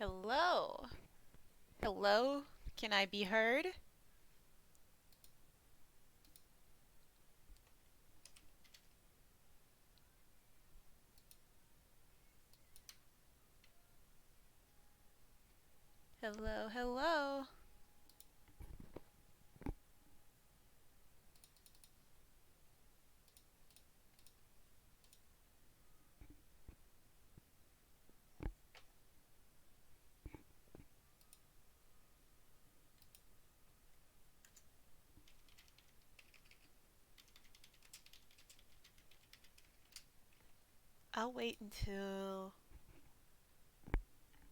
Hello. Hello. Can I be heard? Hello, hello. I'll wait until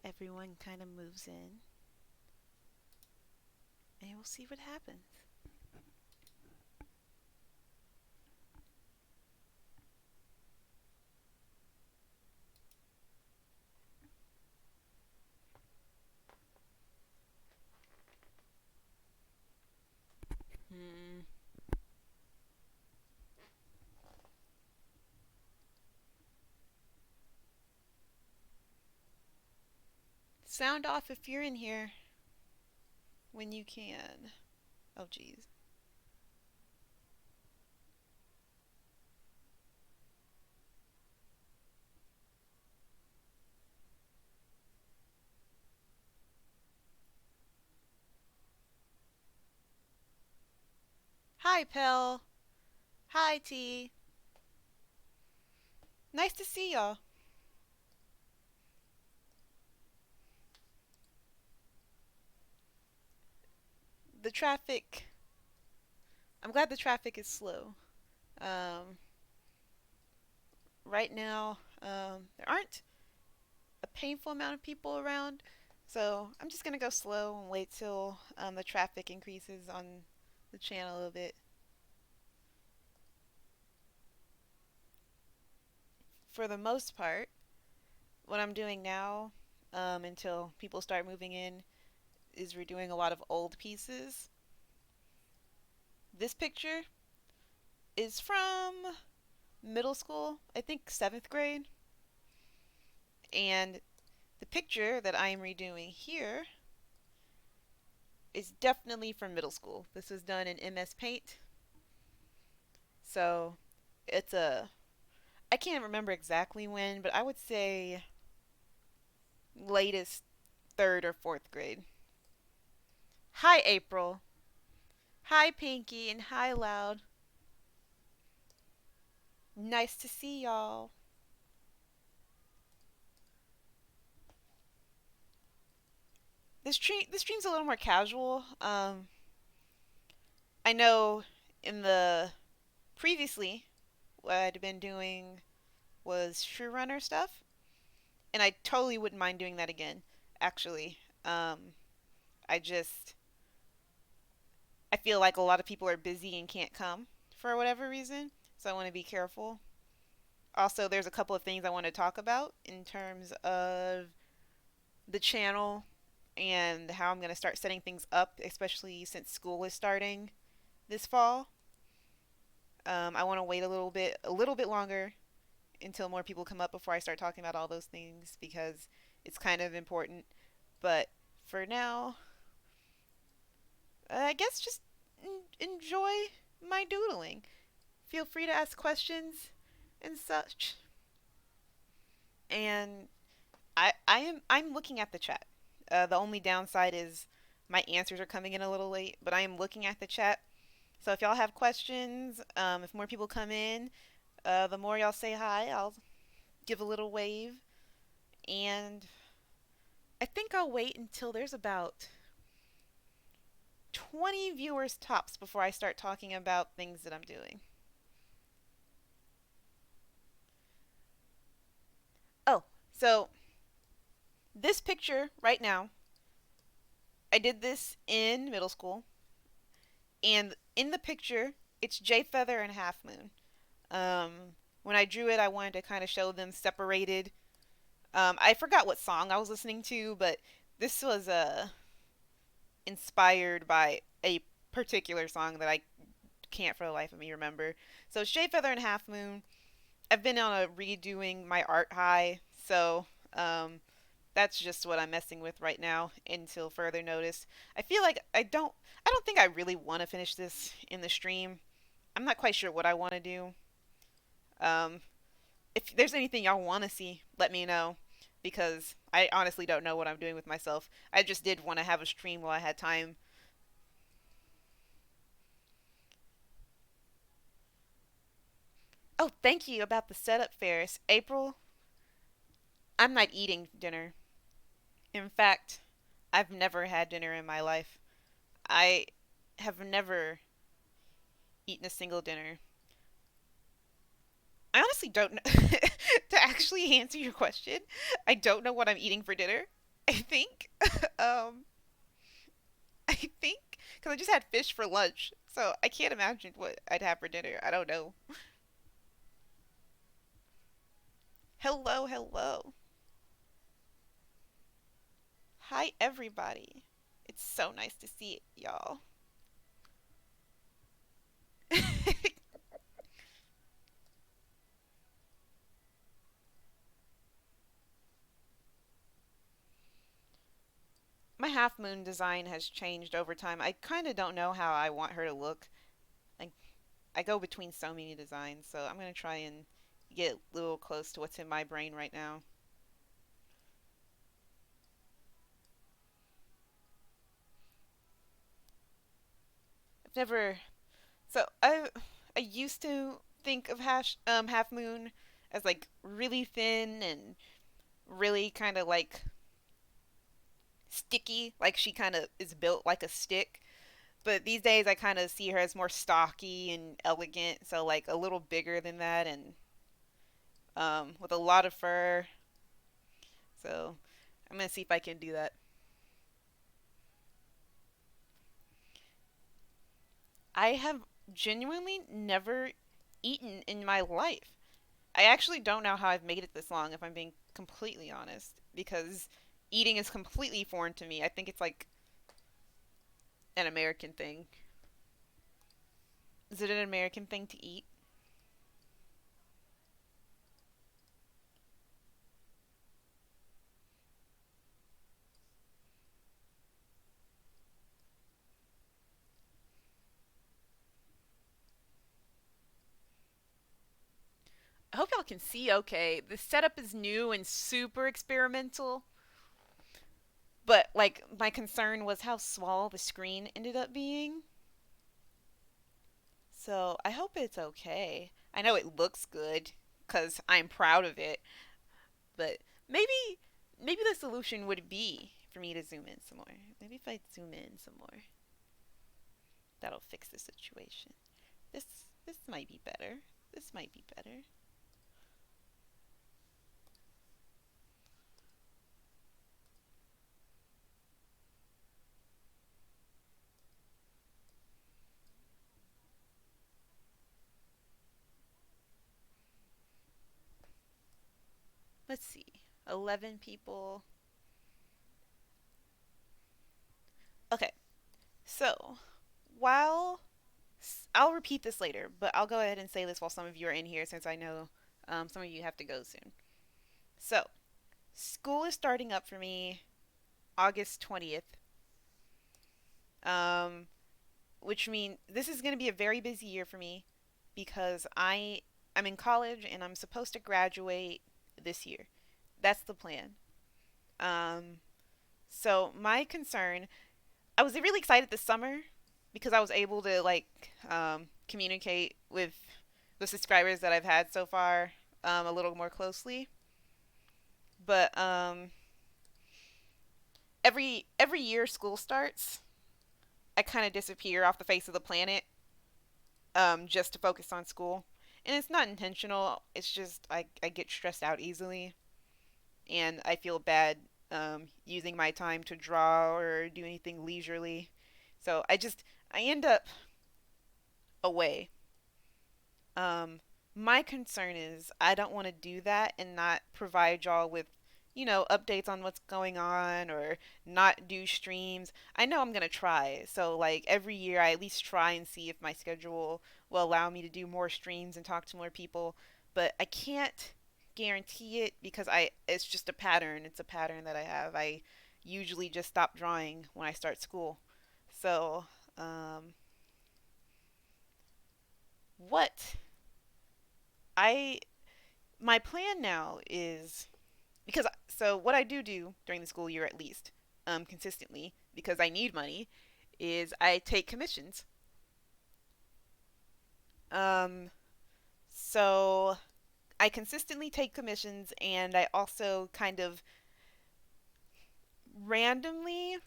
everyone kind of moves in and we'll see what happens. Hmm. Sound off if you're in here when you can. Oh, geez. Hi, Pell. Hi, T. Nice to see y'all. The traffic. I'm glad the traffic is slow. Um, right now, there aren't a painful amount of people around. So I'm just gonna go slow and wait till the traffic increases on the channel a little bit. For the most part, what I'm doing now, until people start moving in, is redoing a lot of old pieces. This picture is from middle school, I think 7th grade, and the picture that I am redoing here is definitely from middle school. This was done in MS Paint, so it's a I can't remember exactly when, but I would say latest 3rd or 4th grade. Hi, April. Hi, Pinky, and hi, Loud. Nice to see y'all. This stream's a little more casual. I know in the previously what I'd been doing was True Runner stuff, and I totally wouldn't mind doing that again. Actually, I just I feel like a lot of people are busy and can't come for whatever reason, so I want to be careful. Also, there's a couple of things I want to talk about in terms of the channel and how I'm going to start setting things up, especially since school is starting this fall. I want to wait a little bit longer until more people come up before I start talking about all those things because it's kind of important. But for now, I guess just enjoy my doodling. Feel free to ask questions and such. And I'm looking at the chat. The only downside is my answers are coming in a little late, but I am looking at the chat. So if y'all have questions, if more people come in, the more y'all say hi, I'll give a little wave. And I think I'll wait until there's about 20 viewers tops before I start talking about things that I'm doing. Oh, so this picture right now, I did this in middle school, and in the picture, it's J Feather and Half Moon. When I drew it, I wanted to kind of show them separated. I forgot what song I was listening to, but this was inspired by a particular song that I can't for the life of me remember. So it's J Feather and Half Moon. I've been on a redoing my art high, so um, that's just what I'm messing with right now until further notice. I feel like I don't think I really want to finish this in the stream. I'm not quite sure what I want to do. Um, if there's anything y'all want to see, let me know because I honestly don't know what I'm doing with myself. I just did want to have a stream while I had time. Oh, thank you about the setup, Ferris. April, I'm not eating dinner. In fact, I've never had dinner in my life. I have never eaten a single dinner. I honestly don't know. To actually answer your question, I don't know what I'm eating for dinner. I think, um, I think, because I just had fish for lunch, so I can't imagine what I'd have for dinner. I don't know. Hello, hello. Hi, everybody. It's so nice to see y'all. My half moon design has changed over time. I kind of don't know how I want her to look. I, I go between so many designs, so I'm going to try and get a little close to what's in my brain right now. I've never. So I used to think of half moon as like really thin and really kind of like sticky, like she kind of is built like a stick. But these days I kind of see her as more stocky and elegant, so like a little bigger than that and with a lot of fur. So I'm gonna see if I can do that. I have genuinely never eaten in my life. I actually don't know how I've made it this long, if I'm being completely honest, because eating is completely foreign to me. I think it's like an American thing. Is it an American thing to eat? I hope y'all can see okay. The setup is new and super experimental, but like my concern was how small the screen ended up being. So I hope it's okay. I know it looks good because I'm proud of it, but maybe maybe the solution would be for me to zoom in some more. Maybe if I zoom in some more, that'll fix the situation. This might be better. This might be better. Let's see. 11 people. Okay. So, while I'll repeat this later, but I'll go ahead and say this while some of you are in here since I know some of you have to go soon. So, school is starting up for me August 20th, um, which means this is going to be a very busy year for me because I'm in college and I'm supposed to graduate this year. That's the plan. Um, so my concern, I was really excited this summer because I was able to like communicate with the subscribers that I've had so far a little more closely. But every year school starts, I kind of disappear off the face of the planet just to focus on school. And it's not intentional. It's just I get stressed out easily, and I feel bad using my time to draw or do anything leisurely. So I end up away. Um, my concern is I don't want to do that and not provide y'all with, updates on what's going on or not do streams. I know I'm gonna try. So like every year I at least try and see if my schedule will allow me to do more streams and talk to more people. But I can't. guarantee it because I it's just a pattern. It's a pattern that I have. I usually just stop drawing when I start school. So, um, what I my plan now is because so what I do during the school year at least, consistently because I need money, is I take commissions. Um, so I consistently take commissions, and I also kind of randomly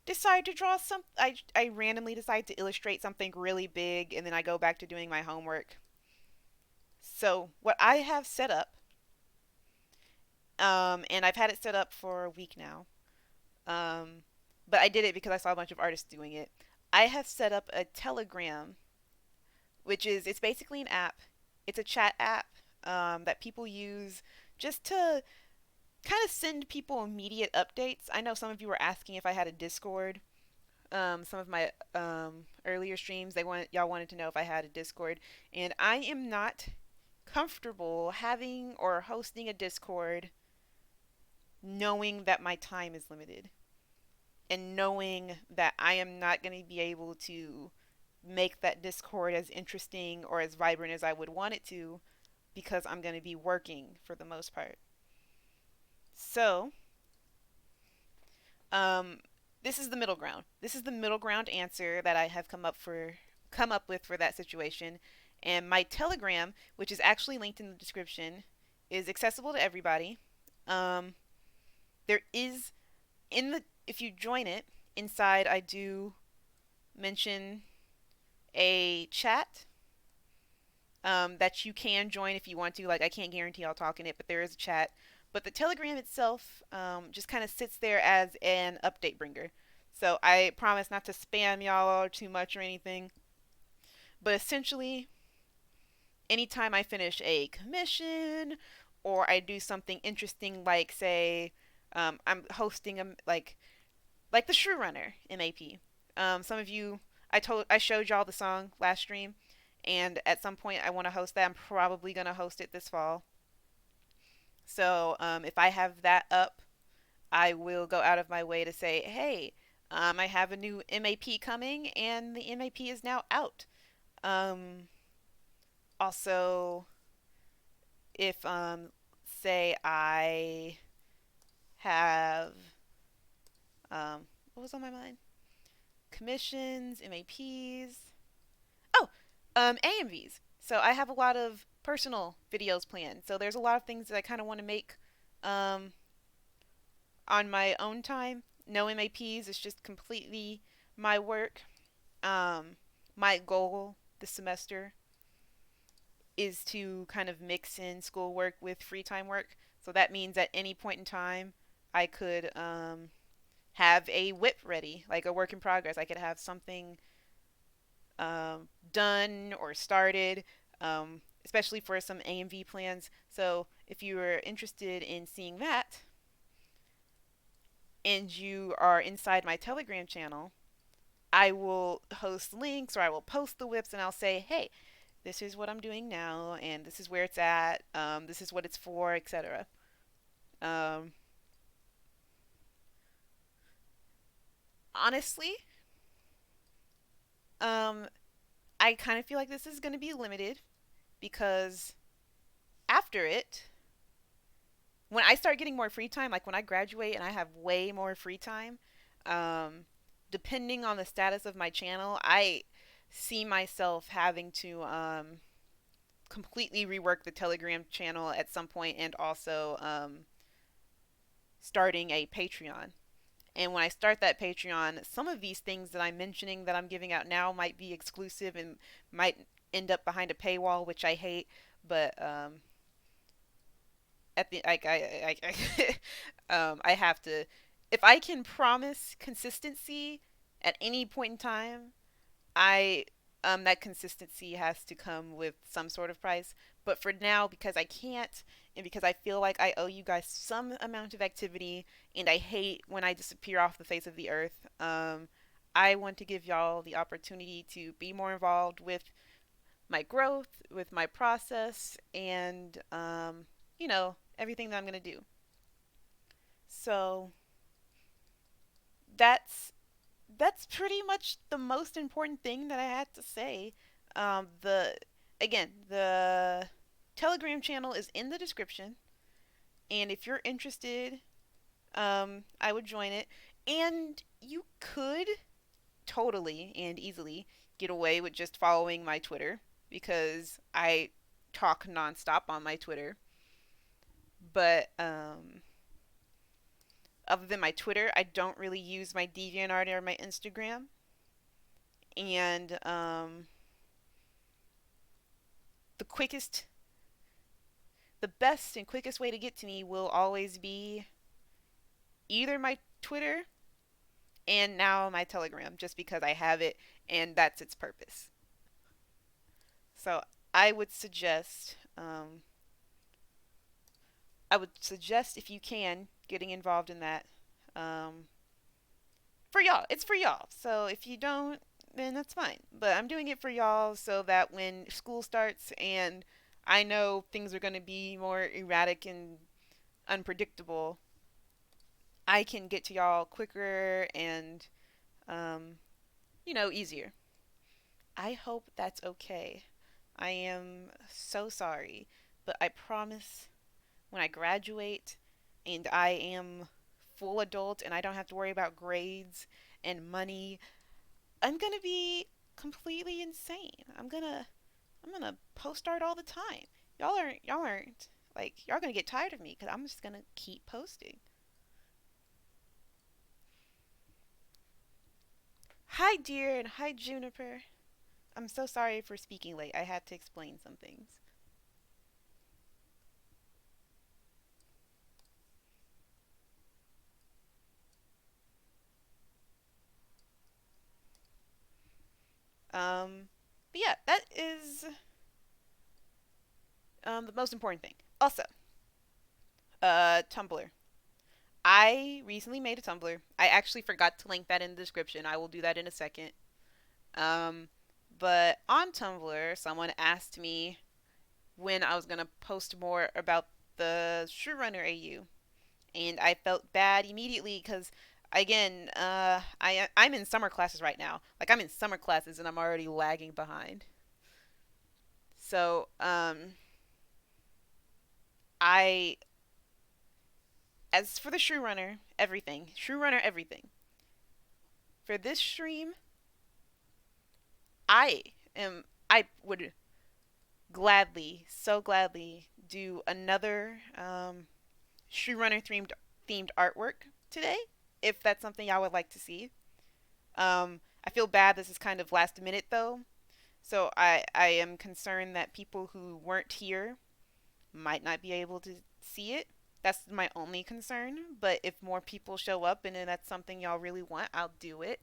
decide to draw some. I randomly decide to illustrate something really big, and then I go back to doing my homework. So what I have set up, and I've had it set up for a week now, um, but I did it because I saw a bunch of artists doing it. I have set up a Telegram, which is it's basically an app. It's a chat app that people use just to kind of send people immediate updates. I know some of you were asking if I had a Discord. Some of my earlier streams, y'all wanted to know if I had a Discord, and I am not comfortable having or hosting a Discord knowing that my time is limited and knowing that I am not going to be able to make that Discord as interesting or as vibrant as I would want it to because I'm going to be working for the most part. So, um, this is the middle ground. This is the middle ground answer that I have come up with for that situation. And my Telegram, which is actually linked in the description, is accessible to everybody. Um, there is in the if you join it inside, I do mention a chat that you can join if you want to. Like, I can't guarantee I'll talk in it, but there is a chat. But the Telegram itself just kind of sits there as an update bringer. So I promise not to spam y'all too much or anything. But essentially, anytime I finish a commission or I do something interesting, like say I'm hosting like the Shrew Runner MAP. Some of you, I showed y'all the song last stream, and at some point I want to host that. I'm probably gonna host it this fall. So if I have that up, I will go out of my way to say, hey, I have a new MAP coming, and the MAP is now out. Um, Also, if say I have what was on my mind? Commissions, MAPs. Oh, AMVs. So I have a lot of personal videos planned. So there's a lot of things that I kind of want to make um, on my own time. No MAPs. It's just completely my work. Um, my goal this semester is to kind of mix in schoolwork with free time work. So that means at any point in time, I could have a whip ready, like a work in progress. I could have something done or started, especially for some AMV plans. So if you are interested in seeing that and you are inside my Telegram channel, I will host links or I will post the whips and I'll say, hey, this is what I'm doing now and this is where it's at, this is what it's for, etc. Um, Honestly, um, I kind of feel like this is going to be limited because after it, when I start getting more free time, like when I graduate and I have way more free time, um, depending on the status of my channel, I see myself having to completely rework the Telegram channel at some point and also starting a Patreon. And when I start that Patreon, some of these things that I'm mentioning that I'm giving out now might be exclusive and might end up behind a paywall, which I hate. But at the I have to if I can promise consistency at any point in time, I that consistency has to come with some sort of price. But for now, because I can't, and because I feel like I owe you guys some amount of activity, and I hate when I disappear off the face of the earth, I want to give y'all the opportunity to be more involved with my growth, with my process, and everything that I'm going to do. So that's that's pretty much the most important thing that I had to say. The Again, the Telegram channel is in the description, and if you're interested, I would join it. And you could totally and easily get away with just following my Twitter because I talk nonstop on my Twitter. But other than my Twitter, I don't really use my DeviantArt or my Instagram. And the quickest, the best and quickest way to get to me will always be either my Twitter and now my Telegram, just because I have it and that's its purpose. So I would suggest, if you can, getting involved in that. Um, for y'all, it's for y'all. So if you don't, then that's fine. But I'm doing it for y'all so that when school starts and I know things are going to be more erratic and unpredictable, I can get to y'all quicker and, um, easier. I hope that's okay. I am so sorry, but I promise when I graduate and I am full adult and I don't have to worry about grades and money, I'm going to be completely insane. I'm going to post art all the time. Y'all aren't like y'all going to get tired of me cuz I'm just going to keep posting. Hi dear and hi Juniper. I'm so sorry for speaking late. I had to explain some things. Um, but yeah, that is the most important thing. Also, Tumblr. I recently made a Tumblr. I actually forgot to link that in the description. I will do that in a second. Um, but on Tumblr, someone asked me when I was gonna post more about the Shrew AU, and I felt bad immediately because, again, I'm in summer classes right now. Like I'm in summer classes and I'm already lagging behind. So I as for the Shrew everything. For this stream, I I would gladly, so gladly, do another Shrew themed artwork today, if that's something I would like to see. I feel bad this is kind of last minute though, so I am concerned that people who weren't here might not be able to see it. That's my only concern. But if more people show up and then that's something y'all really want, I'll do it.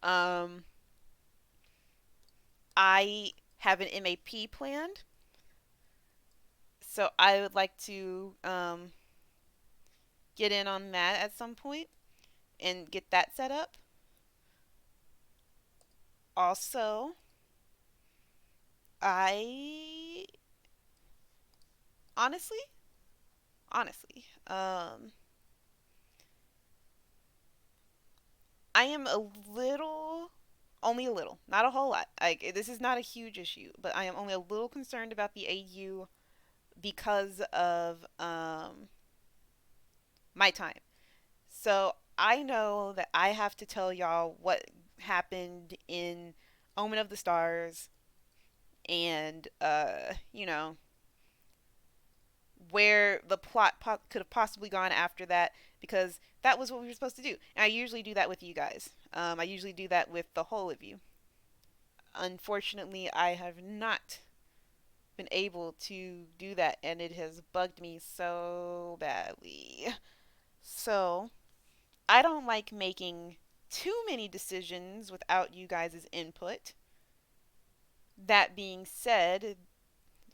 Um, I have an MAP planned, so I would like to get in on that at some point and get that set up. Also, I honestly, honestly, I am a little, only a little, not a whole lot. Like this is not a huge issue, but I am only a little concerned about the AU because of my time. So I know that I have to tell y'all what happened in Omen of the Stars and where the plot could have possibly gone after that because that was what we were supposed to do. And I usually do that with you guys. I usually do that with the whole of you. Unfortunately, I have not been able to do that, and it has bugged me so badly. So, I don't like making too many decisions without you guys' input. That being said,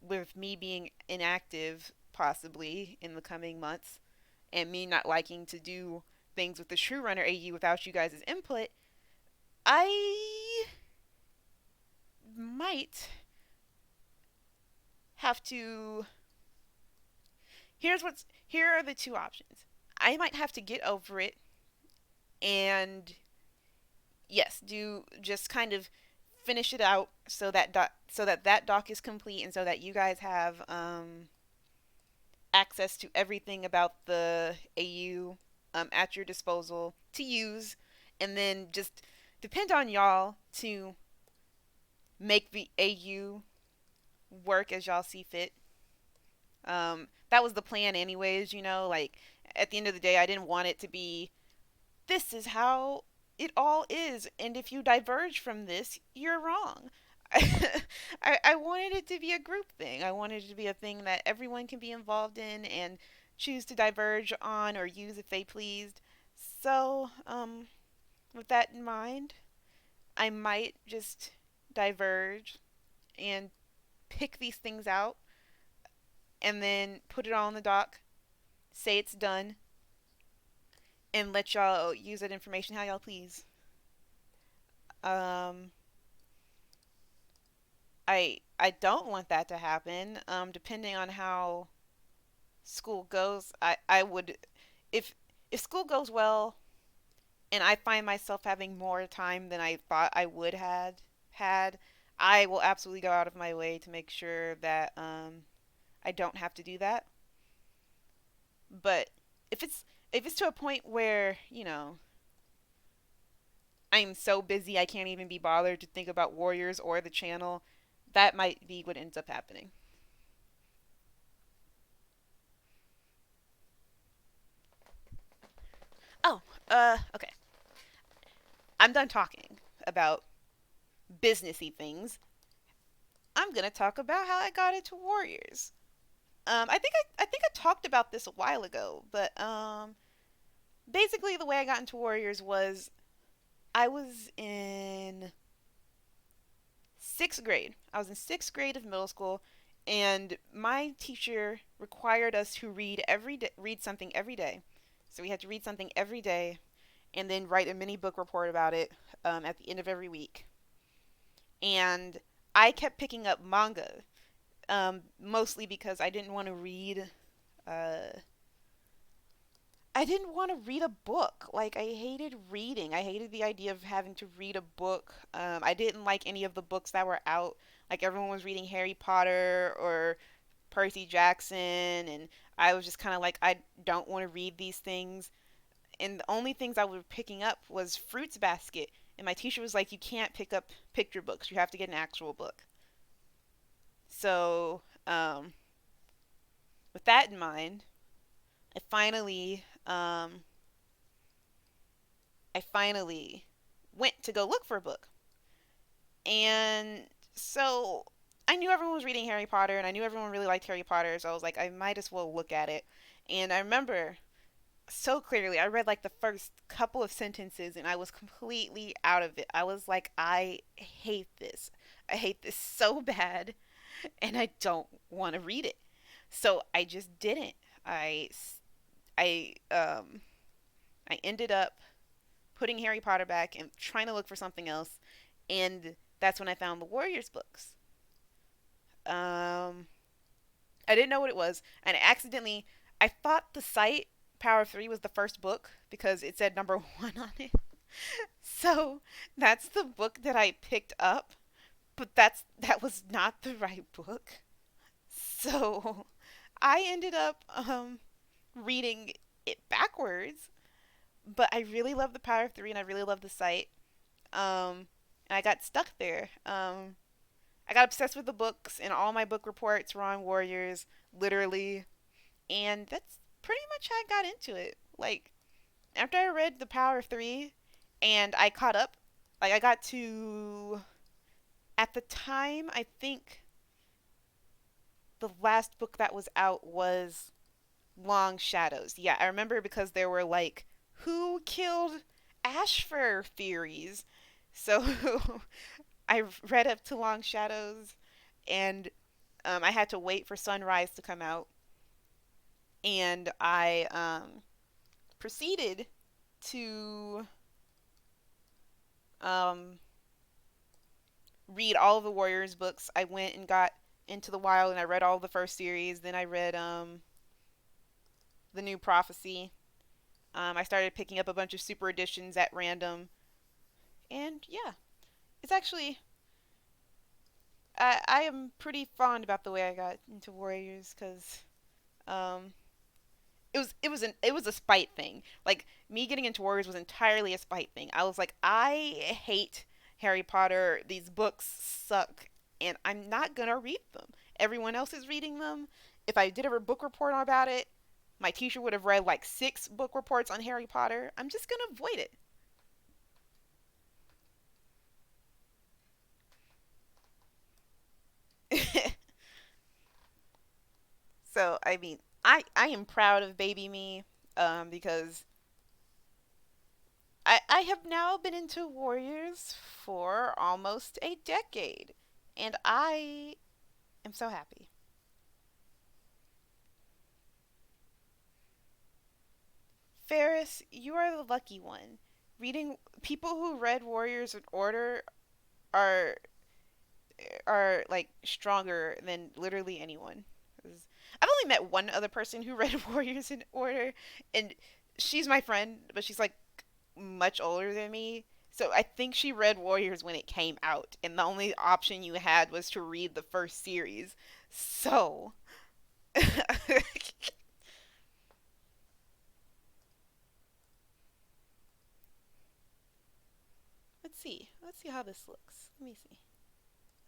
with me being inactive possibly in the coming months, and me not liking to do things with the Shrew AU without you guys' input, I might have to here are the two options. I might have to get over it and yes, do just kind of finish it out so that that doc is complete and so that you guys have access to everything about the AU at your disposal to use, and then just depend on y'all to make the AU work as y'all see fit. That was the plan, anyways. Like at the end of the day, I didn't want it to be this is how it all is, and if you diverge from this, you're wrong. I wanted it to be a group thing. I wanted it to be a thing that everyone can be involved in and choose to diverge on or use if they pleased. So, with that in mind, I might just diverge and pick these things out and then put it all on the dock, say it's done, and let y'all use that information how y'all please. Um, I don't want that to happen. Depending on how school goes, I would if if school goes well and I find myself having more time than I thought I would had, I will absolutely go out of my way to make sure that I don't have to do that. But if it's to a point where, I'm so busy I can't even be bothered to think about Warriors or the channel, that might be what ends up happening. Oh, okay. I'm done talking about businessy things. I'm gonna talk about how I got into Warriors. I think I talked about this a while ago, but basically the way I got into Warriors was I was in sixth grade. I was in sixth grade of middle school, and my teacher required us to read something every day. So we had to read something every day, and then write a mini book report about it at the end of every week. And I kept picking up manga, mostly because Uh, I didn't want to read a book. Like I hated reading. I hated the idea of having to read a book. I didn't like any of the books that were out. Like everyone was reading Harry Potter or Percy Jackson, and I was just kind of like, I don't want to read these things. And the only things I was picking up was Fruits Basket. And my teacher was like, you can't pick up picture books. You have to get an actual book. So, with that in mind, I finally, I finally went to go look for a book. And so I knew everyone was reading Harry Potter, and I knew everyone really liked Harry Potter, so I was like, I might as well look at it. And I remember so clearly, I read like the first couple of sentences, and I was completely out of it. I was like, I hate this. I hate this so bad, and I don't want to read it. So I just didn't. I I ended up putting Harry Potter back and trying to look for something else, and that's when I found the Warriors books. Um, I didn't know what it was, and I thought the site Power of Three was the first book because it said number one on it. So that's the book that I picked up, but that was not the right book. So I ended up reading it backwards, but I really love the Power of Three and I really love the site. And I got stuck there. I got obsessed with the books, and all my book reports were on Warriors, literally. And that's pretty much how I got into it. Like, after I read The Power of Three and I caught up, like, I got to. At the time, I think the last book that was out was Long Shadows. Yeah, I remember because there were, like, who killed Ashfur theories. So I read up to Long Shadows, and I had to wait for Sunrise to come out, and I proceeded to um, read all of the Warriors books. I went and got into the wild, and I read all the first series. Then I read the new Prophecy. I started picking up a bunch of super editions at random, and yeah, it's actually I am pretty fond about the way I got into Warriors because um, it was a spite thing. Like me getting into Warriors was entirely a spite thing. I was like, I hate Harry Potter. These books suck, and I'm not gonna read them. Everyone else is reading them. If I did a book report about it, my teacher would have read like 6 book reports on Harry Potter. I'm just gonna avoid it. So I mean, I am proud of baby me, because I have now been into Warriors for almost a decade, and I am so happy. Ferris, you are the lucky one. Reading people who read Warriors in order are are like stronger than literally anyone. 'Cause I've only met one other person who read Warriors in order, and she's my friend, but she's like much older than me. So I think she read Warriors when it came out, and the only option you had was to read the first series. So, let's see. Let's see how this looks. Let me see.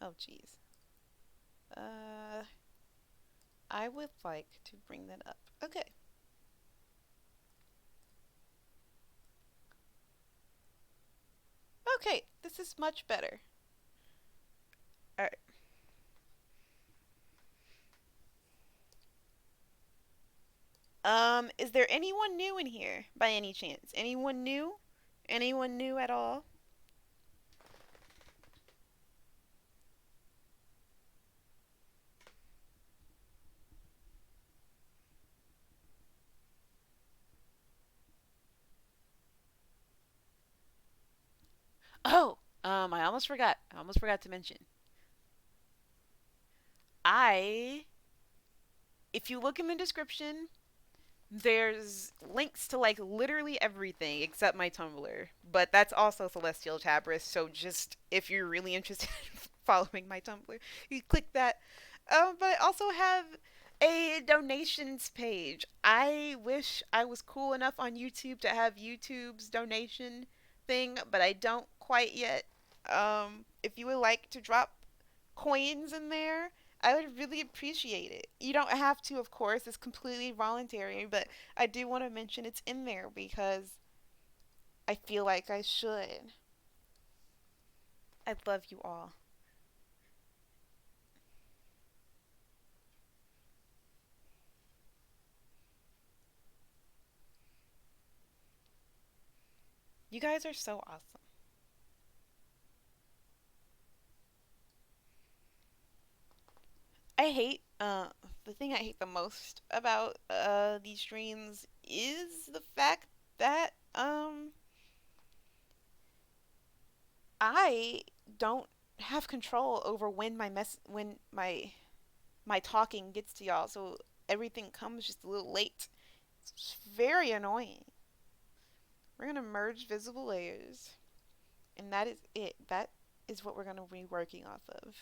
Oh, jeez. Uh, I would like to bring that up. Okay. Okay, this is much better. All right. Is there anyone new in here by any chance? Anyone new? Anyone new at all? Oh, I almost forgot. I almost forgot to mention. I, if you look in the description, there's links to like literally everything except my Tumblr. But that's also Celestial Tabris, so just if you're really interested in following my Tumblr, you click that. But I also have a donations page. I wish I was cool enough on YouTube to have YouTube's donation thing, but I don't quite yet. If you would like to drop coins in there, I would really appreciate it. You don't have to, of course, it's completely voluntary, but I do want to mention it's in there because I feel like I should. I love you all. You guys are so awesome. I hate the thing I hate the most about these streams is the fact that I don't have control over when my talking gets to y'all, so everything comes just a little late. It's very annoying. We're gonna merge visible layers, and that is it. That is what we're gonna be working off of.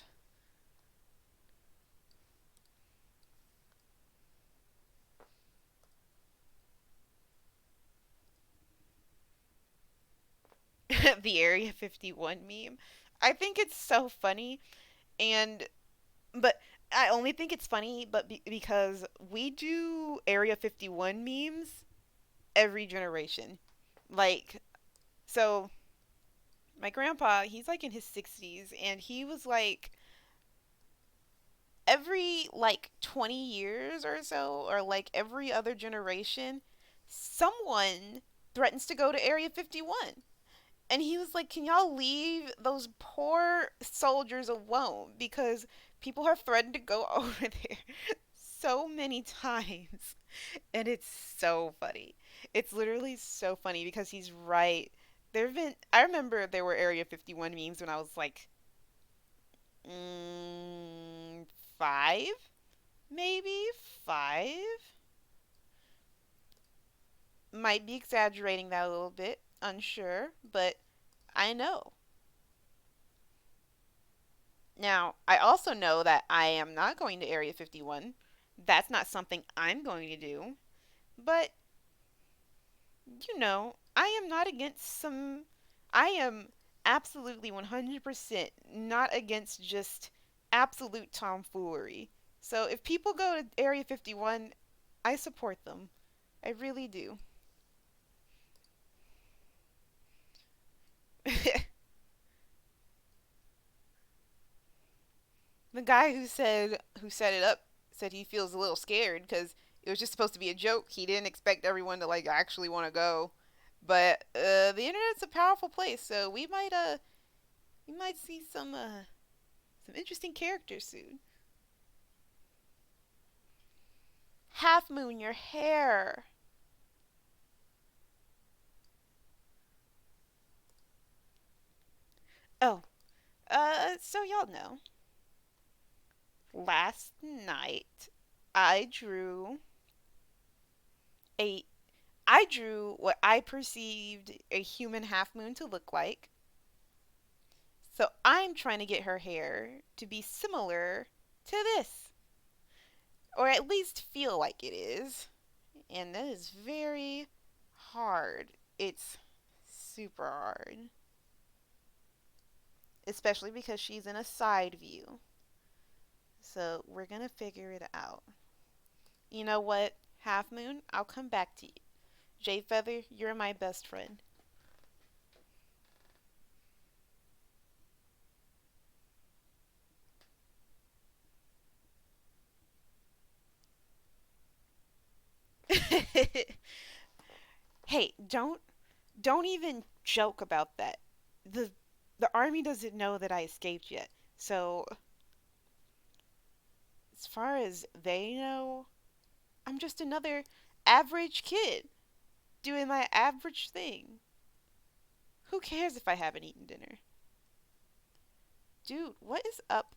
The Area 51 meme. I think it's so funny, and but I only think it's funny, because we do Area 51 memes every generation. Like, so my grandpa, he's like in his 60s, and he was like, every like 20 years or so, or like every other generation, someone threatens to go to Area 51. And he was like, can y'all leave those poor soldiers alone? Because people have threatened to go over there so many times. And it's so funny. It's literally so funny because he's right. I remember there were Area 51 memes when I was like, mm, 5? Maybe? 5? Might be exaggerating that a little bit, unsure, but I know. Now, I also know that I am not going to Area 51. That's not something I'm going to do. But, I am not against some. I am absolutely 100% not against just absolute tomfoolery. So if people go to Area 51, I support them. I really do. The guy who set it up said he feels a little scared because it was just supposed to be a joke. He didn't expect everyone to like actually want to go. But the internet's a powerful place, so we might see some interesting characters soon. Half Moon, your hair. Oh, so y'all know. Last night, I drew a I drew what I perceived a human half moon to look like. So I'm trying to get her hair to be similar to this, or at least feel like it is. And that is very hard. It's super hard, especially because she's in a side view. So we're going to figure it out. You know what, Half Moon? I'll come back to you. Jade Feather, you're my best friend. Hey, don't even joke about that. The the army doesn't know that I escaped yet. So, as far as they know, I'm just another average kid doing my average thing. Who cares if I haven't eaten dinner? Dude, what is up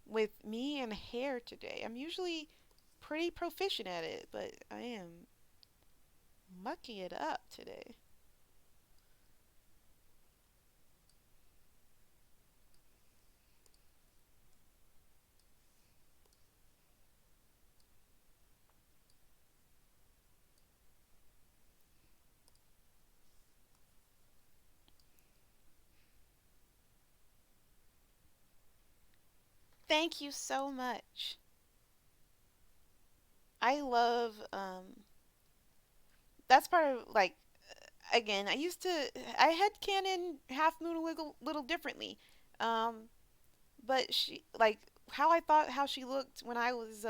with me and hair today? I'm usually pretty proficient at it, but I am mucking it up today. Thank you so much. I love that's part of like again, I had Canon Half Moon a little differently. Um but she like how she looked when I was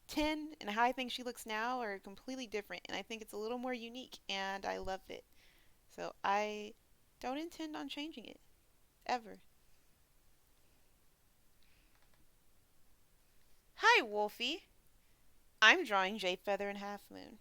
10 and how I think she looks now are completely different, and I think it's a little more unique and I love it. So I don't intend on changing it ever. Hi, Wolfie. I'm drawing Jade Feather and Half Moon.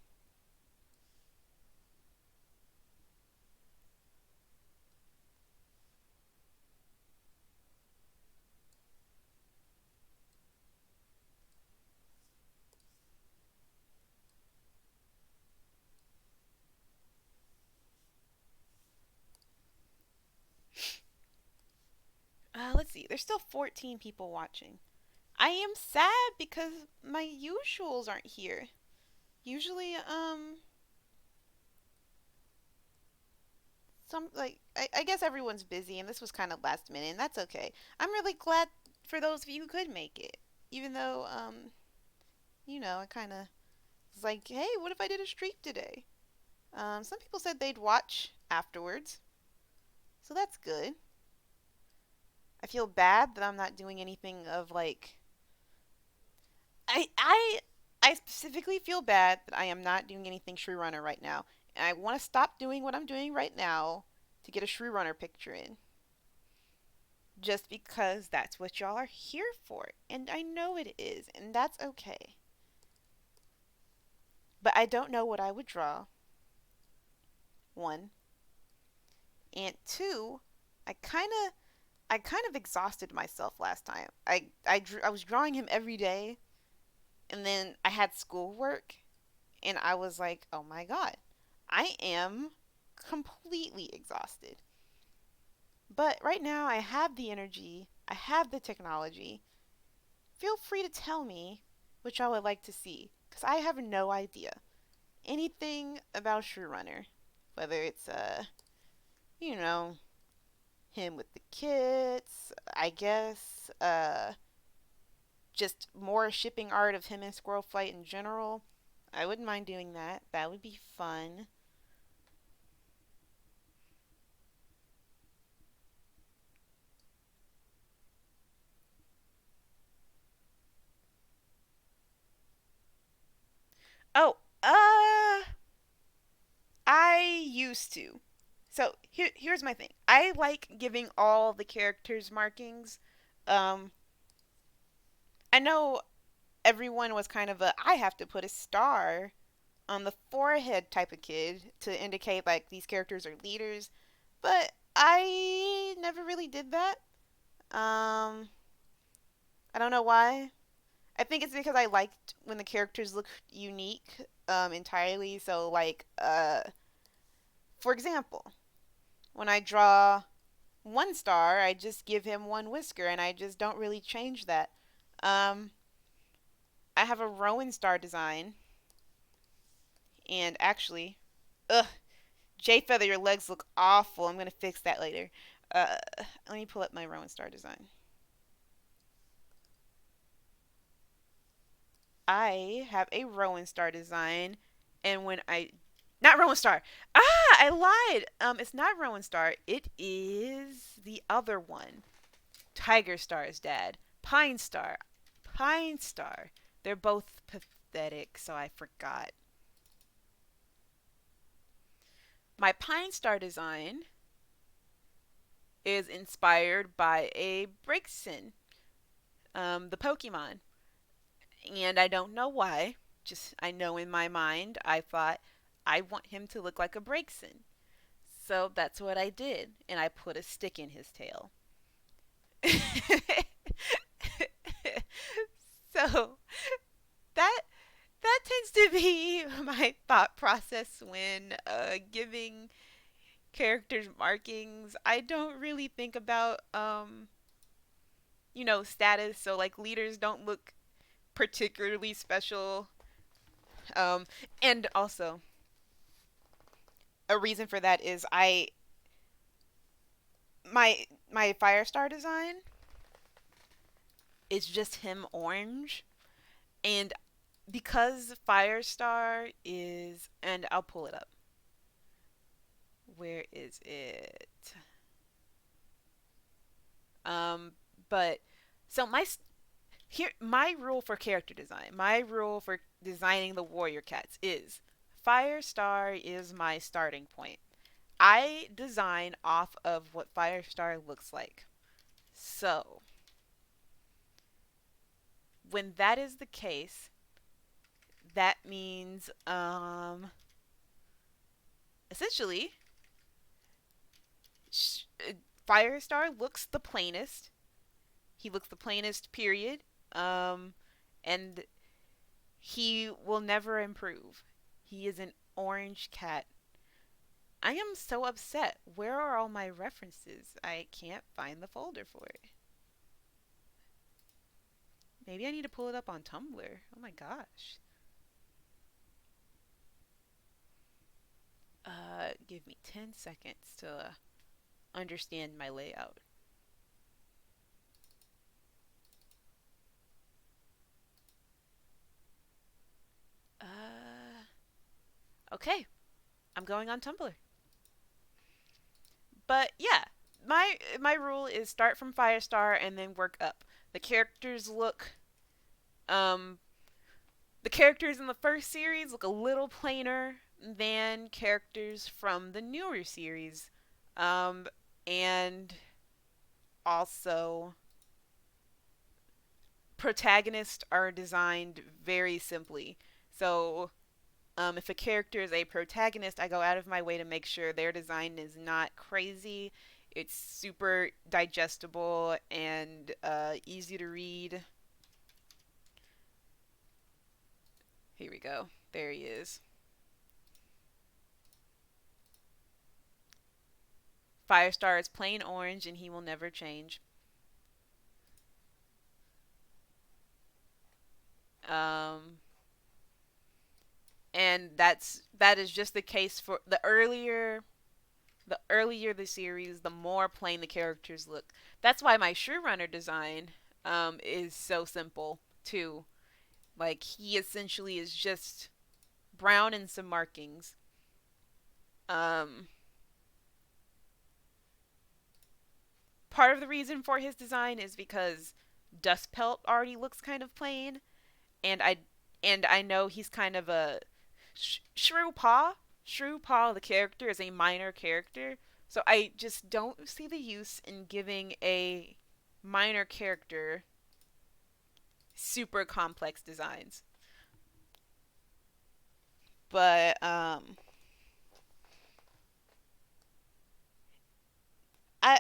Let's see. There's still 14 people watching. I am sad because my usuals aren't here. Usually, I guess everyone's busy, and this was kind of last minute, and that's okay. I'm really glad for those of you who could make it, even though, I kind of was like, hey, what if I did a stream today? Some people said they'd watch afterwards, so that's good. I feel bad that I'm not doing anything of like I I I specifically feel bad that I am not doing anything Shrew Runner right now. And I want to stop doing what I'm doing right now to get a Shrew Runner picture in. Just because that's what y'all are here for. And I know it is, and that's okay. But I don't know what I would draw. One. And two, I kind of I kind of exhausted myself last time. I was drawing him every day, and then I had schoolwork, and I was like, oh my god, I am completely exhausted. But right now, I have the energy, I have the technology. Feel free to tell me which I would like to see, because I have no idea anything about Runner. Whether it's, you know, him with the kids, I guess, just more shipping art of him and Squirrel Fight in general. I wouldn't mind doing that. That would be fun. Oh, I used to. So here's my thing. I like giving all the characters markings. Um, I know everyone was kind of a I have to put a star on the forehead type of kid to indicate like these characters are leaders, but I never really did that. Um, I don't know why. I think it's because I liked when the characters look unique entirely. So like for example, when I draw one star, I just give him one whisker and I just don't really change that. Um, I have a Rowan star design, and actually, ugh, J Feather, your legs look awful. I'm gonna fix that later. Let me pull up my Rowan star design. I have a Rowan star design, and when I not Rowan star. I lied. It's not Rowan star. It is the other one. Tiger Star's dad. Pine Star. Pine Star. They're both pathetic, so I forgot. My Pine Star design is inspired by a Braixen, the Pokemon. And I don't know why. Just, I know in my mind, I thought, I want him to look like a Braixen. So that's what I did. And I put a stick in his tail. So that that tends to be my thought process when giving characters markings. I don't really think about status. So like leaders don't look particularly special. Um, and also a reason for that is my Firestar design is just him orange, and because Firestar is, and I'll pull it up. Where is it? Um, but so my rule for character design, my rule for designing the warrior cats is Firestar is my starting point. I design off of what Firestar looks like. So, when that is the case, that means essentially Firestar looks the plainest. He looks the plainest period. Um and he will never improve. He is an orange cat. I am so upset. Where are all my references? I can't find the folder for it. Maybe I need to pull it up on Tumblr. Oh my gosh. Give me 10 seconds to understand my layout. Okay, I'm going on Tumblr. But yeah, my rule is start from Firestar and then work up. The characters look um the characters in the first series look a little plainer than characters from the newer series. Um and also protagonists are designed very simply. So if a character is a protagonist, I go out of my way to make sure their design is not crazy. It's super digestible and easy to read. Here we go. There he is. Firestar is plain orange and he will never change. Um, and that is just the case for the earlier the series, the more plain the characters look. That's why my Runner design is so simple too. Like he essentially is just brown and some markings. Um, Part of the reason for his design is because Dustpelt already looks kind of plain, and I know he's kind of a Shrew Paw. Shrew Paw, the character, is a minor character, so I just don't see the use in giving a minor character super complex designs. But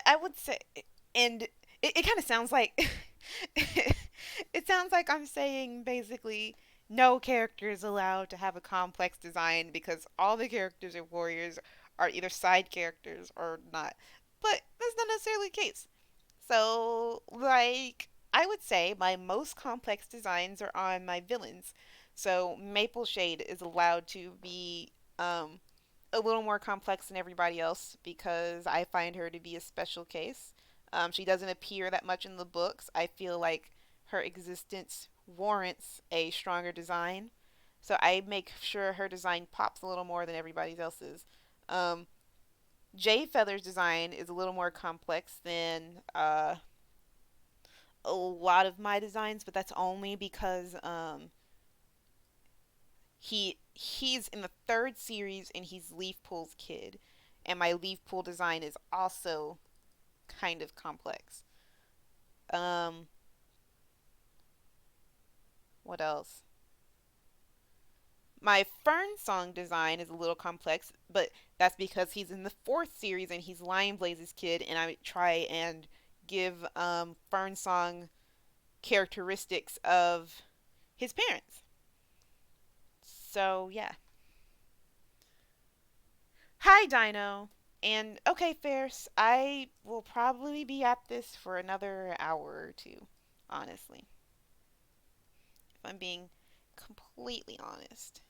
I would say, and it kind of sounds like it sounds like I'm saying basically no character is allowed to have a complex design because all the characters in Warriors are either side characters or not. But that's not necessarily the case. So, like, I would say my most complex designs are on my villains. So, Maple Shade is allowed to be um, a little more complex than everybody else because I find her to be a special case. She doesn't appear that much in the books. I feel like her existence warrants a stronger design. So I make sure her design pops a little more than everybody else's. Um, Jay Feather's design is a little more complex than a lot of my designs, but that's only because he's in the third series and he's Leaf Pool's kid, and my Leaf Pool design is also kind of complex. Um, what else? My Fern Song design is a little complex, but that's because he's in the fourth series and he's Lion Blaze's kid, and I try and give Fern Song characteristics of his parents. So yeah. Hi, Dino. And okay, Ferris, I will probably be at this for another hour or two, honestly, if I'm being completely honest.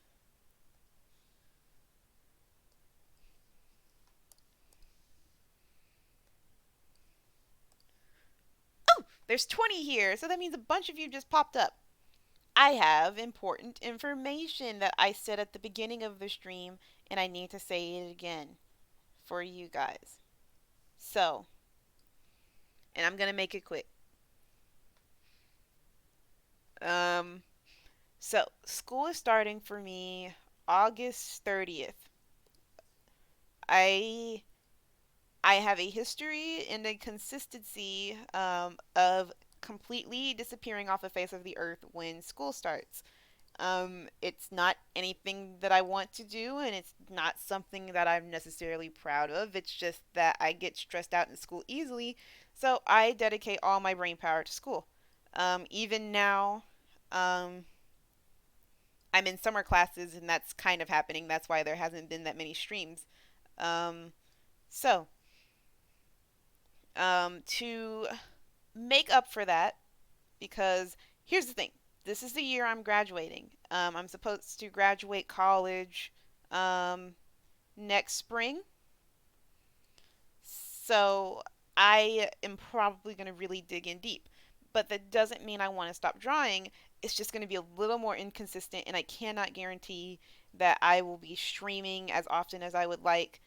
Oh, there's 20 here, so that means a bunch of you just popped up. I have important information that I said at the beginning of the stream, and I need to say it again for you guys. So, and I'm gonna make it quick. Um, so school is starting for me August 30th. I I have a history and a consistency of completely disappearing off the face of the earth when school starts. It's not anything that I want to do, and it's not something that I'm necessarily proud of. It's just that I get stressed out in school easily, so I dedicate all my brain power to school. Even now, um, I'm in summer classes, and that's kind of happening. That's why there hasn't been that many streams. Um, so, to make up for that, because here's the thing, this is the year I'm graduating. I'm supposed to graduate college um, next spring. So I am probably going to really dig in deep. But that doesn't mean I want to stop drawing. It's just going to be a little more inconsistent, and I cannot guarantee that I will be streaming as often as I would like.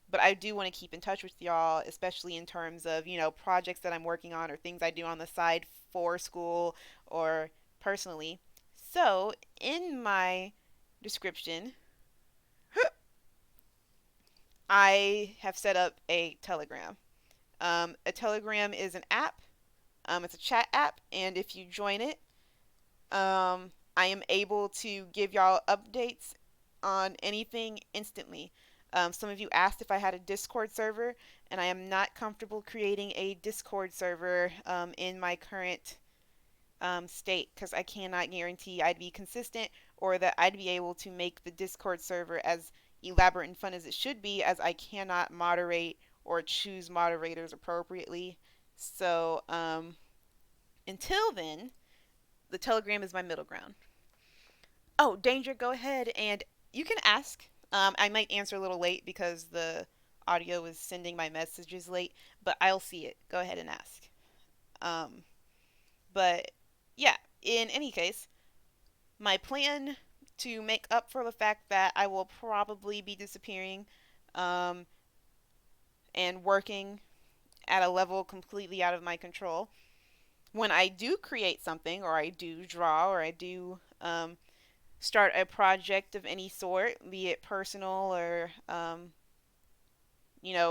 But I do want to keep in touch with y'all, especially in terms of, projects that I'm working on or things I do on the side for school or personally. So, in my description, I have set up a Telegram. A Telegram is an app. It's a chat app, and if you join it, I am able to give y'all updates on anything instantly. Some of you asked if I had a Discord server, and I am not comfortable creating a Discord server in my current state because I cannot guarantee I'd be consistent or that I'd be able to make the Discord server as elaborate and fun as it should be, as I cannot moderate or choose moderators appropriately. So, until then, the Telegram is my middle ground. Oh, Danger, go ahead and you can ask. I might answer a little late because the audio is sending my messages late, but I'll see it. Go ahead and ask. Um, but yeah, in any case, my plan to make up for the fact that I will probably be disappearing um, and working at a level completely out of my control. When I do create something, or I do draw, or I do start a project of any sort, be it personal or,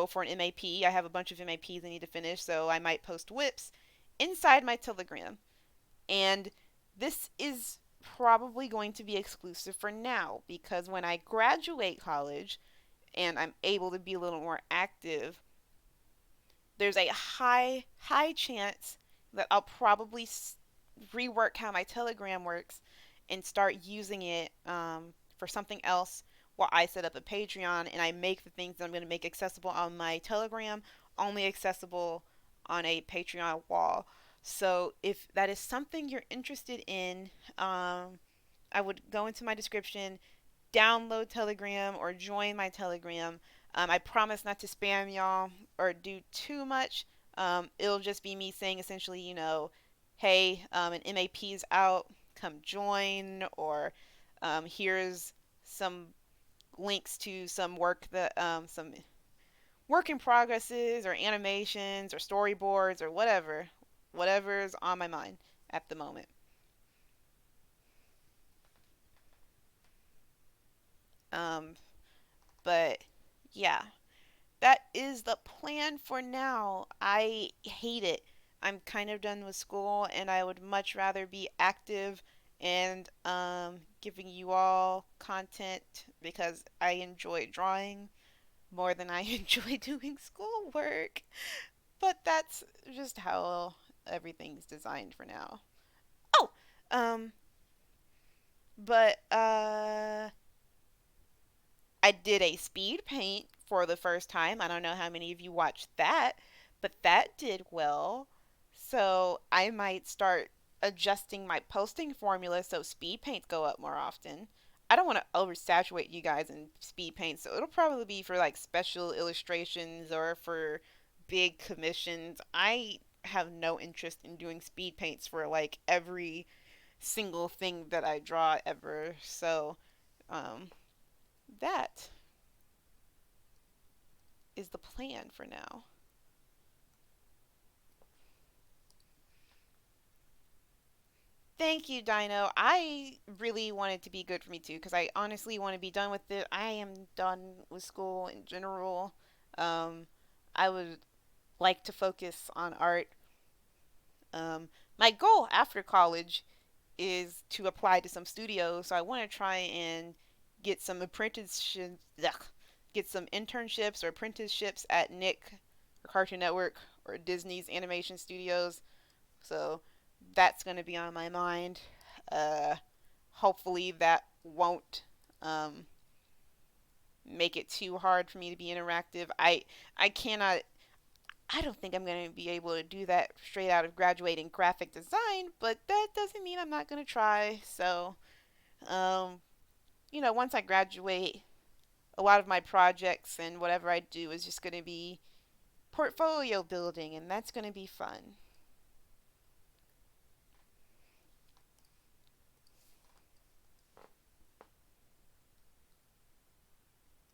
for an MAP, I have a bunch of MAPs I need to finish, so I might post whips inside my Telegram. And this is probably going to be exclusive for now because when I graduate college and I'm able to be a little more active, there's a high chance that I'll probably rework how my Telegram works and start using it for something else while I set up a Patreon and I make the things that I'm going to make accessible on my Telegram only accessible on a Patreon wall. So if that is something you're interested in, I would go into my description, download Telegram or join my Telegram. I promise not to spam y'all or do too much. It'll just be me saying essentially, hey, an MAP is out, come join, or here's some links to some work that some work in progresses or animations or storyboards or whatever's on my mind at the moment. Um, but yeah, that is the plan for now. I hate it. I'm kind of done with school and I would much rather be active and giving you all content because I enjoy drawing more than I enjoy doing schoolwork. But that's just how everything's designed for now. Oh, um, but I did a speed paint for the first time. I don't know how many of you watched that, but that did well. So I might start adjusting my posting formula so speed paints go up more often. I don't want to oversaturate you guys in speed paint, so it'll probably be for like special illustrations or for big commissions. I have no interest in doing speed paints for like every single thing that I draw ever. So, um, that is the plan for now. Thank you, Dino. I really want it to be good for me too, because I honestly want to be done with it. I am done with school in general. Um, I would like to focus on art. My goal after college is to apply to some studios, so I want to try and get some apprenticeships, get some internships or apprenticeships at Nick or Cartoon Network or Disney's animation studios. So that's going to be on my mind. Uh, Hopefully that won't um, make it too hard for me to be interactive. I cannot. I don't think I'm going to be able to do that straight out of graduating graphic design, but that doesn't mean I'm not going to try. So, um, once I graduate, a lot of my projects and whatever I do is just going to be portfolio building, and that's going to be fun.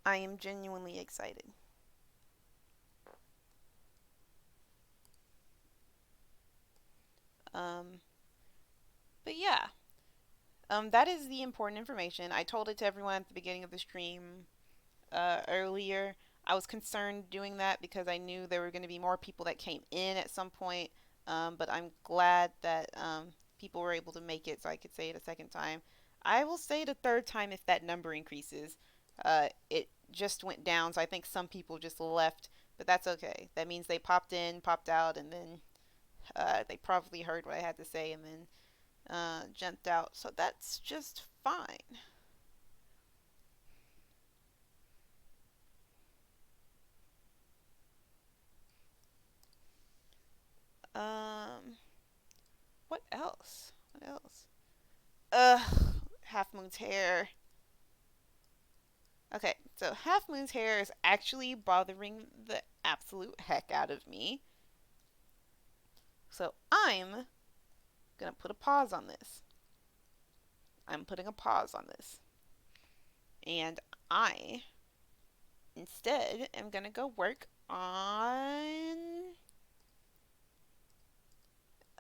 I am genuinely excited. Um, but yeah, that is the important information. I told it to everyone at the beginning of the stream earlier. I was concerned doing that because I knew there were going to be more people that came in at some point. But I'm glad that people were able to make it so I could say it a second time. I will say it a third time if that number increases. It just went down, so I think some people just left, but that's okay. That means they popped in, popped out, and then they probably heard what I had to say and then jumped out, so that's just fine. Um, what else? What else? Half Moon's hair. Okay, so Half Moon's hair is actually bothering the absolute heck out of me. So I'm gonna put a pause on this. I'm putting a pause on this. And I instead am gonna go work on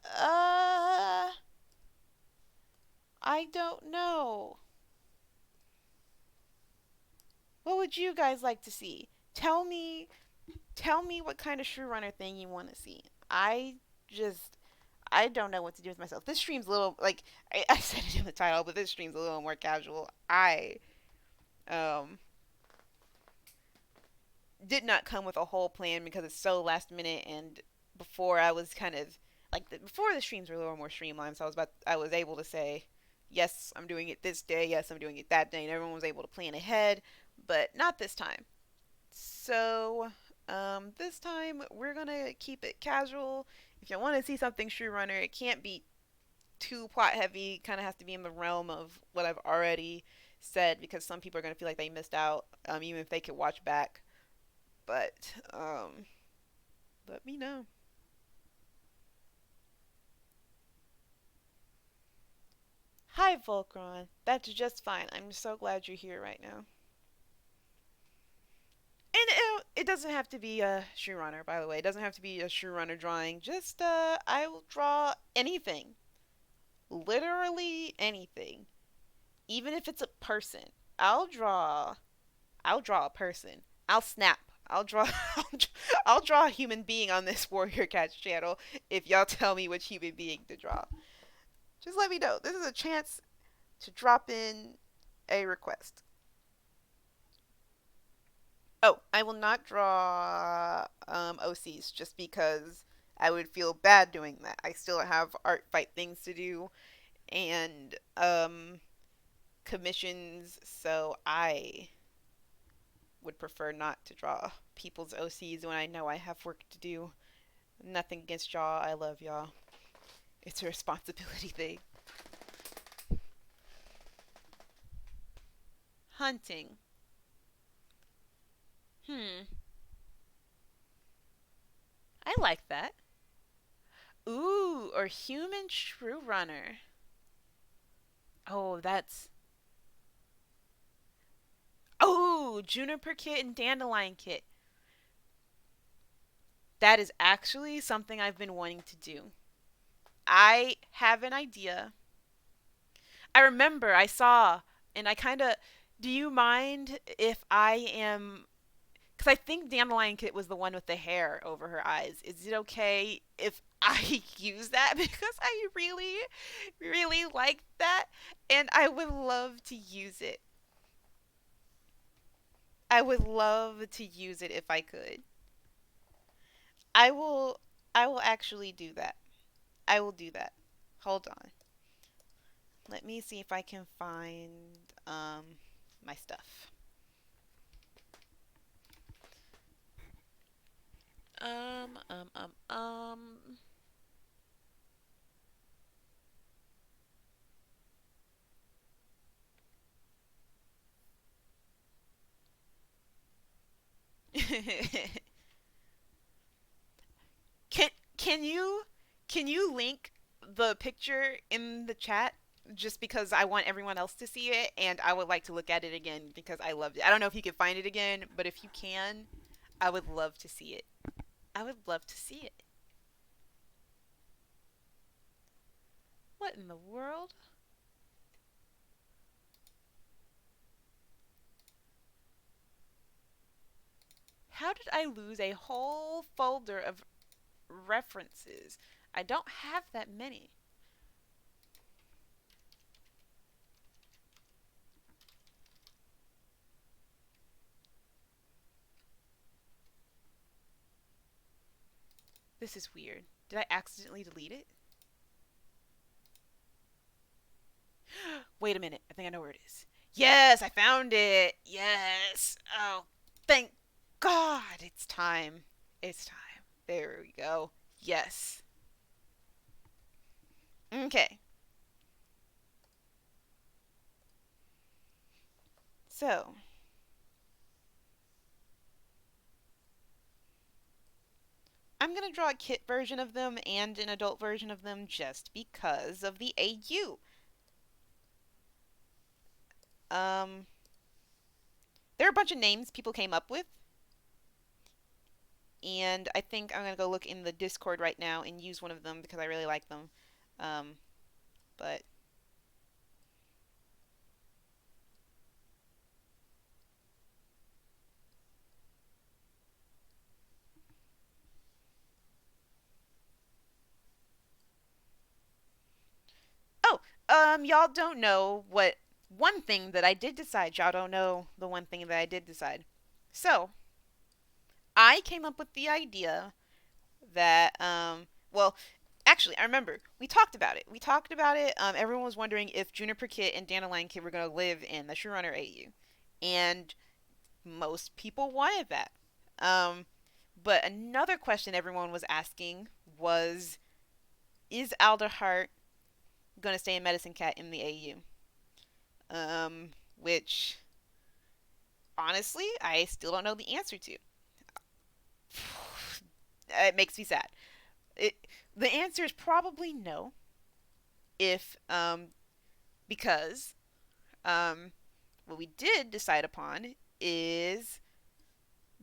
uh I don't know. What would you guys like to see? Tell me what kind of Shrew Runner thing you want to see. Just I don't know what to do with myself. This stream's a little like I said it in the title, but this stream's a little more casual. I um did not come with a whole plan because it's so last minute, and before I was kind of like before the streams were a little more streamlined, so I was able to say yes, I'm doing it this day, yes, I'm doing it that day, and everyone was able to plan ahead, but not this time. So this time we're gonna keep it casual. If you want to see something Shrew Runner, it can't be too plot heavy. Kind of has to be in the realm of what I've already said because some people are gonna feel like they missed out, even if they could watch back. But let me know. Hi, Volcron. That's just fine. I'm so glad you're here right now. And it doesn't have to be a Shrew Runner, by the way. It doesn't have to be a Shrew Runner drawing. Just, I will draw anything. Literally anything. Even if it's a person. I'll draw. I'll draw a person. I'll snap. I'll draw. I'll draw a human being on this Warrior Cats channel if y'all tell me which human being to draw. Just let me know. This is a chance to drop in a request. Oh, I will not draw OCs just because I would feel bad doing that. I still have Artfight things to do and commissions, so I would prefer not to draw people's OCs when I know I have work to do. Nothing against y'all. I love y'all. It's a responsibility thing. Hunting. Hmm. I like that. Ooh, or human shrew runner. Oh, that's. Oh, juniper kit and dandelion kit. That is actually something I've been wanting to do. I have an idea. I remember I saw, and I kind of. Do you mind if I am. Because I think Dandelion Kit was the one with the hair over her eyes. Is it okay if I use that? Because I really, really like that, and I would love to use it. I would love to use it if I could. I will. I will actually do that. I will do that. Hold on. Let me see if I can find my stuff. Um um um um. can can you can you link the picture in the chat just because I want everyone else to see it and I would like to look at it again because I loved it. I don't know if you can find it again, but if you can, I would love to see it. I would love to see it. What in the world? How did I lose a whole folder of references? I don't have that many. This is weird. Did I accidentally delete it? Wait a minute. I think I know where it is. Yes, I found it. Yes. Oh, thank God. It's time. It's time. There we go. Yes. Okay. So, I'm going to draw a kit version of them and an adult version of them just because of the AU. Um, there are a bunch of names people came up with, and I think I'm going to go look in the Discord right now and use one of them because I really like them. Um, but oh, y'all don't know what one thing that I did decide. Y'all don't know the one thing that I did decide. So, I came up with the idea that well, actually, I remember we talked about it. We talked about it. Everyone was wondering if Juniper Kit and Dandelion Kit were going to live in the Shrunner AU, and most people wanted that. Um, but another question everyone was asking was, is Alderheart going to stay in Medicine Cat in the AU? Which honestly, I still don't know the answer to. It makes me sad. It, the answer is probably no, if because what we did decide upon is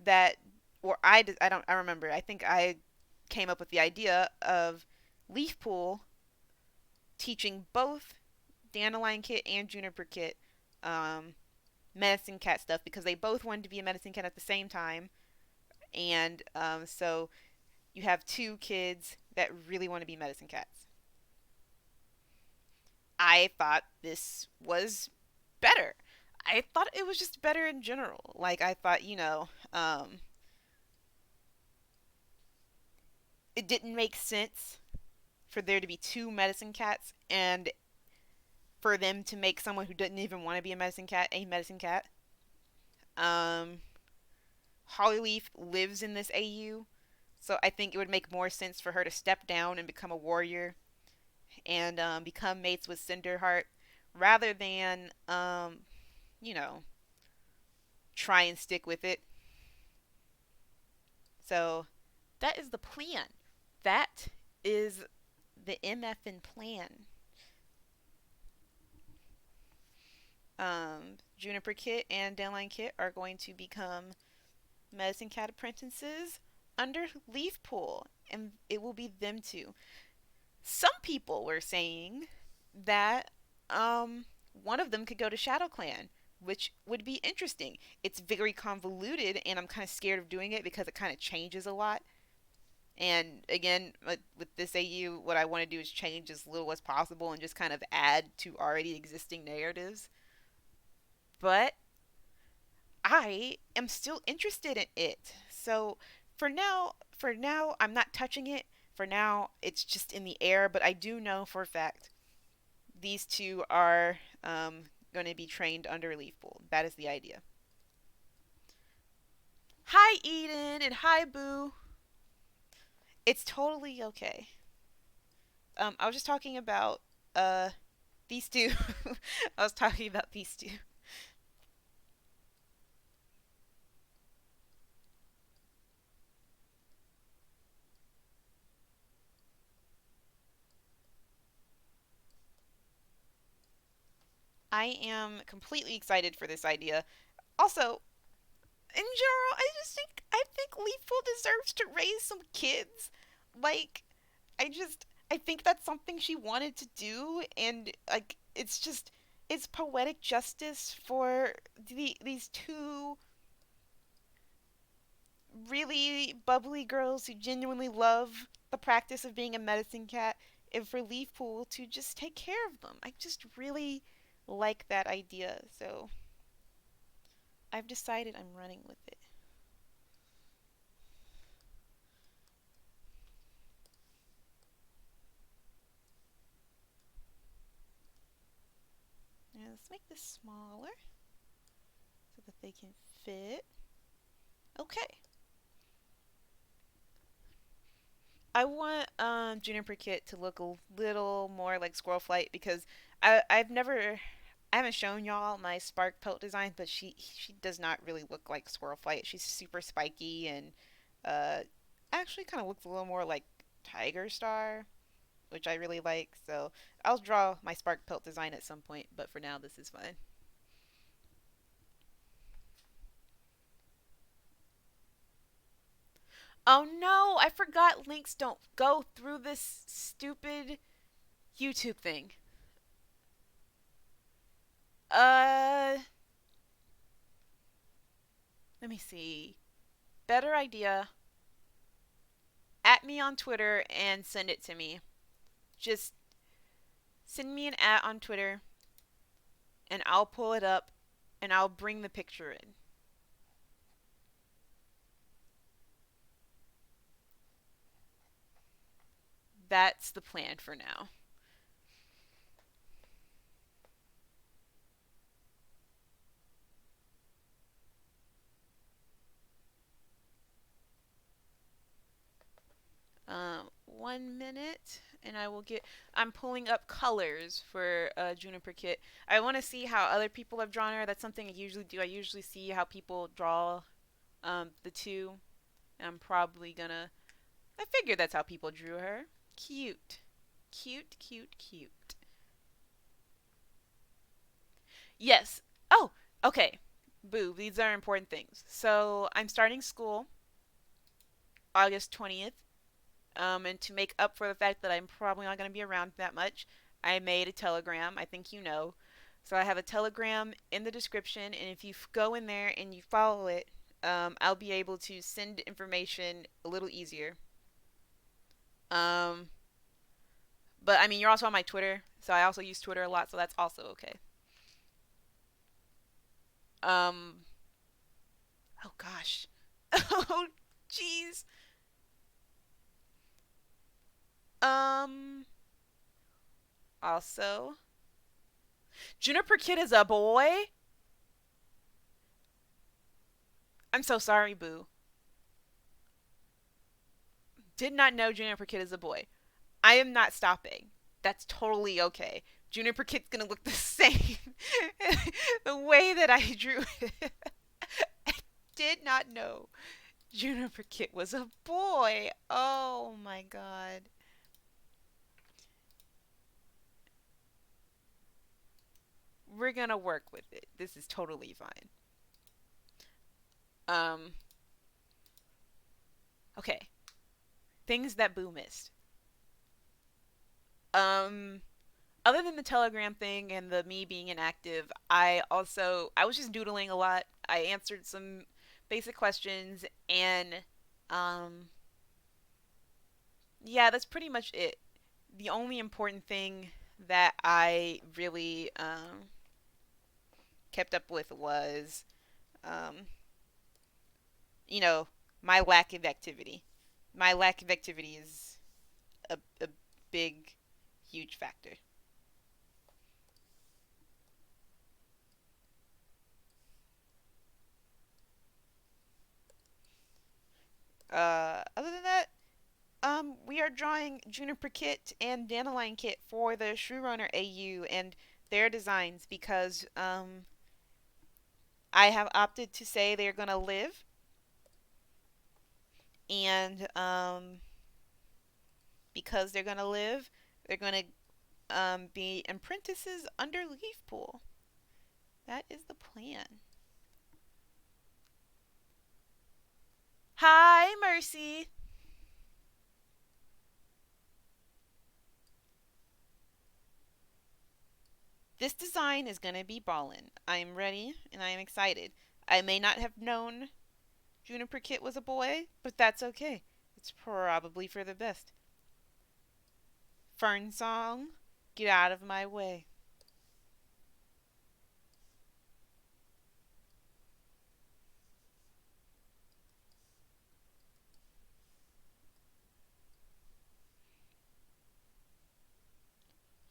that, or I remember. I think I came up with the idea of Leafpool teaching both Dandelion Kit and Juniper Kit um, medicine cat stuff because they both wanted to be a medicine cat at the same time, and so you have two kids that really want to be medicine cats. I thought this was better. I thought it was just better in general. Like I thought, it didn't make sense for there to be two medicine cats and for them to make someone who didn't even want to be a medicine cat a medicine cat. Um, Hollyleaf lives in this AU, so I think it would make more sense for her to step down and become a warrior and become mates with Cinderheart rather than, you know, try and stick with it. So that is the plan. That is the MFN plan. Juniper Kit and Dandelion Kit are going to become Medicine Cat apprentices under Leafpool, and it will be them two. Some people were saying that one of them could go to Shadow Clan, which would be interesting. It's very convoluted, and I'm kind of scared of doing it because it kind of changes a lot. And again, with this AU, what I want to do is change as little as possible and just kind of add to already existing narratives. But I am still interested in it. So for now, I'm not touching it. For now, it's just in the air. But I do know for a fact these two are going to be trained under Leafpool. That is the idea. Hi, Eden, and hi, Boo. It's totally okay. I was just talking about these two. I was talking about these two. I am completely excited for this idea. Also, in general, I think Leafpool deserves to raise some kids. Like, I think that's something she wanted to do, and like it's poetic justice for these two really bubbly girls who genuinely love the practice of being a medicine cat, and for Leafpool to just take care of them. I just really like that idea, so I've decided I'm running with it. let's make this smaller so that they can fit. Okay. I want Juniper Kit to look a little more like Squirrel Flight because I haven't shown y'all my Spark Pelt design, but she does not really look like Squirrel Flight. She's super spiky and uh actually kind of looks a little more like Tiger Star, which I really like. So I'll draw my Spark Pelt design at some point, but for now this is fine. Oh no, I forgot links don't go through this stupid YouTube thing. Uh, let me see. Better idea. At me on Twitter and send it to me. Just send me an at on Twitter and I'll pull it up and I'll bring the picture in. That's the plan for now. One minute, and I will get. I'm pulling up colors for Juniper Kit. I want to see how other people have drawn her. That's something I usually do. I usually see how people draw the two. And I'm probably gonna. I figure that's how people drew her. Cute, cute, cute, cute. Yes. Oh, okay. Boo. These are important things. So I'm starting school August 20th. And to make up for the fact that I'm probably not going to be around that much, I made a Telegram. I think you know. So I have a Telegram in the description, and if you go in there and you follow it, I'll be able to send information a little easier. Um, but I mean, you're also on my Twitter, so I also use Twitter a lot, so that's also okay. Um, oh gosh, oh jeez. Um, also, Juniper Kid is a boy. I'm so sorry, Boo. Did not know Juniper Kid is a boy. I am not stopping. That's totally okay. Juniper Kid's gonna look the same the way that I drew it. I did not know Juniper Kid was a boy. Oh my god. We're gonna work with it. This is totally fine. Um, okay. Things that Boo missed. Um, Other than the Telegram thing and the me being inactive, I was just doodling a lot. I answered some basic questions and um yeah, that's pretty much it. The only important thing that I really kept up with was um you know, my lack of activity. My lack of activity is a big huge factor. Other than that, we are drawing Juniper Kit and Dandelion Kit for the Shrew Runner AU and their designs because I have opted to say they're gonna live and because they're gonna live, they're gonna be apprentices under Leaf Pool. That is the plan. Hi, Mercy. This design is gonna be ballin'. I'm ready and I am excited. I may not have known Juniper Kit was a boy, but that's okay. It's probably for the best. Fern Song, get out of my way.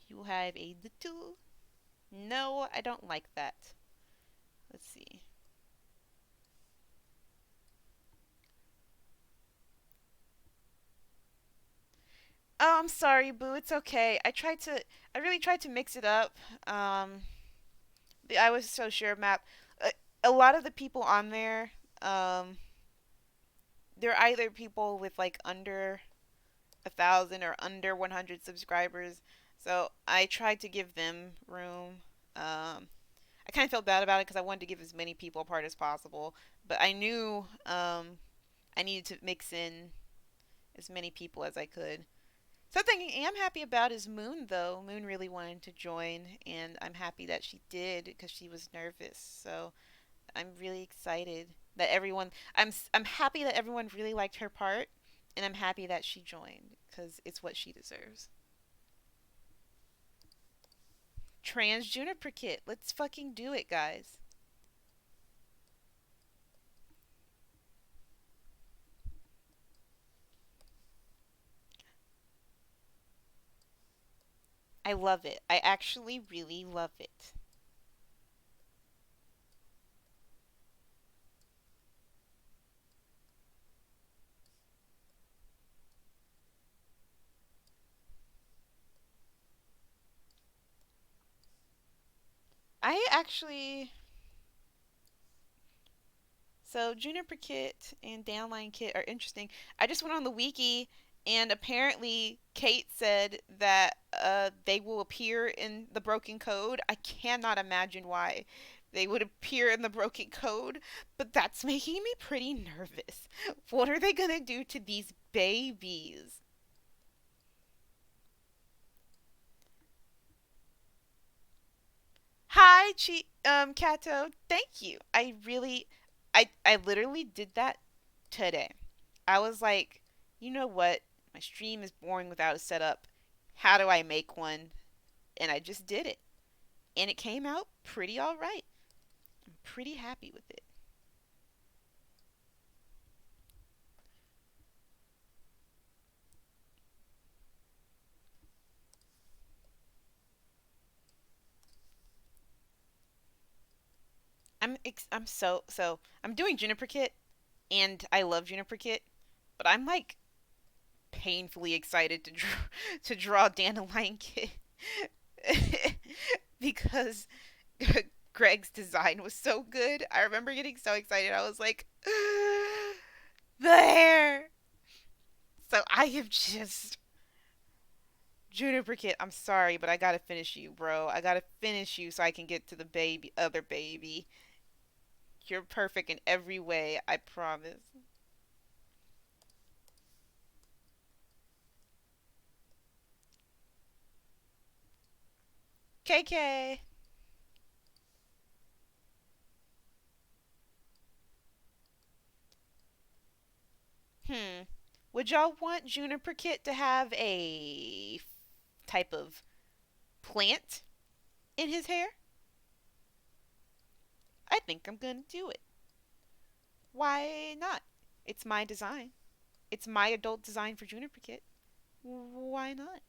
You have a little No, I don't like that. Let's see. Oh, I'm sorry, Boo. It's okay. I really tried to mix it up. Um, I was so sure map. A, a lot of the people on there, um, they're either people with like under 1,000 or under 100 subscribers. So I tried to give them room. I kind of felt bad about it because I wanted to give as many people a part as possible, but I knew I needed to mix in as many people as I could. Something I am happy about is Moon, though. Moon really wanted to join, and I'm happy that she did because she was nervous. So I'm really excited that everyone. I'm happy that everyone really liked her part, and I'm happy that she joined because it's what she deserves. Trans Juniper Kit. Let's fucking do it, guys. I love it. I actually really love it. I actually So Juniper Kit and Downline Kit are interesting. I just went on the wiki and apparently Kate said that they will appear in the broken code. I cannot imagine why they would appear in the broken code, but that's making me pretty nervous. What are they gonna do to these babies? Hi, Kato. Thank you. I literally did that today. I was like, you know what? My stream is boring without a setup. How do I make one? And I just did it. And it came out pretty alright. I'm pretty happy with it. I'm doing Juniper Kit and I love Juniper Kit, but I'm like painfully excited to draw Dandelion Kit because Greg's design was so good. I remember getting so excited. I was like, the hair. So I am just Juniper Kid. I'm sorry, but I gotta finish you, bro. I gotta finish you so I can get to the other baby. You're perfect in every way. I promise. KK. Hmm. Would y'all want Juniper Kit to have a type of plant in his hair? I think I'm gonna do it. Why not? It's my design. It's my adult design for Juniper Kit. Why not?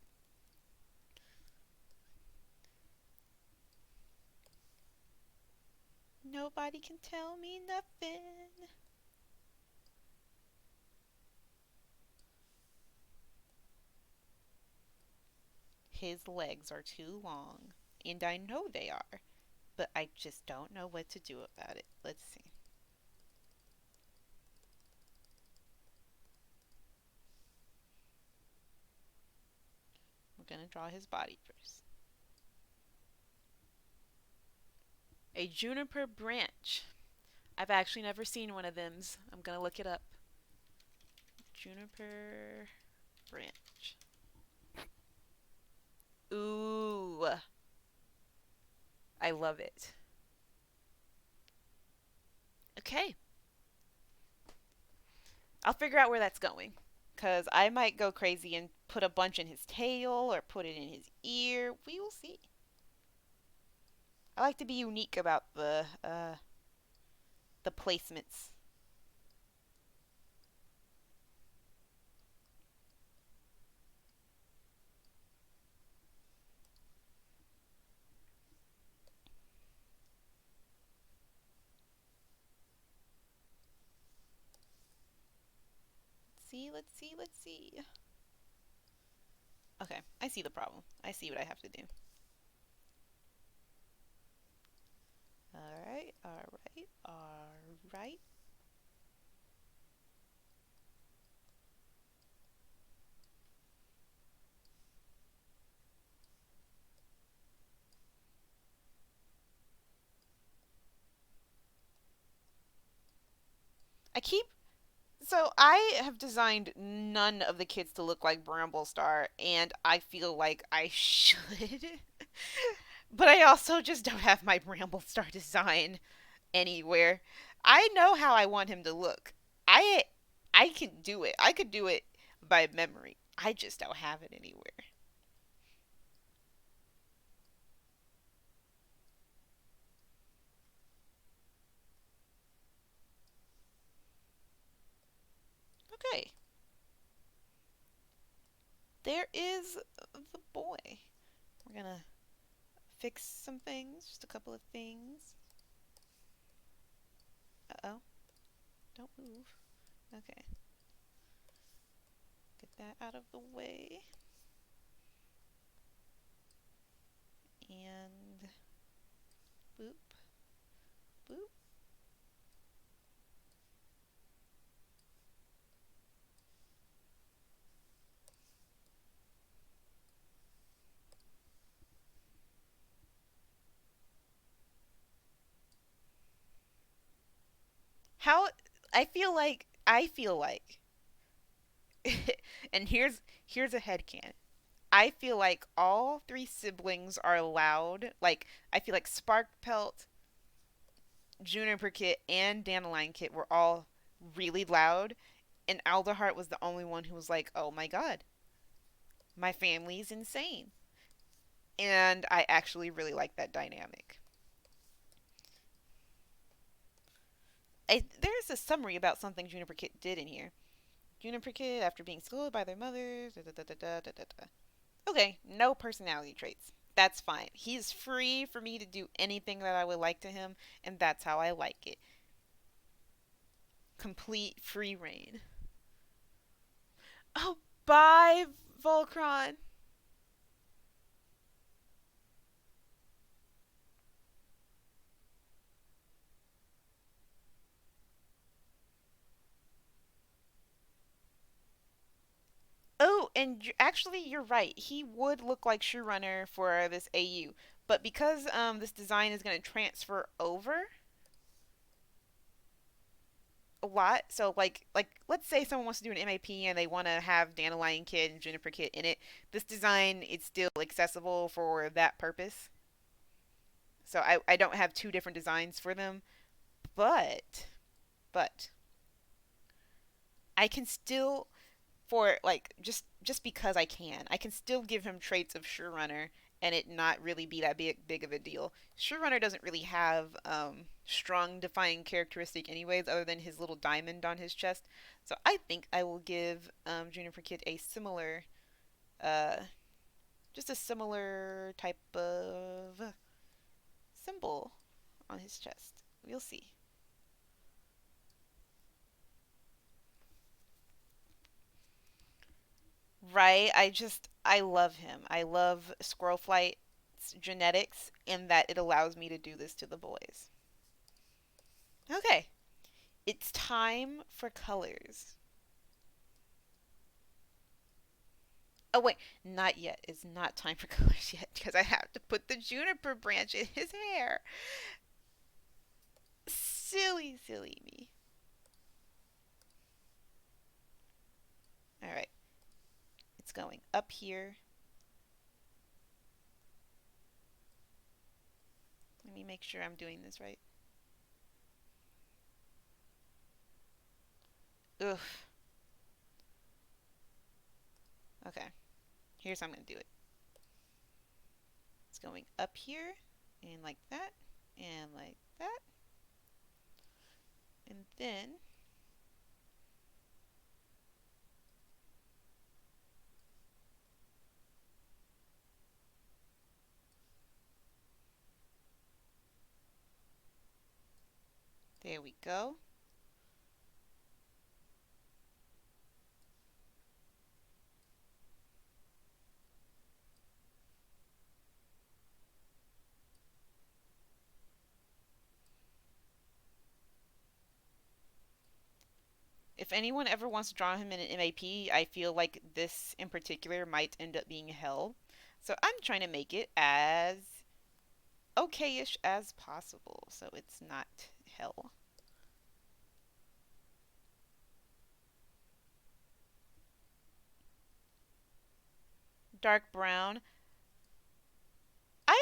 Nobody can tell me nothing. His legs are too long, and I know they are, but I just don't know what to do about it. Let's see. We're gonna draw his body first. A juniper branch. I've actually never seen one of them's. I'm gonna look it up. Juniper branch. Ooh, I love it. Okay, I'll figure out where that's going. Because I might go crazy and put a bunch in his tail or put it in his ear. We will see. I like to be unique about the placements. see, let's see, let's see. Okay, I see the problem. I see what I have to do. Alright, alright, alright. I keep So I have designed none of the kids to look like Bramble Star, and I feel like I should. But I also just don't have my Bramble Star design anywhere. I know how I want him to look. I I can do it. I could do it by memory. I just don't have it anywhere. Okay. There is the boy. We're gonna fix some things, just a couple of things. Uh-oh. Don't move. Okay. Get that out of the way. And boop, boop. How I feel like and here's a headcanon. I feel like all three siblings are loud. Like I feel like Spark Pelt, Juniper Kit, and Dandelion Kit were all really loud, and Alderheart was the only one who was like, "Oh my god, my family's insane." And I actually really like that dynamic. There's a summary about something Juniper Kit did in here. Juniper Kid, after being scolded by their mothers. Da, da, da, da, da, da, da. Okay, no personality traits. That's fine. He's free for me to do anything that I would like to him, and that's how I like it. Complete free reign. Oh, bye, Volcron. Oh, and actually, you're right. He would look like Shoe Runner for this AU, but because this design is going to transfer over, a lot. So like let's say someone wants to do an MAP and they want to have Dandelion Kid and Juniper Kid in it. This design is still accessible for that purpose. So I don't have two different designs for them, but I can still for like just because I can still give him traits of Sure Runner and it not really be that big of a deal. Sure Runner doesn't really have strong defining characteristic anyways, other than his little diamond on his chest. So I think I will give Juniper Kid a similar, uh, just a similar type of symbol on his chest. We'll see. Right? I love him. I love Squirrel Flight's genetics in that it allows me to do this to the boys. Okay, it's time for colors. Oh wait, not yet. It's not time for colors yet because I have to put the juniper branch in his hair. Silly, silly me. All right, it's going up here. Let me make sure I'm doing this right. Ugh. Okay, here's how I'm gonna do it. It's going up here and like that and like that. And then there we go. if anyone ever wants to draw him in an MAP, I feel like this in particular might end up being hell. So I'm trying to make it as okay-ish as possible, so it's not hell. Dark brown. I,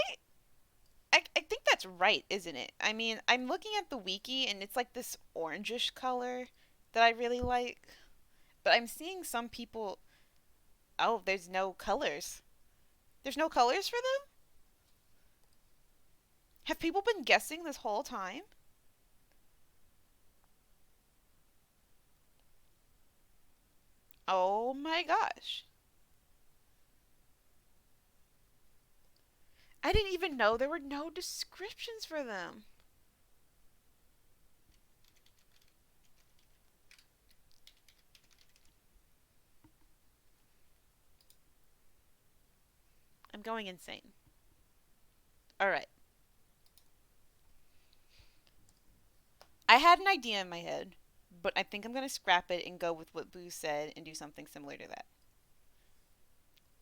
I think that's right, isn't it? I mean, I'm looking at the wiki and it's like this orangish color that I really like, but I'm seeing some people. Oh, there's no colors. There's no colors for them? Have people been guessing this whole time? Oh my gosh. I didn't even know there were no descriptions for them. I'm going insane. All right. I had an idea in my head, but I think I'm going to scrap it and go with what Boo said and do something similar to that.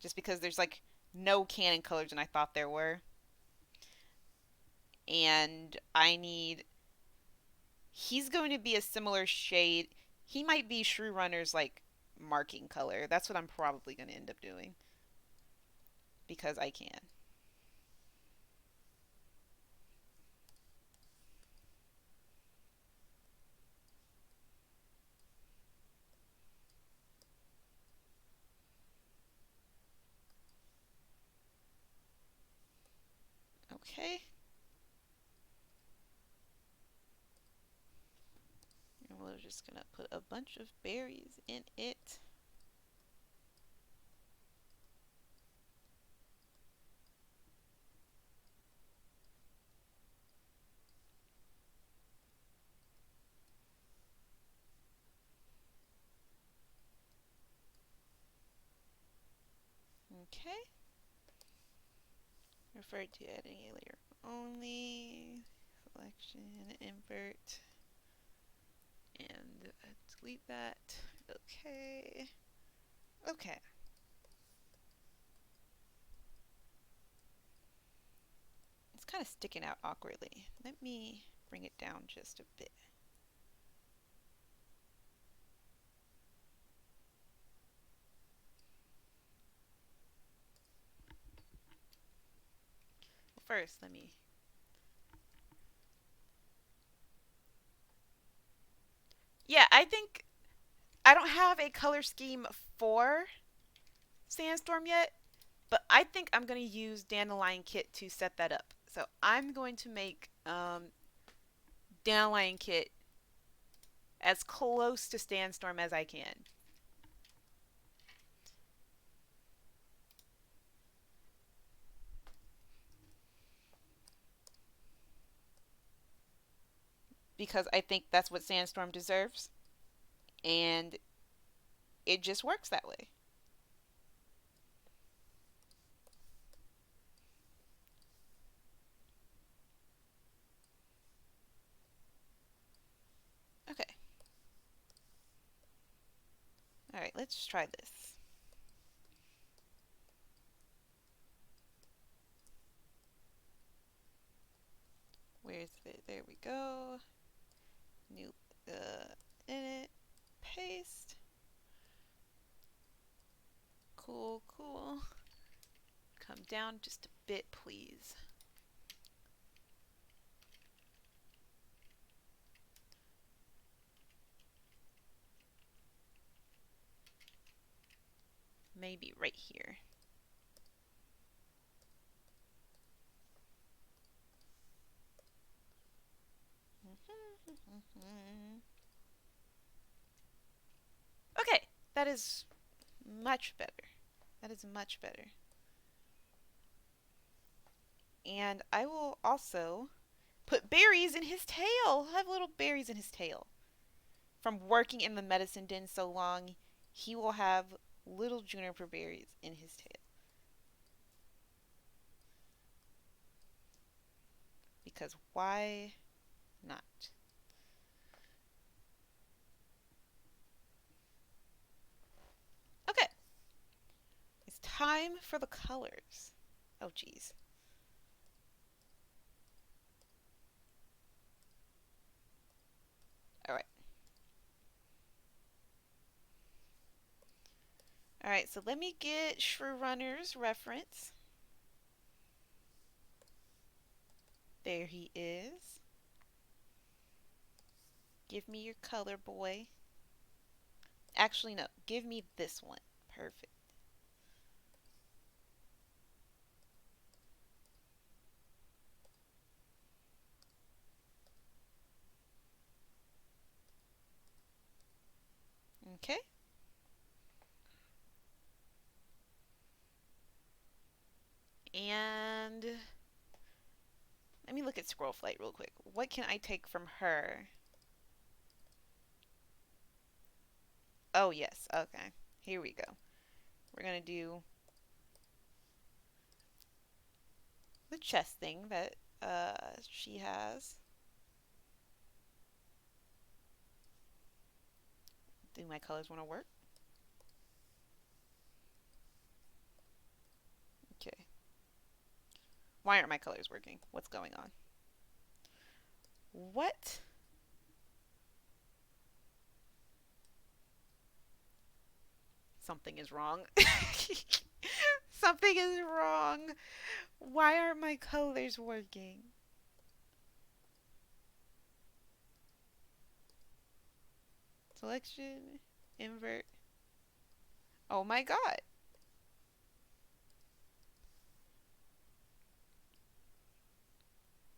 Just because there's like no canon colors and I thought there were. And I need. He's going to be a similar shade. He might be Shrew Runner's like marking color. That's what I'm probably going to end up doing. Because I can. Okay. And we're just going to put a bunch of berries in it. Okay. Refer to adding a layer only. Selection, invert, and delete that. Okay. Okay. It's kind of sticking out awkwardly. Let me bring it down just a bit. Well, first, let me. Yeah, I think I don't have a color scheme for Sandstorm yet, but I think I'm going to use Dandelion Kit to set that up. So I'm going to make Dandelion Kit as close to Sandstorm as I can. Because I think that's what Sandstorm deserves. And it just works that way. Okay. Alright, let's try this. Where's it? There we go. New edit. Paste. Cool, cool. Come down just a bit, please. Maybe right here. Okay, that is much better. That is much better. And I will also put berries in his tail. Have little berries in his tail. From working in the medicine den so long, he will have little juniper berries in his tail. Because why not? It's time for the colors. Oh, geez. All right. All right, so let me get Shrew Runner's reference. There he is. Give me your color, boy. Actually, no. Give me this one. Perfect. Okay. And let me look at Scroll Flight real quick. What can I take from her? Oh, yes. Okay. Here we go. We're going to do the chest thing that she has. Do my colors want to work? Okay. Why aren't my colors working? What's going on? What? Something is wrong. Something is wrong. Why aren't my colors working? Selection, invert. Oh my god.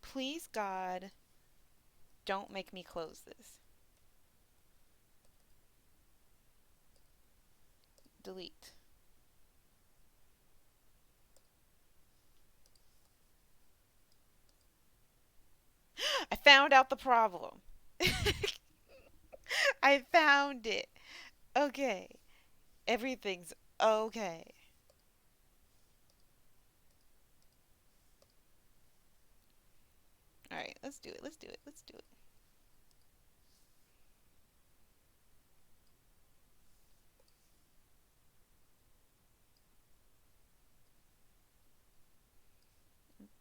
Please, God, don't make me close this. Delete. I found out the problem. I found it. Okay. Everything's okay. Alright, let's do it. Let's do it. Let's do it.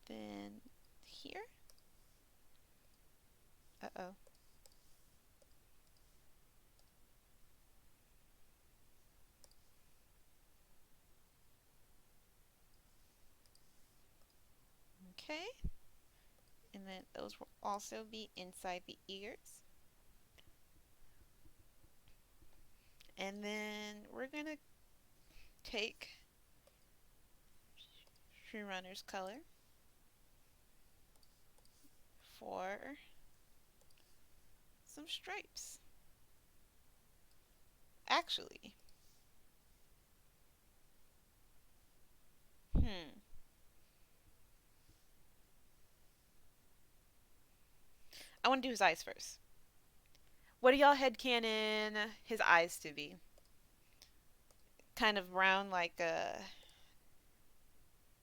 Then here. Uh-oh. Okay. And then those will also be inside the ears. And then we're going to take True Runner's color for some stripes. Actually, I want to do his eyes first. What do y'all headcanon his eyes to be? Kind of brown, like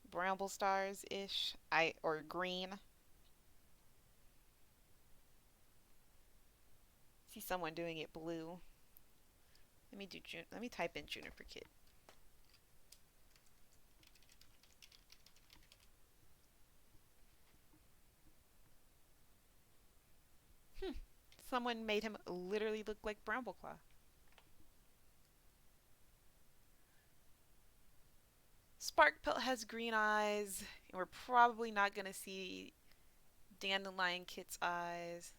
bramble stars ish, or green. See someone doing it blue. Let me type in Juniper Kid. Hmm. Someone made him literally look like Brambleclaw. Sparkpelt has green eyes, and we're probably not gonna see Dandelion Kit's eyes.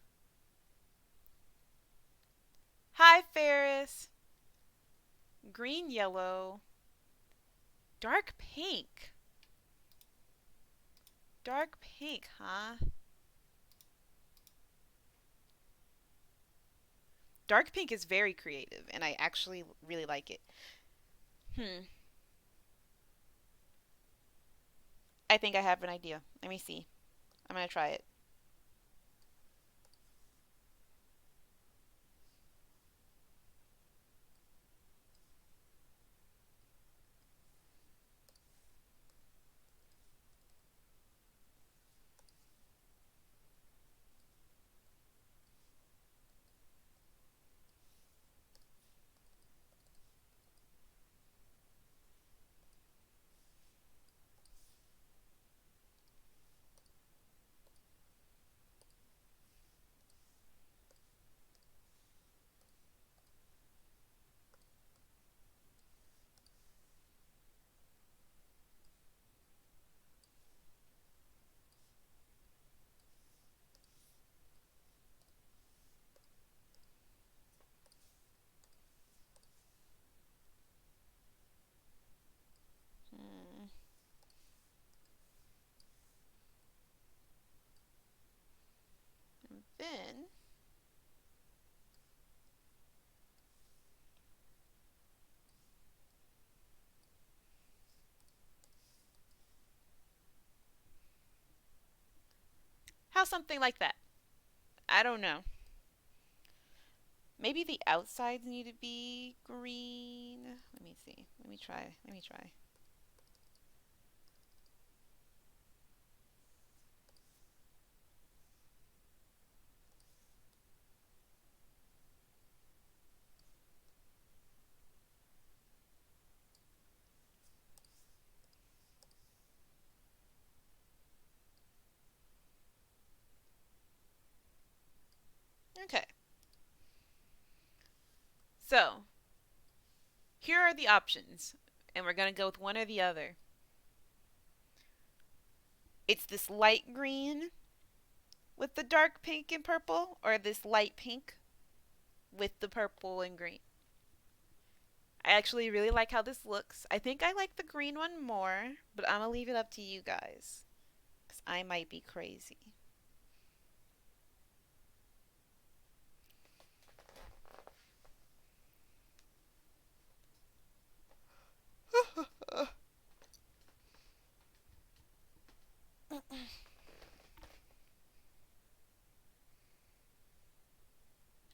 Hi, Ferris. Green, yellow, dark pink. Dark pink, huh? Dark pink is very creative, and I actually really like it. Hmm. I think I have an idea. Let me see. I'm gonna try it. How something like that? I don't know. Maybe the outsides need to be green. Let me see. Let me try. Let me try. Okay. So, here are the options, and we're going to go with one or the other. It's this light green with the dark pink and purple, or this light pink with the purple and green. I actually really like how this looks. I think I like the green one more, but I'm going to leave it up to you guys, because I might be crazy.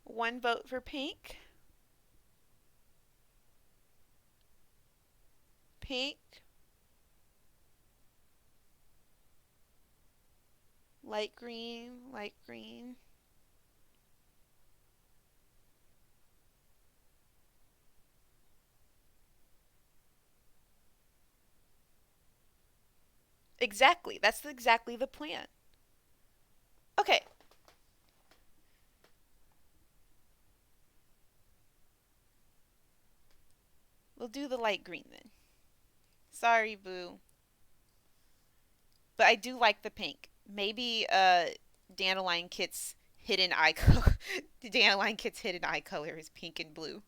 One vote for pink. Pink. Light green. Light green. Exactly. That's exactly the plan. Okay. We'll do the light green then. Sorry, Boo. But I do like the pink. Maybe Dandelion Kit's hidden eye color. Dandelion Kit's hidden eye color is pink and blue.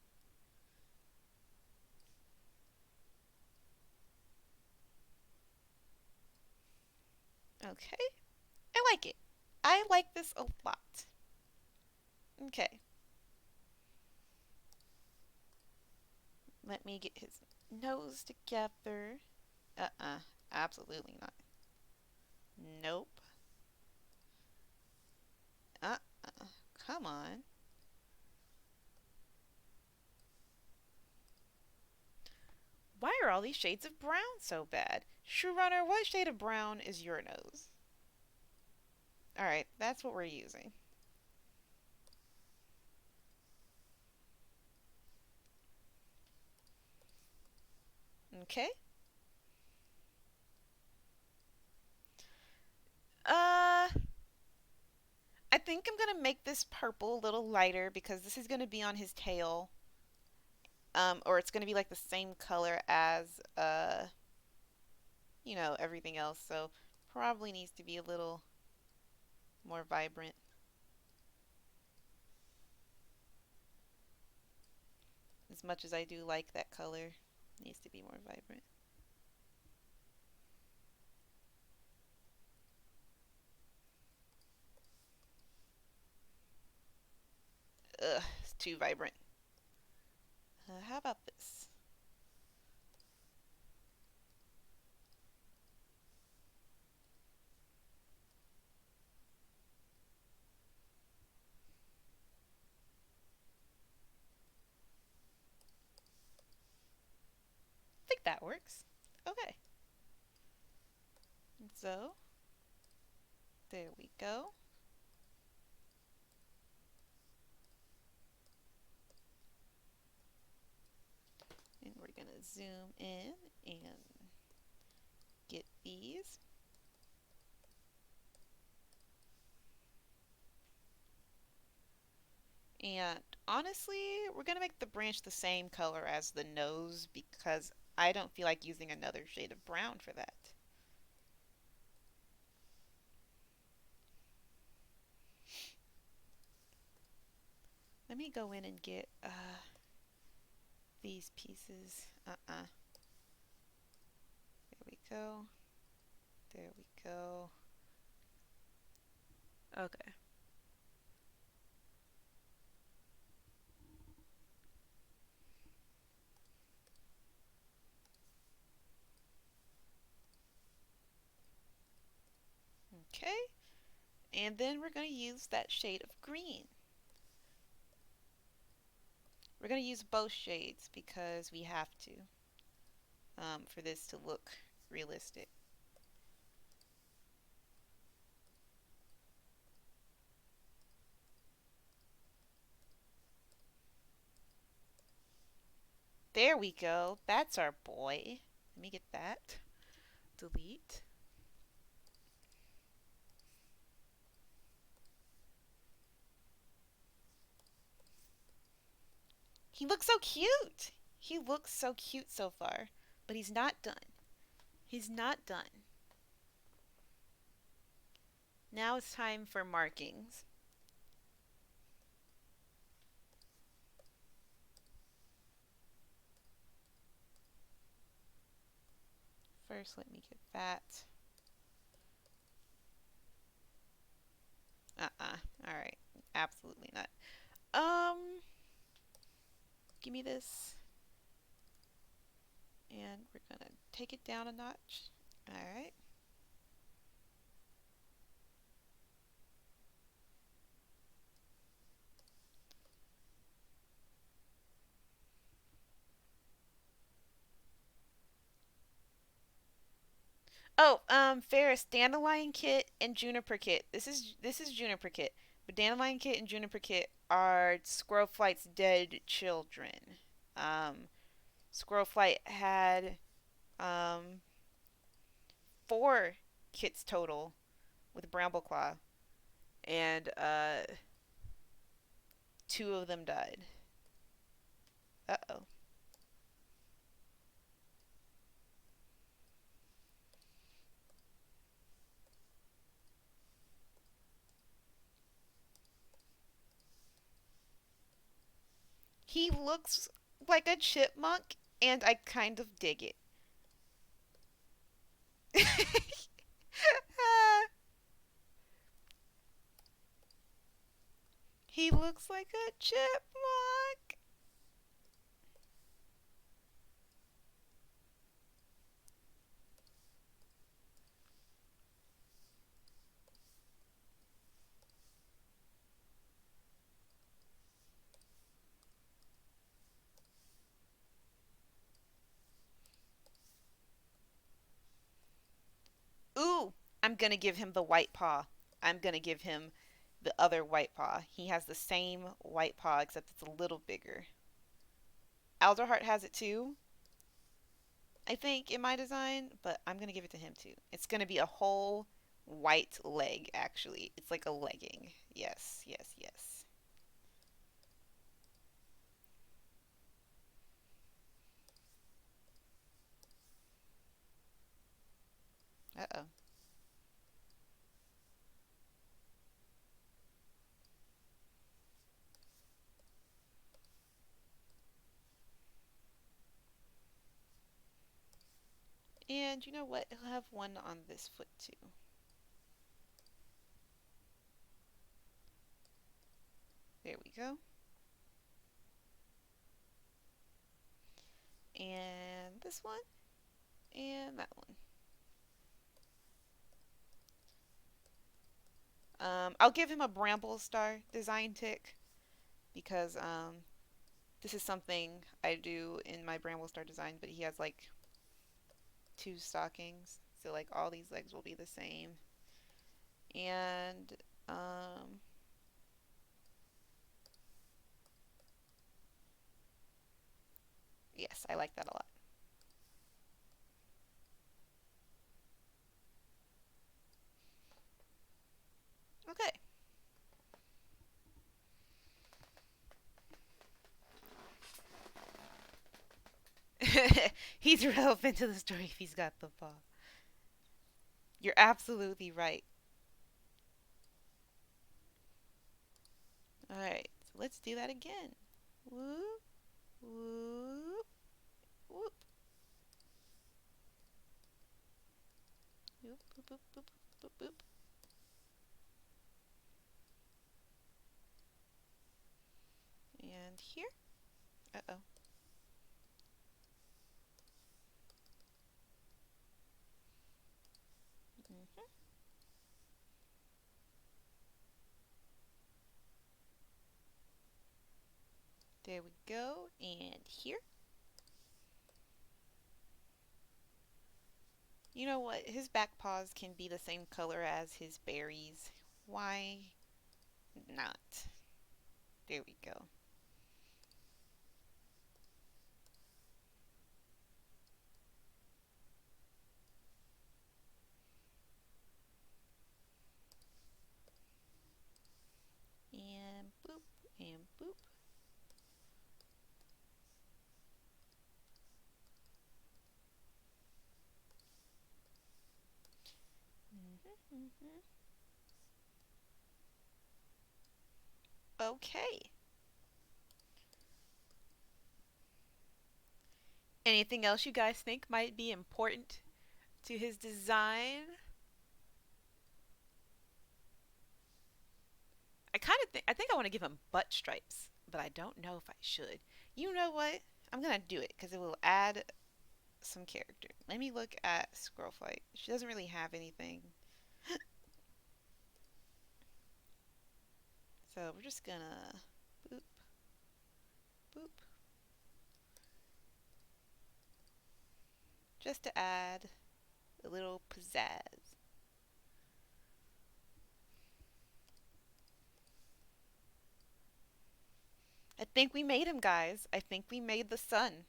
Okay. I like it. I like this a lot. Okay. Let me get his nose together. Uh-uh. Absolutely not. Nope. Uh-uh. Come on. Why are all these shades of brown so bad? Runner, what shade of brown is your nose? Alright, that's what we're using. Okay. Uh, I think I'm gonna make this purple a little lighter because this is gonna be on his tail. Or it's gonna be like the same color as everything else. So probably needs to be a little more vibrant. As much as I do like that color, needs to be more vibrant. Ugh, it's too vibrant. How about this? I think that works. Okay. So, there we go. And we're going to zoom in and get these. And honestly, we're going to make the branch the same color as the nose because I don't feel like using another shade of brown for that. Let me go in and get these pieces. There we go. There we go. Okay. Okay. And then we're going to use that shade of green. We're going to use both shades because we have to for this to look realistic. There we go. That's our boy. Let me get that. Delete. He looks so cute. He looks so cute so far. But he's not done. He's not done. Now it's time for markings. First, let me get that. Alright. Absolutely not. Give me this. And we're gonna take it down a notch. Alright. Oh, Ferris, Dandelion Kit and Juniper Kit. This is Juniper Kit. But Dandelion Kit and Juniper Kit are Squirrel Flight's dead children. Um, Squirrel Flight had um 4 kits total with Brambleclaw, and 2 of them died. Uh-oh. He looks like a chipmunk, and I kind of dig it. He looks like a chipmunk. Ooh, I'm gonna give him the white paw. I'm gonna give him the other white paw. He has the same white paw, except it's a little bigger. Alderheart has it too, I think, in my design, but I'm gonna give it to him too. It's gonna be a whole white leg, actually. It's like a legging. Yes, yes, yes. Uh-oh. And you know what? He'll have one on this foot too. There we go. And this one. And that one. I'll give him a Bramble Star design tick because this is something I do in my Bramble Star design, but he has like 2 stockings, so like all these legs will be the same. And yes, I like that a lot. Okay. He's relevant to the story if he's got the paw. You're absolutely right. Alright, so let's do that again. Whoop, whoop, whoop. Whoop, boop, boop, boop, boop, boop. And here. Uh-oh. Mm-hmm. There we go. And here. You know what? His back paws can be the same color as his berries. Why not? There we go. And boop, and boop. Okay. Anything else you guys think might be important to his design? I think I want to give him butt stripes, but I don't know if I should. You know what? I'm gonna do it because it will add some character. Let me look at Squirrel Fight. She doesn't really have anything. So we're just gonna boop, boop. Just to add a little pizzazz. I think we made him, guys. I think we made the sun.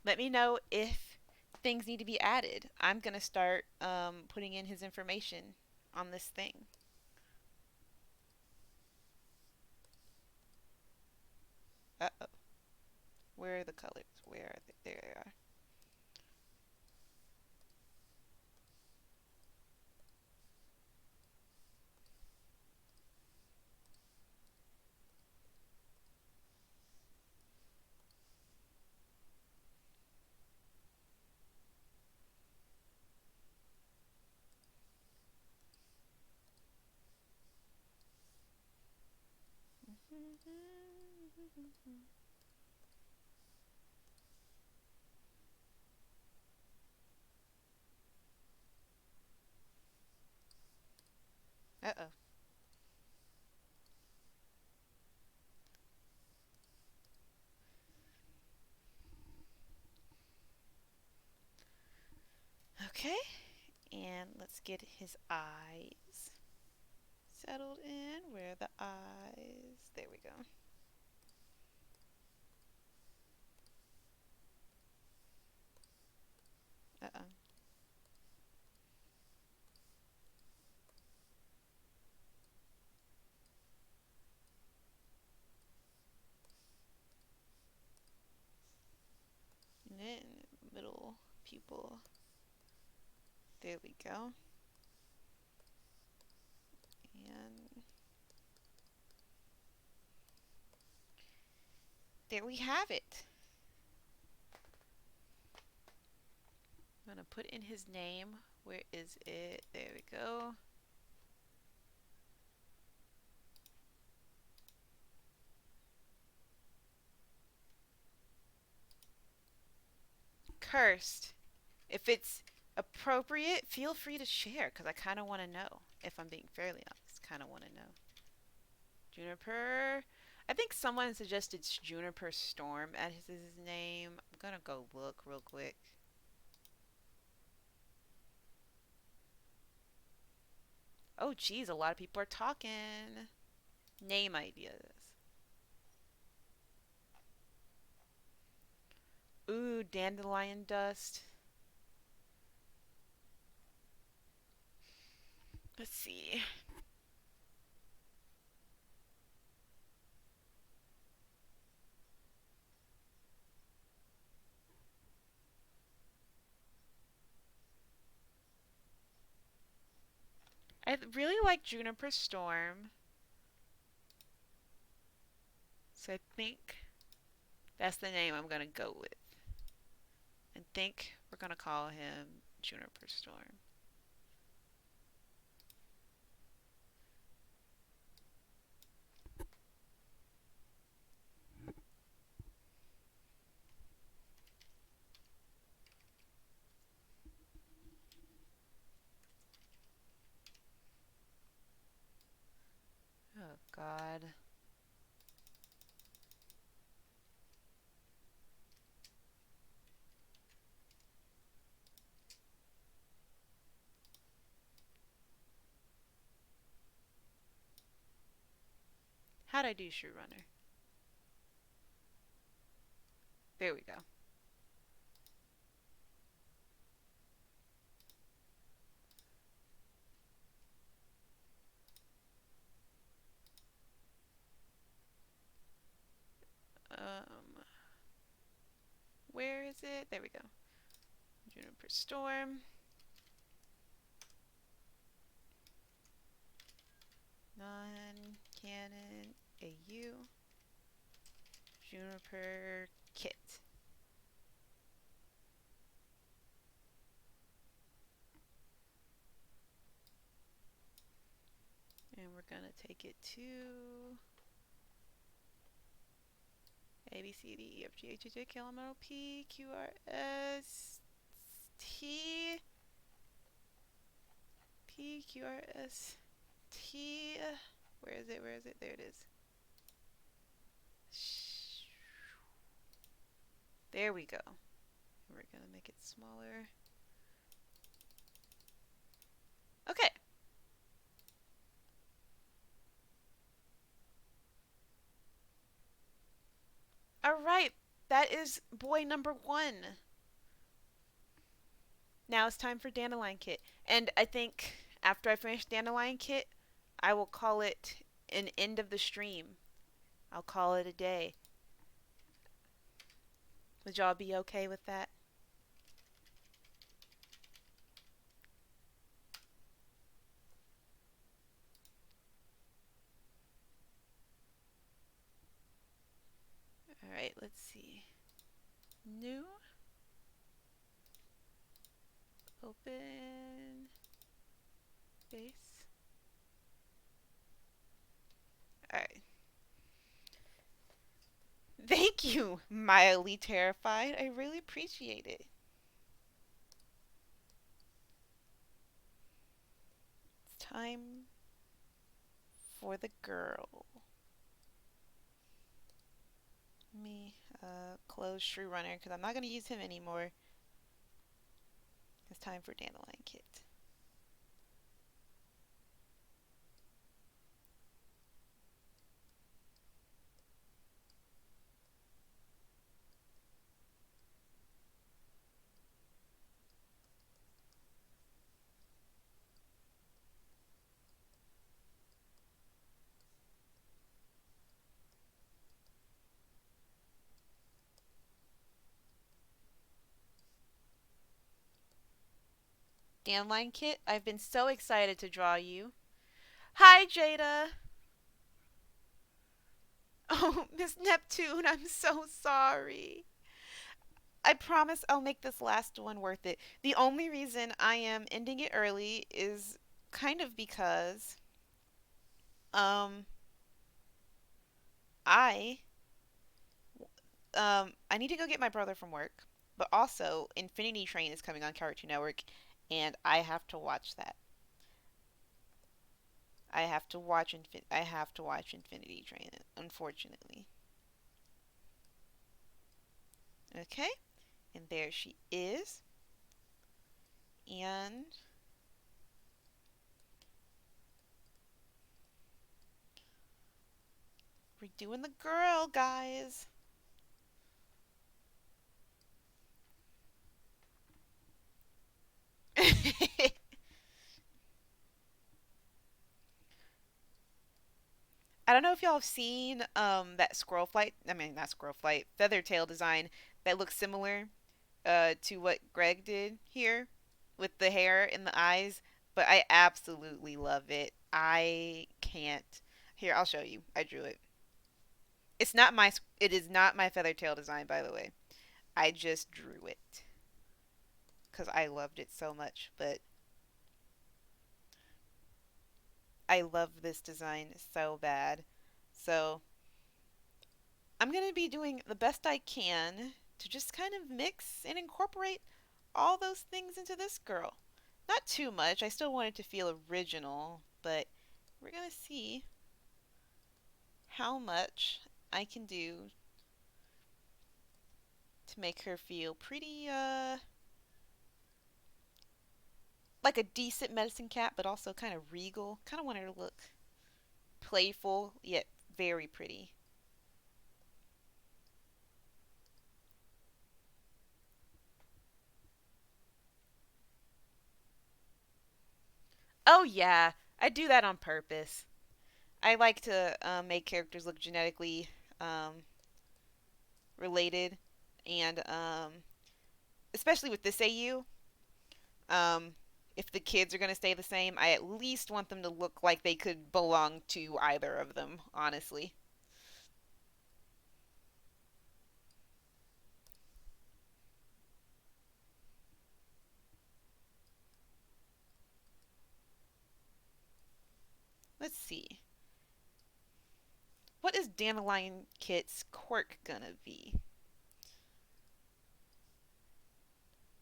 Let me know if things need to be added. I'm gonna start putting in his information on this thing. Uh-oh. Where are the colors? Where are they? There they are. Uh-oh. Okay. And let's get his eyes settled in. Where are the eyes? There we go. Uh-oh. And then middle pupil. There we go. And there we have it. I'm gonna put in his name. Where is it? There we go. Cursed. If it's appropriate, feel free to share because I kind of want to know. If I'm being fairly honest, kind of want to know. Juniper. I think someone suggested Juniper Storm as his name. I'm gonna go look real quick. Oh, geez, a lot of people are talking. Name ideas. Ooh, dandelion dust. Let's see. I really like Juniper Storm, so I think that's the name I'm gonna go with. And think we're gonna call him Juniper Storm. God. How'd I do, Shoe Runner? There we go. Um, where is it? There we go. Juniper Storm. Non-canon AU. Juniper Kit. And we're gonna take it to A, B, C, D, E, F, G, H, I, J, K, L, M, N, O, P, Q, R, S, T, P, Q, R, S, T. Where is it? Where is it? There it is. There we go. We're gonna make it smaller. Okay. All right. That is boy number 1. Now it's time for Dandelion Kit. And I think after I finish Dandelion Kit, I will call it an end of the stream. I'll call it a day. Would y'all be okay with that? Alright, let's see. New. Open. Base. Alright. Thank you, mildly terrified. I really appreciate it. It's time for the girl. Let me close Shrew Runner because I'm not going to use him anymore. It's time for Dandelion Kit. Dandelion Kit, I've been so excited to draw you. Hi, Jada! Oh, Miss Neptune, I'm so sorry. I promise I'll make this last one worth it. The only reason I am ending it early is kind of because um I I need to go get my brother from work, but also Infinity Train is coming on Cartoon Network and I have to watch that. I have to watch Infinity Train, unfortunately. Okay? And there she is. And we're doing the girl, guys. I don't know if y'all have seen that squirrel flight. I mean, not squirrel flight, feather tail design that looks similar to what Greg did here with the hair and the eyes. But I absolutely love it. I can't. Here, I'll show you. I drew it. It's not my. It is not my feather tail design, by the way. I just drew it because I loved it so much. But I love this design so bad. So I'm going to be doing the best I can to just kind of mix and incorporate all those things into this girl. Not too much. I still want it to feel original, but we're going to see how much I can do to make her feel pretty, like a decent medicine cat, but also kind of regal. Kind of want her to look playful, yet very pretty. Oh, yeah, I do that on purpose. I like to make characters look genetically um, related, and especially with this AU, um, if the kids are going to stay the same, I at least want them to look like they could belong to either of them, honestly. Let's see. What is Dandelion Kit's quirk gonna be?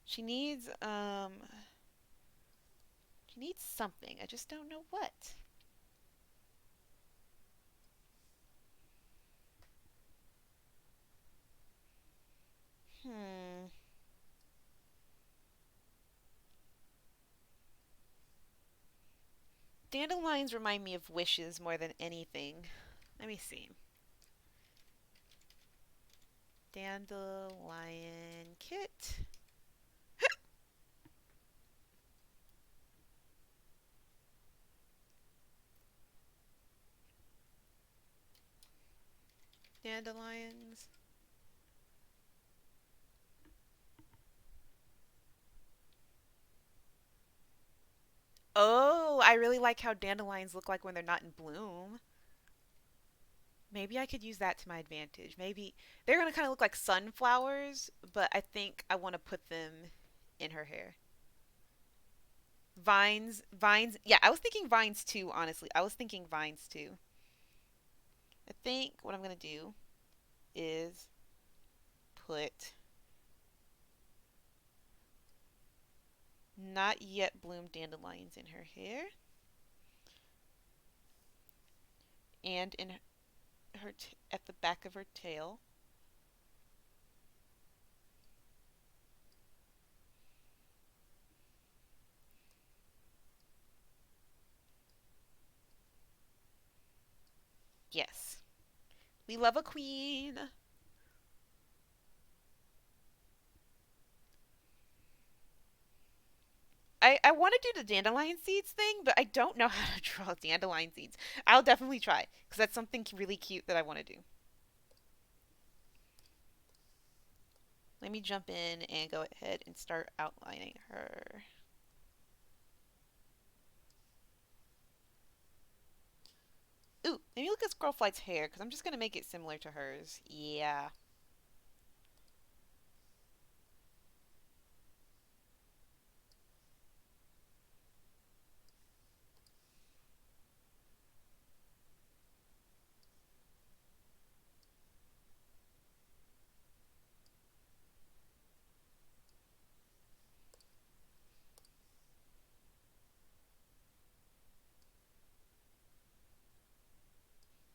She needs she needs something. I just don't know what. Hmm. Dandelions remind me of wishes more than anything. Let me see. Dandelion Kit. Dandelions. Oh, I really like how dandelions look like when they're not in bloom. Maybe I could use that to my advantage. Maybe they're gonna kind of look like sunflowers, but I think I want to put them in her hair. Vines, vines. Yeah, I was thinking vines too, honestly. I was thinking vines too. I think what I'm gonna do is put not yet bloomed dandelions in her hair and in her at the back of her tail. Yes, we love a queen. I want to do the dandelion seeds thing, but I don't know how to draw dandelion seeds. I'll definitely try because that's something really cute that I want to do. Let me jump in and go ahead and start outlining her. Ooh, maybe look at Squirrelflight's hair because I'm just gonna make it similar to hers. Yeah,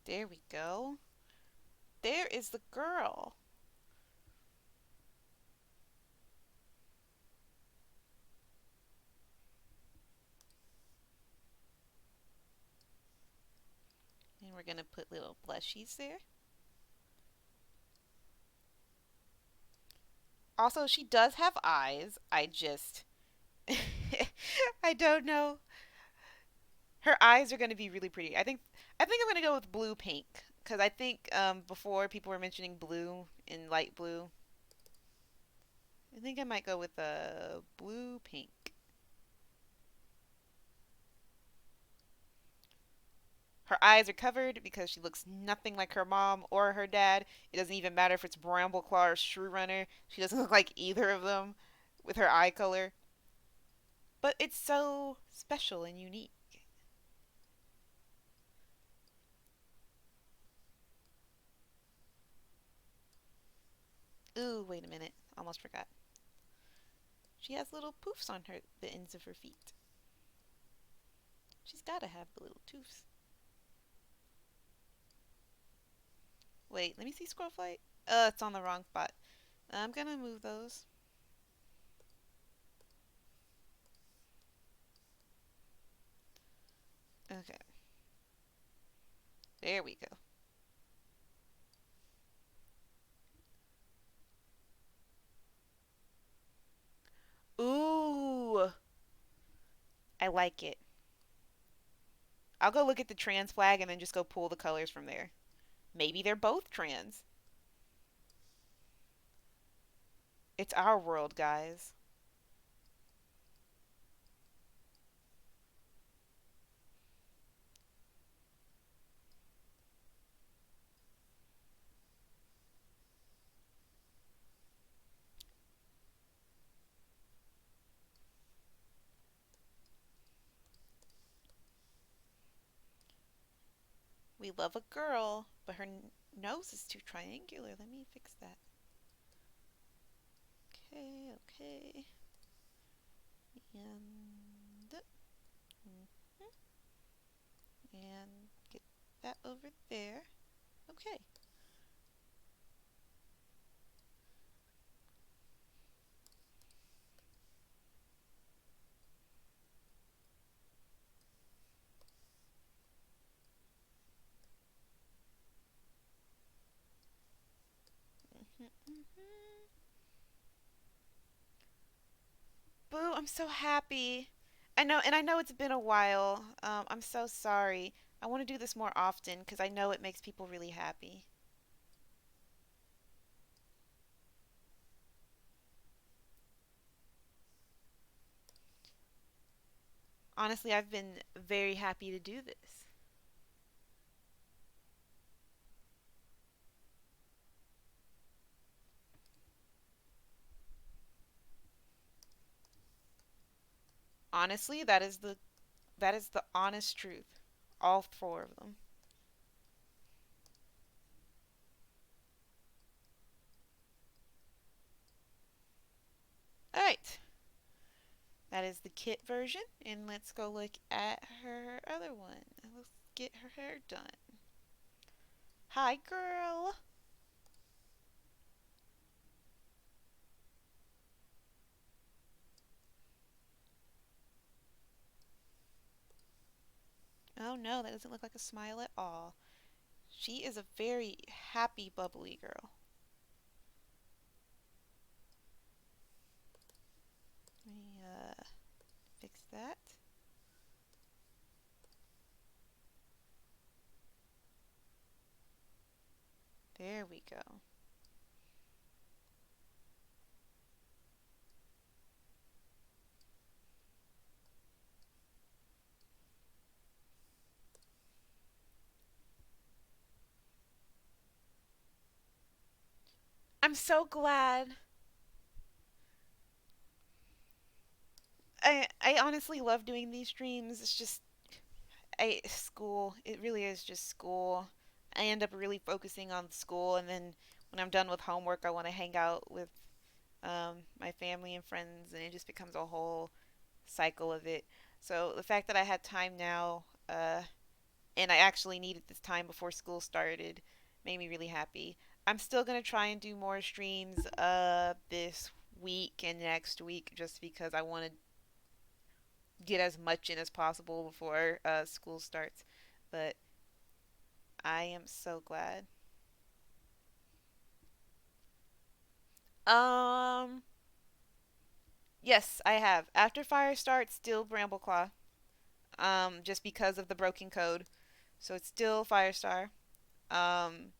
there we go. There is the girl. And we're gonna put little blushies there. Also, she does have eyes. I don't know. Her eyes are gonna be really pretty. I think I'm gonna go with blue pink because I think before people were mentioning blue and light blue. I think I might go with blue pink. Her eyes are covered because she looks nothing like her mom or her dad. It doesn't even matter if it's Bramble-Claw or Shrew Runner. She doesn't look like either of them with her eye color. But it's so special and unique. Ooh, wait a minute. Almost forgot. She has little poofs on her the ends of her feet. She's gotta have the little toofs. Wait, let me see scroll flight. It's on the wrong spot. I'm gonna move those. Okay, there we go. Ooh, I like it. I'll go look at the trans flag and then just go pull the colors from there. Maybe they're both trans. It's our world, guys. We love a girl, but her nose is too triangular. Let me fix that. Okay, okay. And and get that over there. Okay. Boo, I'm so happy. I know, and I know it's been a while. I'm so sorry. I want to do this more often because I know it makes people really happy. Honestly, I've been very happy to do this. Honestly, that is the honest truth. All four of them. All right. That is the kit version, and let's go look at her other one. Let's get her hair done. Hi, girl. Oh no, that doesn't look like a smile at all. She is a very happy, bubbly girl. Let me fix that. There we go. I'm so glad. I honestly love doing these streams. It's just school. It really is just school. I end up really focusing on school, and then when I'm done with homework, I want to hang out with my family and friends, and it just becomes a whole cycle of it. So the fact that I had time now, and I actually needed this time before school started, made me really happy. I'm still gonna try and do more streams this week and next week, just because I want to get as much in as possible before school starts. But I am so glad. Um, yes, I have. After fire starts, still Brambleclaw. Just because of the broken code, so it's still Firestar. Um,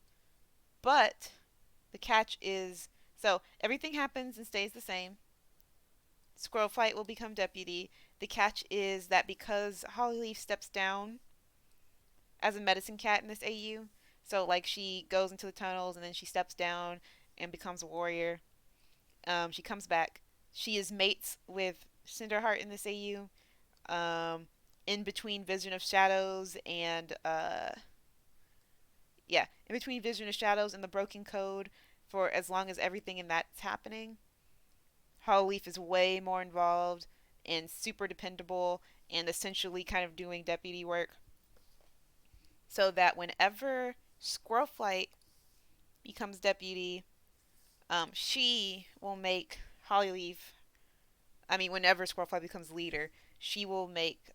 but the catch is, so everything happens and stays the same. Squirrel Fight will become deputy. The catch is that because Hollyleaf steps down as a medicine cat in this AU, so like she goes into the tunnels and then she steps down and becomes a warrior. She comes back. She is mates with Cinderheart in this AU. In between Vision of Shadows and yeah, in between Vision of Shadows and the Broken Code, for as long as everything in that's happening, Hollow Leaf is way more involved and super dependable and essentially kind of doing deputy work, so that whenever Squirrel Flight becomes deputy, she will make Hollyleaf. I mean, whenever Squirrelfly becomes leader, she will make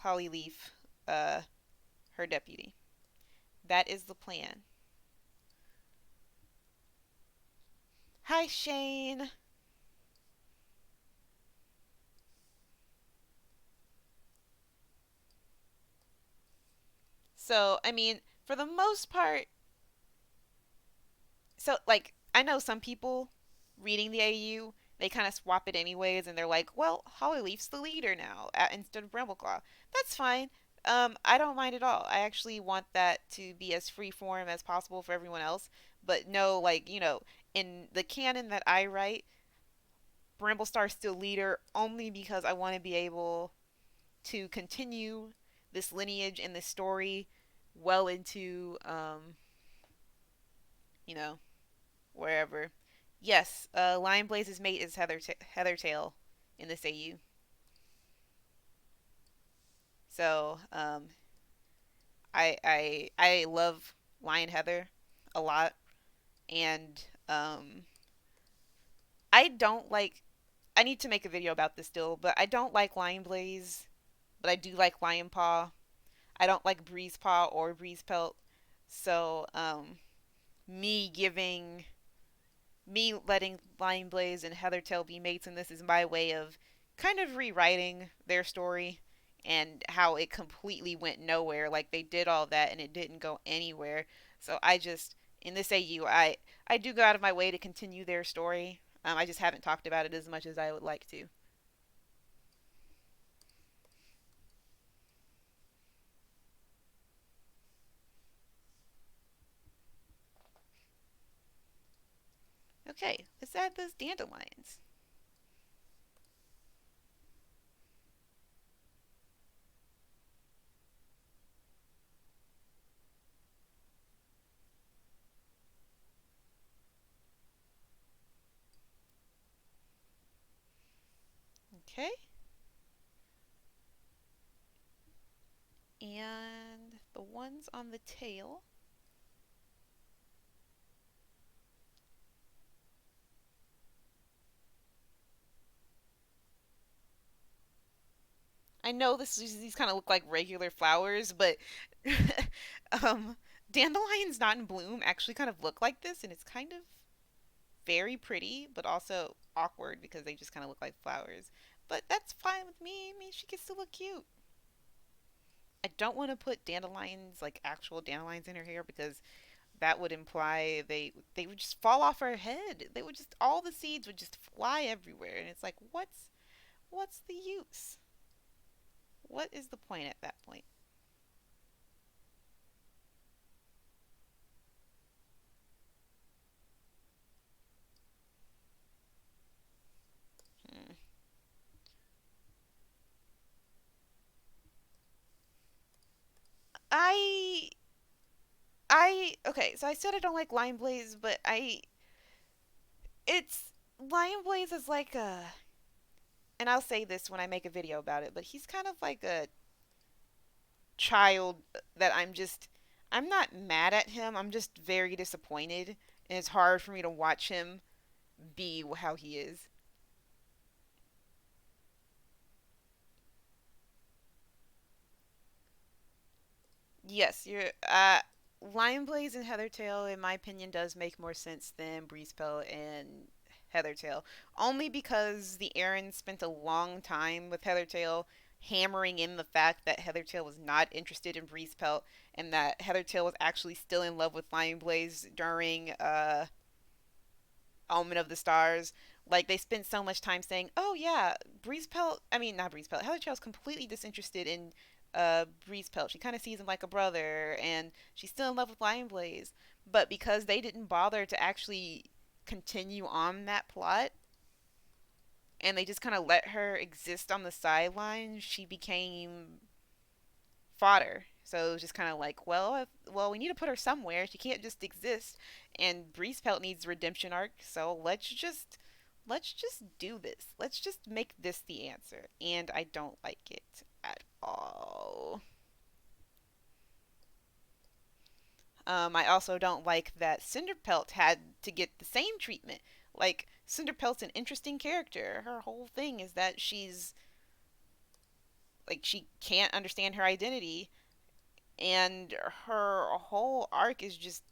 Hollyleaf uh, her deputy. That is the plan. Hi, Shane. So, I mean, for the most part, so like I know some people reading the AU, they kind of swap it anyways, and they're like, "Well, Hollyleaf's the leader now instead of Brambleclaw." That's fine. I don't mind at all. I actually want that to be as free form as possible for everyone else. But no, like in the canon that I write, Bramblestar's still leader only because I want to be able to continue this lineage and this story well into you know wherever. Yes, Lion Blaze's mate is Heathertail in this AU. So I love Lion Heather a lot, and I don't like. I need to make a video about this still, but I don't like Lion Blaze, but I do like Lion Paw. I don't like Breeze Paw or Breeze Pelt. So me giving me letting Lion Blaze and Heathertail be mates in this is my way of kind of rewriting their story and how it completely went nowhere. Like they did all that and it didn't go anywhere. So I just in this AU I do go out of my way to continue their story. I just haven't talked about it as much as I would like to. Okay, let's add those dandelions. Okay, and the ones on the tail. I know these kind of look like regular flowers, but um, dandelions not in bloom actually kind of look like this, and it's kind of very pretty, but also awkward because they just kind of look like flowers. But that's fine with me. I mean, she gets to look cute. I don't want to put dandelions, like actual dandelions, in her hair because that would imply they would just fall off her head. They would just all the seeds would just fly everywhere, and it's like what's the use? What is the point at that point? Hmm. I okay, so I said I don't like Lion Blaze, but it's Lion Blaze is like a, and I'll say this when I make a video about it, but he's kind of like a child that I'm not mad at him. I'm just very disappointed, and it's hard for me to watch him be how he is. Yes, you're Lion Blaze and Heathertail, in my opinion, does make more sense than Breezepelt and Heathertail. Only because the Aaron spent a long time with Heathertail hammering in the fact that Heathertail was not interested in Breezepelt and that Heathertail was actually still in love with Lion Blaze during Omen of the Stars. Like they spent so much time saying, "Oh yeah, Breezepelt. I mean, not Breezepelt. Heathertail's completely disinterested in Breezepelt. She kind of sees him like a brother, and she's still in love with Lion Blaze. But because they didn't bother to actually continue on that plot, and they just kind of let her exist on the sidelines, she became fodder. So it was just kind of like, well, we need to put her somewhere. She can't just exist. And Breezepelt needs a redemption arc, so let's just do this. Let's just make this the answer. And I don't like it at all. I also don't like that Cinderpelt had to get the same treatment. Like, Cinderpelt's an interesting character. Her whole thing is that she's like she can't understand her identity, and her whole arc is just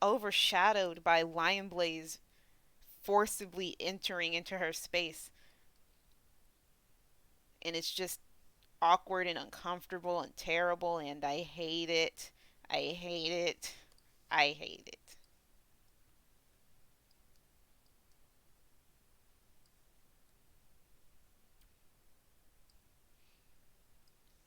overshadowed by Lion Blaze forcibly entering into her space, and it's just awkward and uncomfortable and terrible, and I hate it. I hate it. I hate it.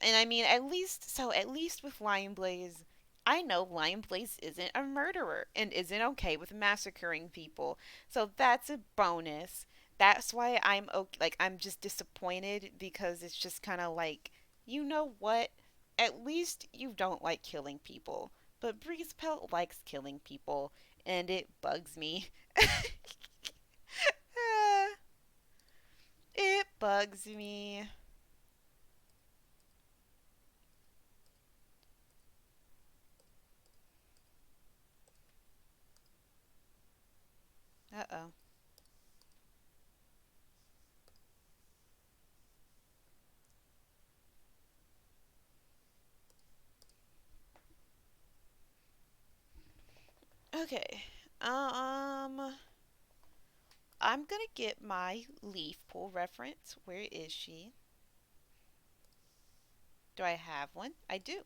And I mean, at least with Lion Blaze, I know Lion Blaze isn't a murderer and isn't okay with massacring people. So that's a bonus. That's why I'm okay, like I'm just disappointed because it's just kind of like, you know what? At least you don't like killing people. But Breeze Pelt likes killing people and it bugs me. It bugs me. Uh-oh. Okay. Um I'm gonna get my leaf pool reference. Where is she? Do I have one? I do.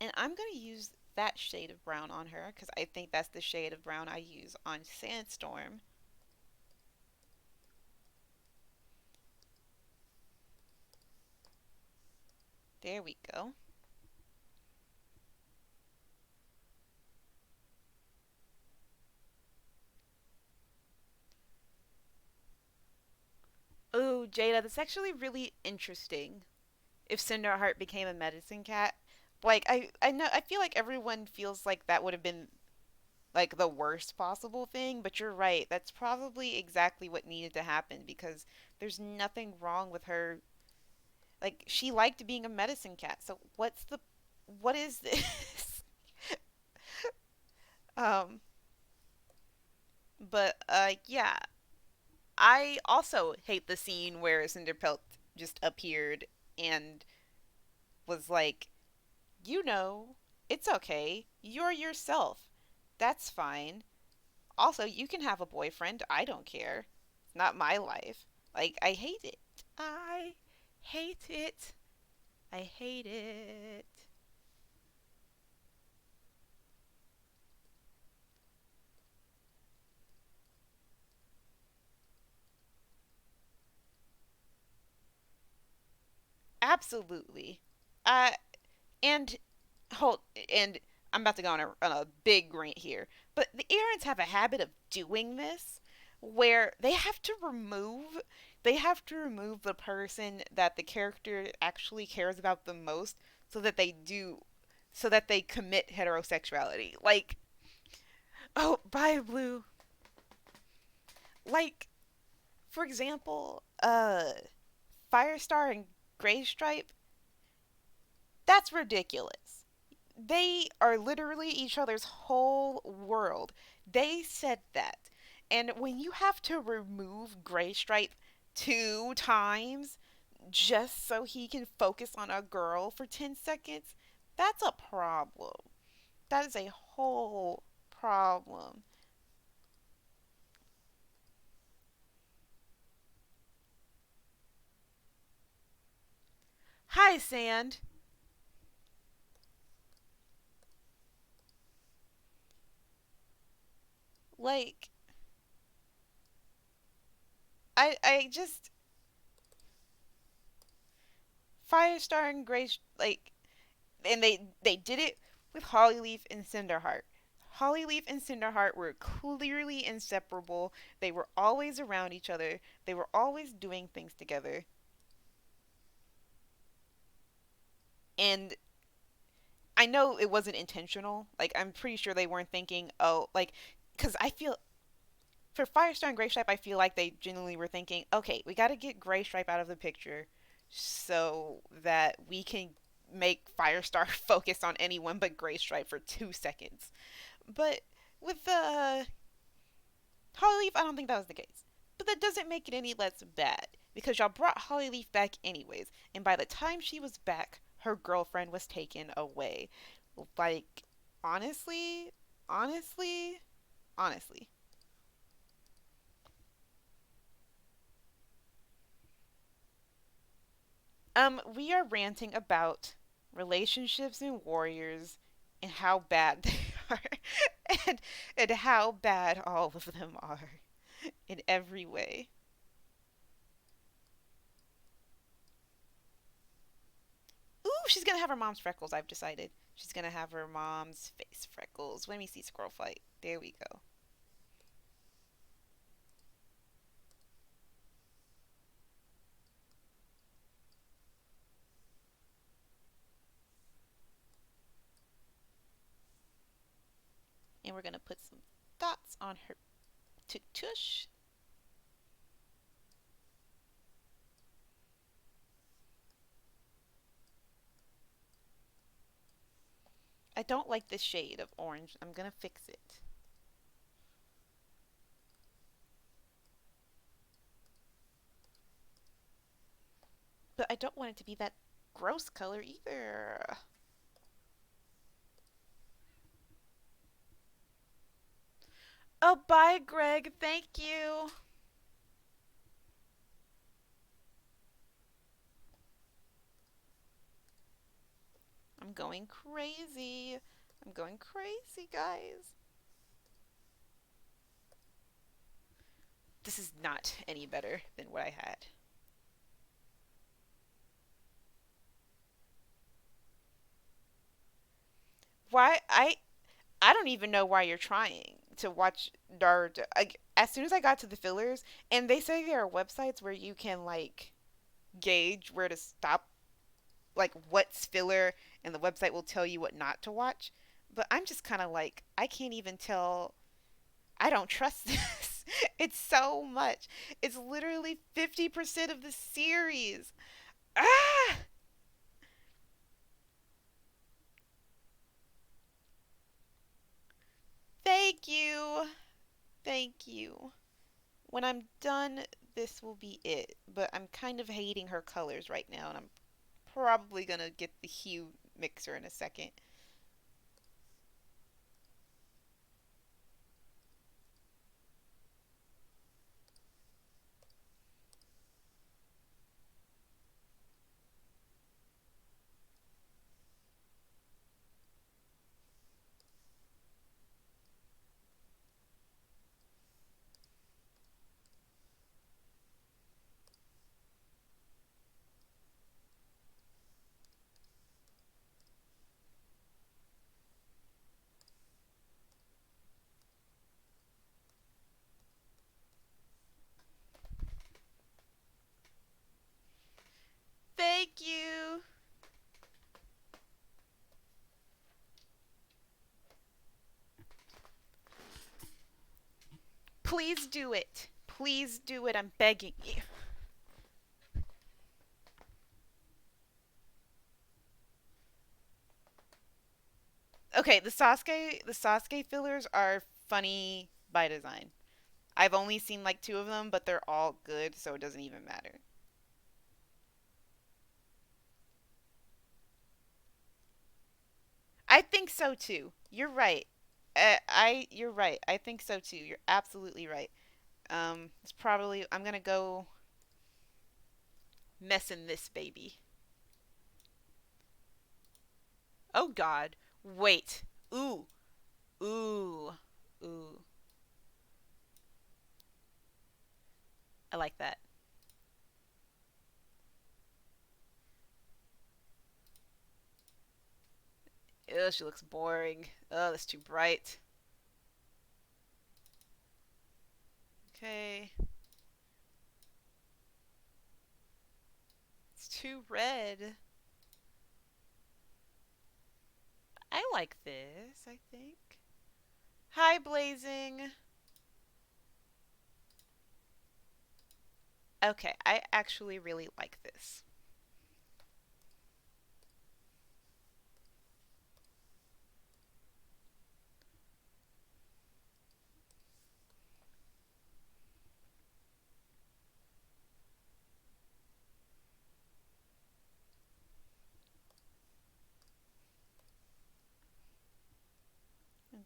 And I'm gonna use that shade of brown on her because I think that's the shade of brown I use on Sandstorm. There we go. Oh, Jada, that's actually really interesting. If Cinderheart became a medicine cat, like I know I feel like everyone feels like that would have been like the worst possible thing, but you're right. That's probably exactly what needed to happen because there's nothing wrong with her. Like she liked being a medicine cat. So what is this? um but yeah, I also hate the scene where Cinderpelt just appeared and was like, "You know, it's okay. You're yourself. That's fine. Also, you can have a boyfriend. I don't care. It's not my life." Like I hate it. I hate it. I hate it. Absolutely. Uh, and hold and I'm about to go on a big rant here, but the Aarons have a habit of doing this where they have to remove the person that the character actually cares about the most so that they commit heterosexuality. Like, oh, bye blue. Like, for example, Firestar and Gray Stripe, that's ridiculous. They are literally each other's whole world. They said that. And when you have to remove Gray Stripe 2 times just so he can focus on a girl for 10 seconds, that's a problem. That is a whole problem. Hi, Sand. Like, I just. Firestar and Gray. Like, and they did it with Hollyleaf and Cinderheart. Hollyleaf and Cinderheart were clearly inseparable. They were always around each other. They were always doing things together. And I know it wasn't intentional. Like I'm pretty sure they weren't thinking, "Oh, like cuz I feel for Firestar and Gray Stripe, I feel like they genuinely were thinking, "Okay, we got to get Gray Stripe out of the picture so that we can make Firestar focus on anyone but Graystripe for 2 seconds. But with Hollyleaf, I don't think that was the case. But that doesn't make it any less bad because y'all brought Hollyleaf back anyways, and by the time she was back, her girlfriend was taken away. Like, honestly, honestly, honestly. We are ranting about relationships and warriors and how bad they are, and and how bad all of them are in every way. Ooh, she's gonna have her mom's freckles. I've decided she's gonna have her mom's face freckles. Let me see Squirrel Fight. There we go. And we're gonna put some dots on her tush. I don't like this shade of orange. I'm gonna fix it. But I don't want it to be that gross color either. Oh, bye, Greg. Thank you. I'm going crazy. I'm going crazy, guys. This is not any better than what I had. Why I don't even know why you're trying to watch Naruto. As soon as I got to the fillers, and they say there are websites where you can like gauge where to stop, like what's filler, and the website will tell you what not to watch. But I'm just kind of like I can't even tell. I don't trust this. It's so much. It's literally 50% of the series. Ah! Thank you. Thank you. When I'm done, this will be it. But I'm kind of hating her colors right now, and I'm probably gonna get the hue mixer in a second. Thank you. Please do it. Please do it. I'm begging you. Okay, the Sasuke fillers are funny by design. I've only seen like two of them, but they're all good, so it doesn't even matter. I think so too. You're right. You're right. I think so too. You're absolutely right. It's probably I'm gonna go messing this baby. Oh God. Wait. Ooh. Ooh. Ooh. I like that. Ew, she looks boring. Oh, that's too bright. Okay. It's too red. I like this, I think. Hi, Blazing. Okay, I actually really like this.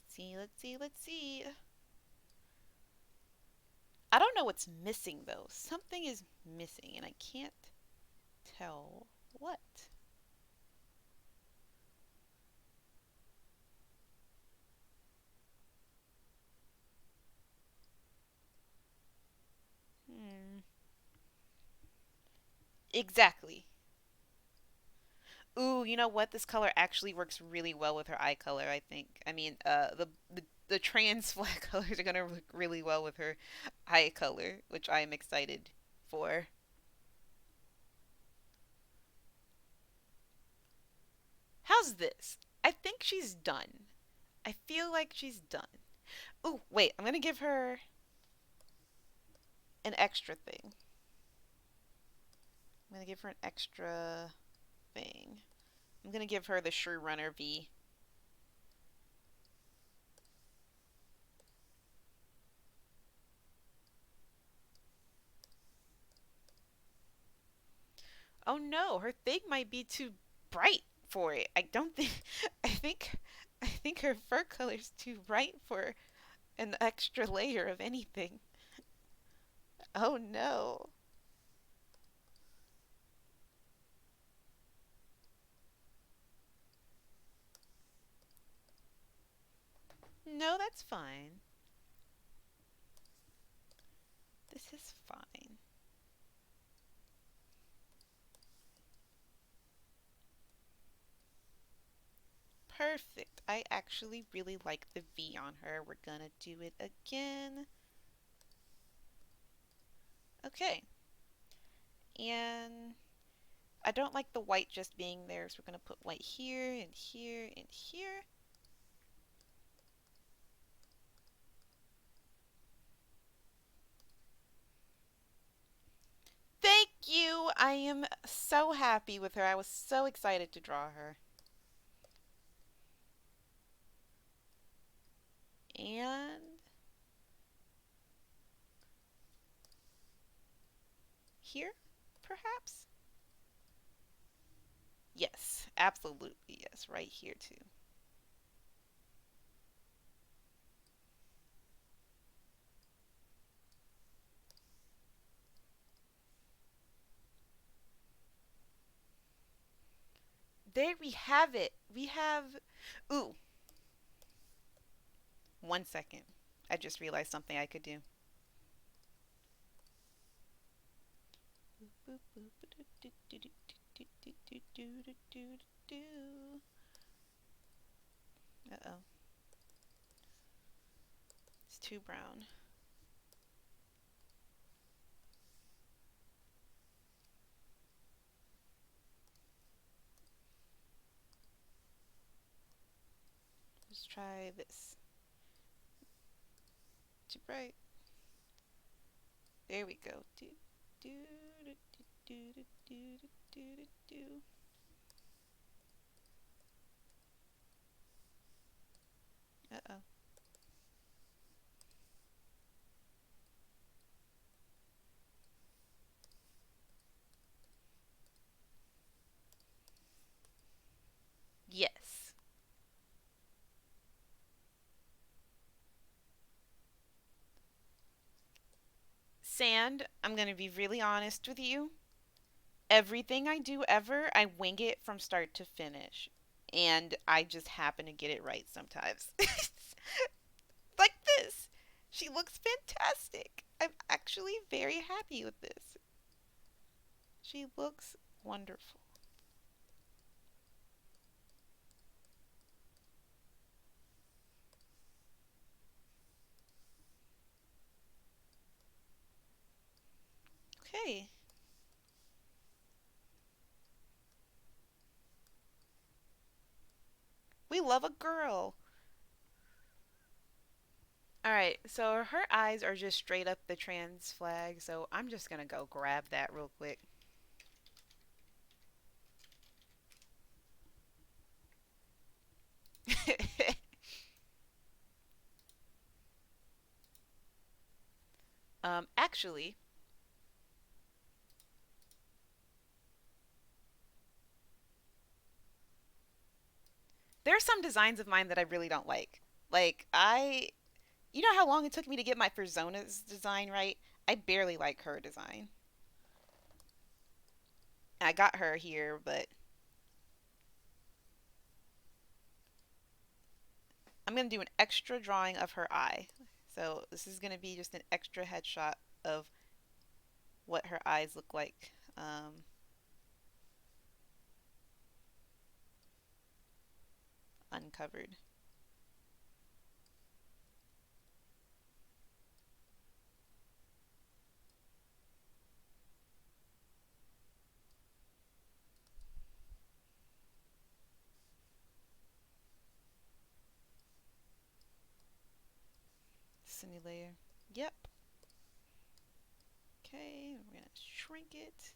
Let's see, let's see, let's see. I don't know what's missing though. Something is missing and I can't tell what. Hmm. Exactly. Ooh, you know what? This color actually works really well with her eye color, I think. I mean, the trans flag colors are gonna work really well with her eye color, which I am excited for. How's this? I think she's done. I feel like she's done. Ooh, wait, I'm gonna give her an extra thing. I'm gonna give her an extra thing. I'm gonna give her the Shrew Runner V. Oh no, her thing might be too bright for it. I don't think I think I think her fur color's too bright for an extra layer of anything. Oh no. No, that's fine. This is fine. Perfect. I actually really like the V on her. We're gonna do it again. Okay. And I don't like the white just being there, so we're gonna put white here and here and here. Thank you! I am so happy with her. I was so excited to draw her. And here, perhaps? Yes, absolutely yes, right here too. There we have it. We have. Ooh, 1 second. I just realized something I could do. Uh oh. It's too brown. Let's try this. Too bright. There we go. Do, do, do, do, do, do, do, do, do, do. Uh oh. Yes. Sand, I'm going to be really honest with you. Everything I do ever, I wing it from start to finish. And I just happen to get it right sometimes. Like this. She looks fantastic. I'm actually very happy with this. She looks wonderful. Okay. We love a girl. All right, so her eyes are just straight up the trans flag, so I'm just gonna go grab that real quick. Actually, there are some designs of mine that I really don't like. Like, you know how long it took me to get my Persona's design right? I barely like her design. I got her here, but I'm going to do an extra drawing of her eye. So this is going to be just an extra headshot of what her eyes look like uncovered. Cine layer. Yep. Okay, we're going to shrink it.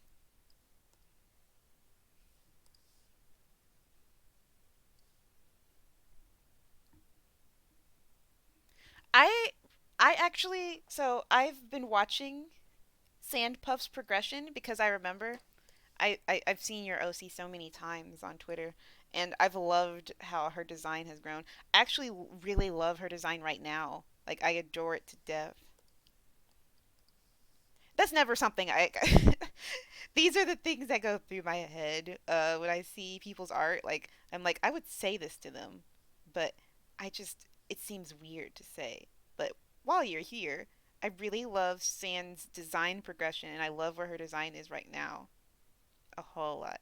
I I actually so I've been watching Sandpuff's progression because I remember I've seen your OC so many times on Twitter, and I've loved how her design has grown. I actually really love her design right now. Like, I adore it to death. That's never something I. These are the things that go through my head when I see people's art. Like, I'm like, I would say this to them, but it seems weird to say. But while you're here, I really love Sand's design progression, and I love where her design is right now. A whole lot.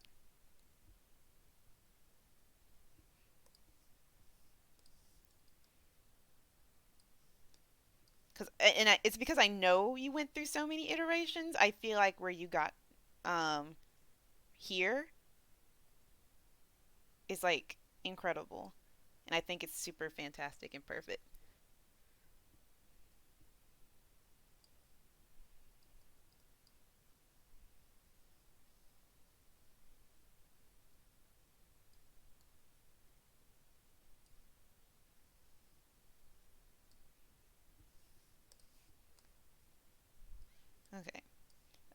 It's because I know you went through so many iterations. I feel like where you got um here is like incredible, and I think it's super fantastic and perfect. Okay.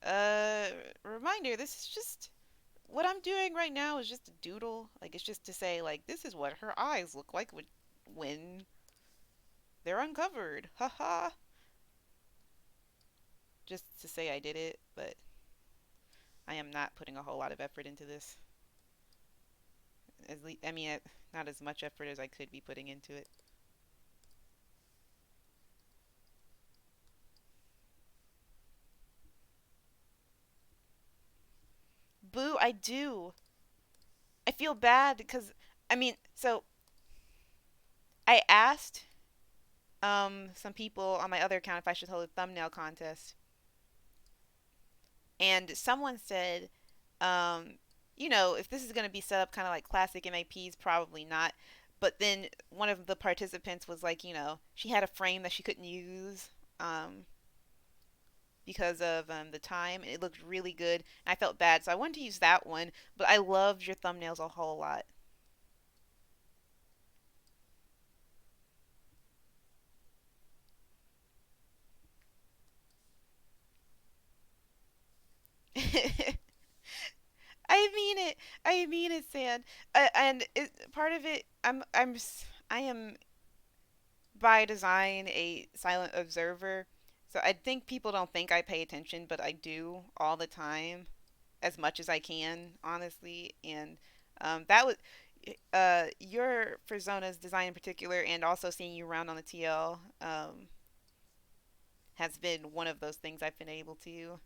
Uh, Reminder. This is just what I'm doing right now is just a doodle. Like, it's just to say, like, this is what her eyes look like when they're uncovered. Haha. Just to say I did it, but I am not putting a whole lot of effort into this. I mean, not as much effort as I could be putting into it. Boo, I do. I feel bad because I mean, so I asked some people on my other account if I should hold a thumbnail contest, and someone said, um, if this is going to be set up kind of like classic MAPs, probably not. But then one of the participants was like, she had a frame that she couldn't use um, because of the time, and it looked really good. And I felt bad, so I wanted to use that one. But I loved your thumbnails a whole lot. I mean it. I mean it, Sand. Part of it, I am by design a silent observer. So I think people don't think I pay attention, but I do all the time, as much as I can, honestly. And that was your Persona's design in particular, and also seeing you around on the TL has been one of those things I've been able to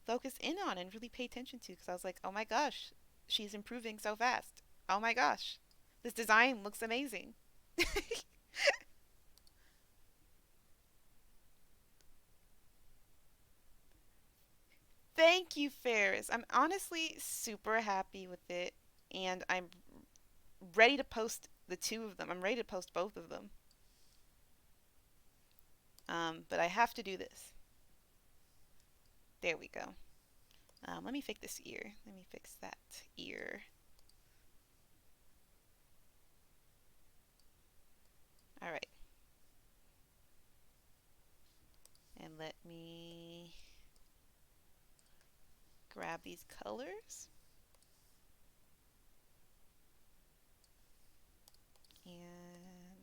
focus in on and really pay attention to because I was like, oh my gosh, she's improving so fast. Oh my gosh, this design looks amazing. Thank you, Ferris. I'm honestly super happy with it, and I'm ready to post the two of them. I'm ready to post both of them. But I have to do this. There we go. Let me fix this ear. Let me fix that ear. All right. And let me grab these colors. And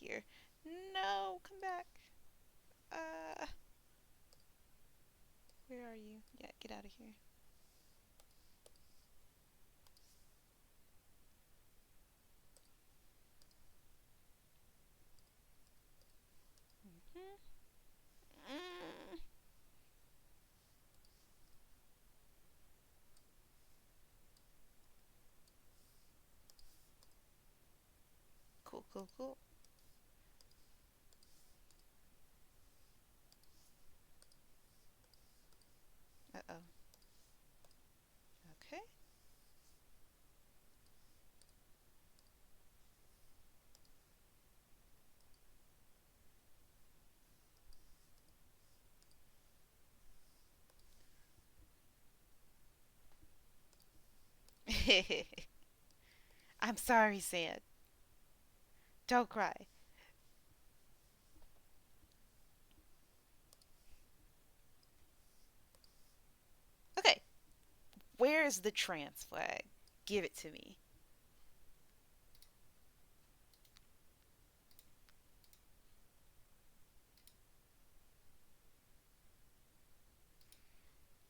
here. No, come back. Uh, where are you? Yeah, get out of here. Hmm. Mm. Cool, cool, cool. Uh-oh. Okay. I'm sorry, Sand. Don't cry. Okay, where is the trans flag? Give it to me.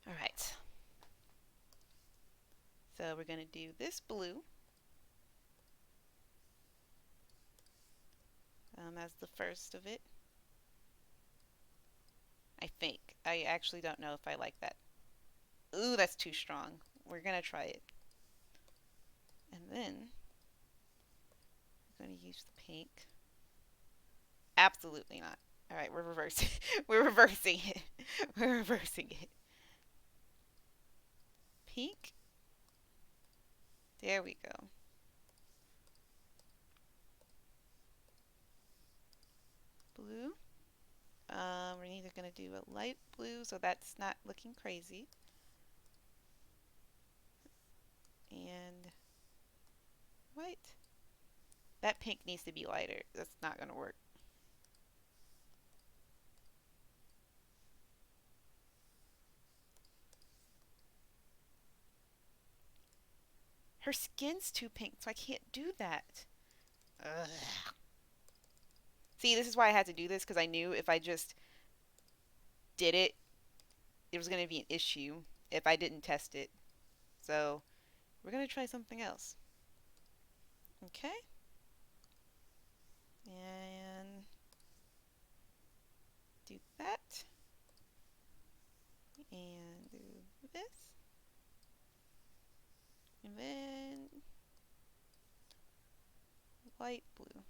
All right. So we're going to do this blue as the first of it. I think. I actually don't know if I like that. Ooh, that's too strong. We're going to try it. And then we're going to use the pink. Absolutely not. All right, we're reversing. We're reversing it. We're reversing it. Pink. There we go. Blue. We're either going to do a light blue, so that's not looking crazy. And white. That pink needs to be lighter. That's not going to work. Her skin's too pink, so I can't do that. Ugh. See, this is why I had to do this, because I knew if I just did it, it was going to be an issue if I didn't test it. So, we're going to try something else. Okay. And do that. And do this. And then light blue.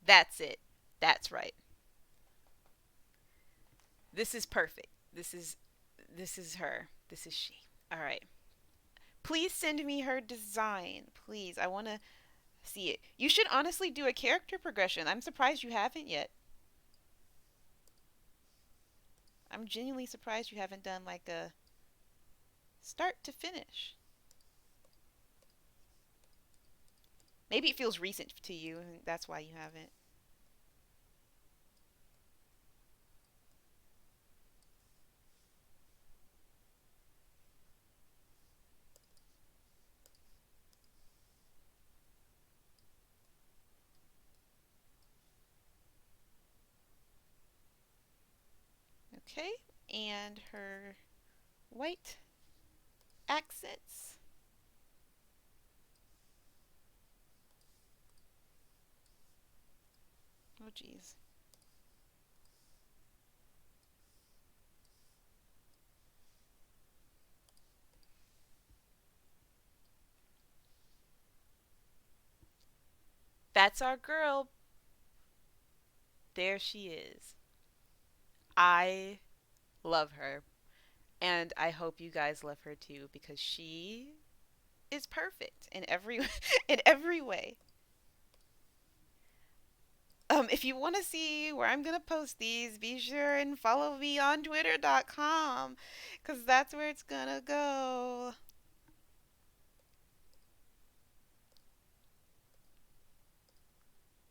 That's it. That's right. This is perfect. This is her. This is she. All right. Please send me her design. Please. I want to see it. You should honestly do a character progression. I'm surprised you haven't yet. I'm genuinely surprised you haven't done like a start to finish. Maybe it feels recent to you and that's why you haven't. Okay. And her white accents. Oh, geez. That's our girl. There she is. I love her. And I hope you guys love her too because she is perfect in every in every way. If you want to see where I'm gonna post these, be sure and follow me on Twitter.com, cause that's where it's gonna go.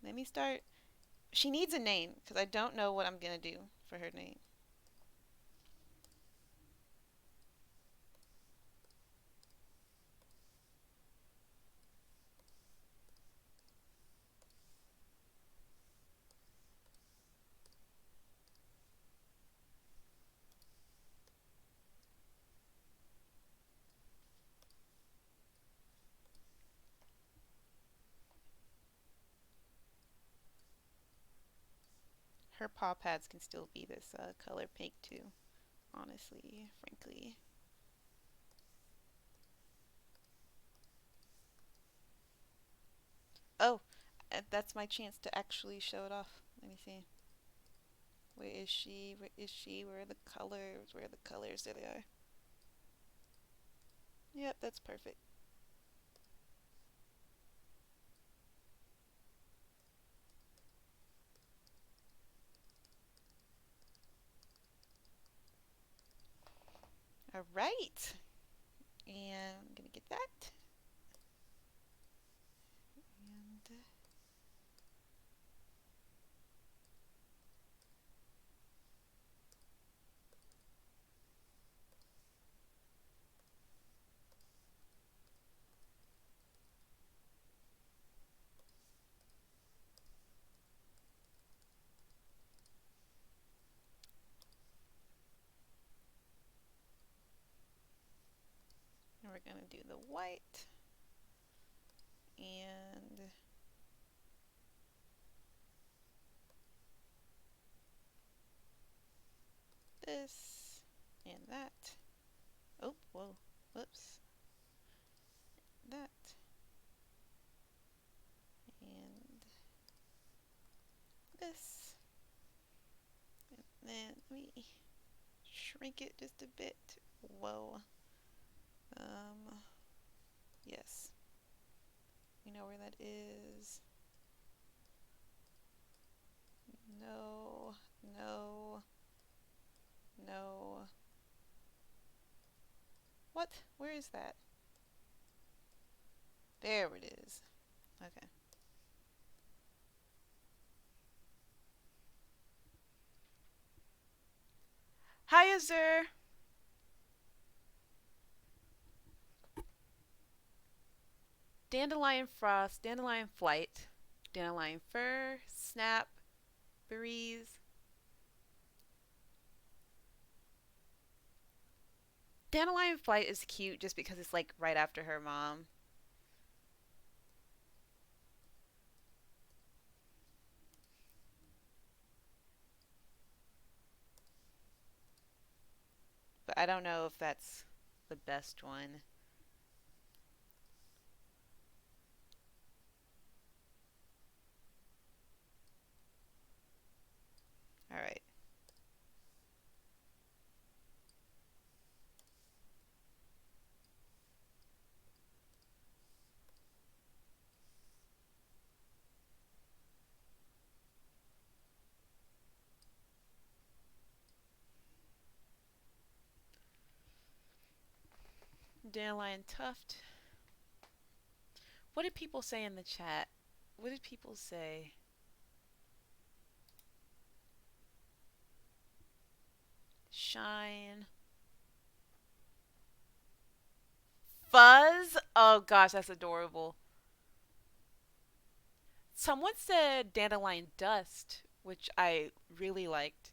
Let me start. She needs a name, cause I don't know what I'm gonna do for her name. her paw pads can still be this color pink too, honestly, frankly. Oh, that's my chance to actually show it off. Let me see. Where is she? Where is she? Where are the colors? Where are the colors? There they are. Yep, that's perfect. All right. And I'm going to get that. And we're going to do the white. And this. And that. Oh, whoa. Whoops. That. And this. And then let me shrink it just a bit. Whoa. Yes. We know where that is. No, no, no. What? Where is that? There it is. Okay. Hi, Azur. Dandelion Frost, Dandelion Flight, Dandelion Fur, Snap, Breeze. Dandelion Flight is cute just because it's like right after her mom. But I don't know if that's the best one. Alright. Dandelion Tuft. What did people say in the chat? What did people say? Shine. Fuzz? Oh gosh, that's adorable. Someone said Dandelion Dust, which I really liked.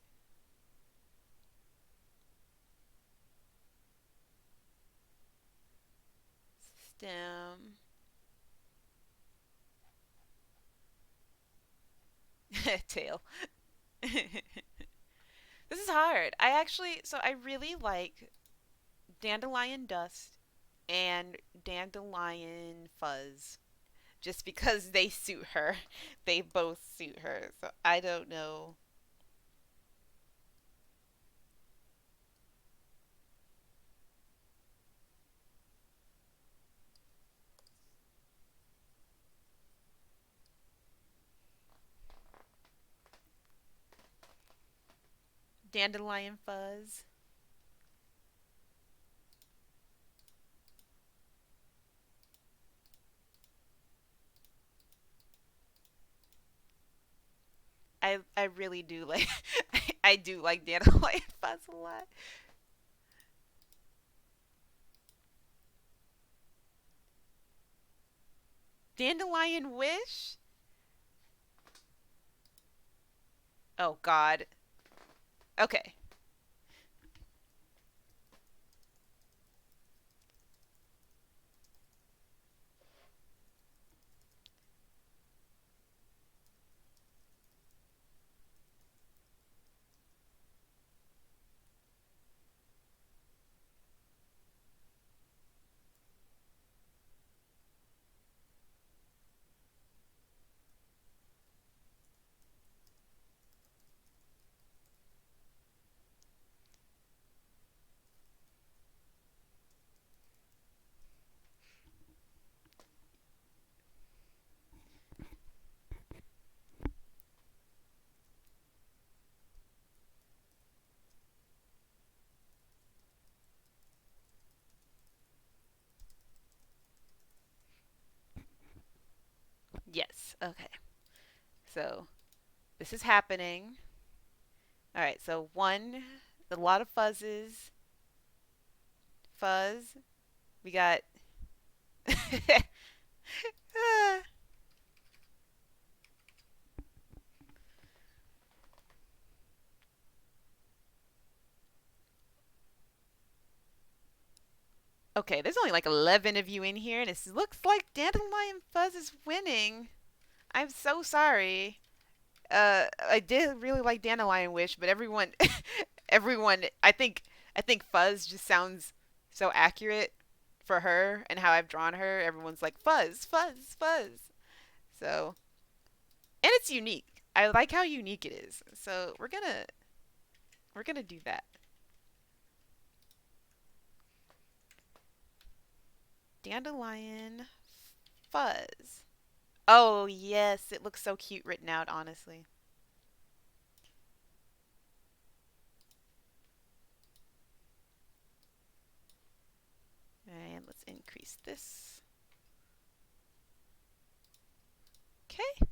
Stem. Tail. This is hard. I really like Dandelion Dust and Dandelion Fuzz just because they suit her. They both suit her. So I don't know. Dandelion Fuzz. I really do like I do like Dandelion Fuzz a lot. Dandelion Wish? Oh god. Okay. Okay, so this is happening. All right, so one, a lot of fuzzes. Fuzz. We got. Okay, there's only like 11 of you in here, and it looks like Dandelion Fuzz is winning. I'm so sorry. I did really like Dandelion Wish, but everyone, everyone, I think Fuzz just sounds so accurate for her and how I've drawn her. Everyone's like Fuzz, Fuzz, Fuzz. So, and it's unique. I like how unique it is. So we're gonna do that. Dandelion Fuzz. Oh yes, it looks so cute written out. Honestly. And let's increase this. Okay.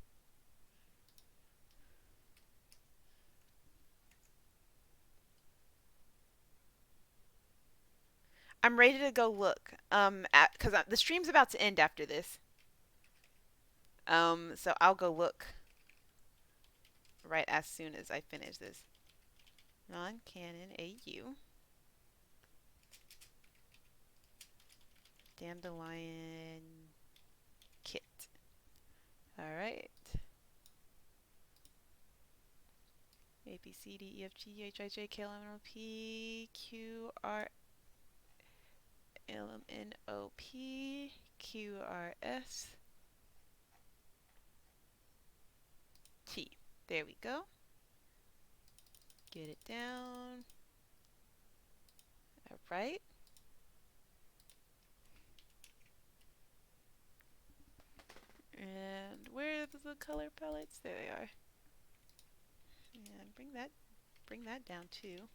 I'm ready to go look. Because the stream's about to end after this. So I'll go look right as soon as I finish this. Non-canon AU. Dandelion kit. All right. A B C D E F G H I J K L M N O P Q R L M N O P Q R S T. There we go. Get it down. All right. And where are the color palettes? There they are. And bring that down too.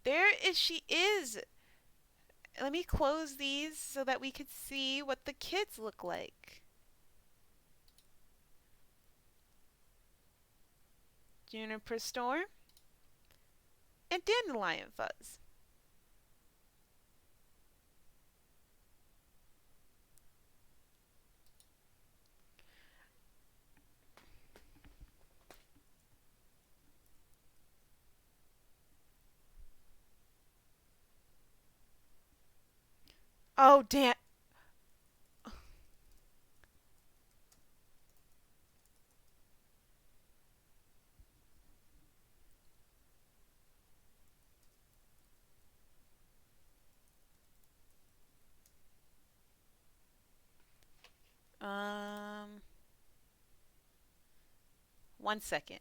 There is she is. Let me close these so that we could see what the kids look like. Juniper Storm and Dandelion Fuzz. Oh damn. 1 second.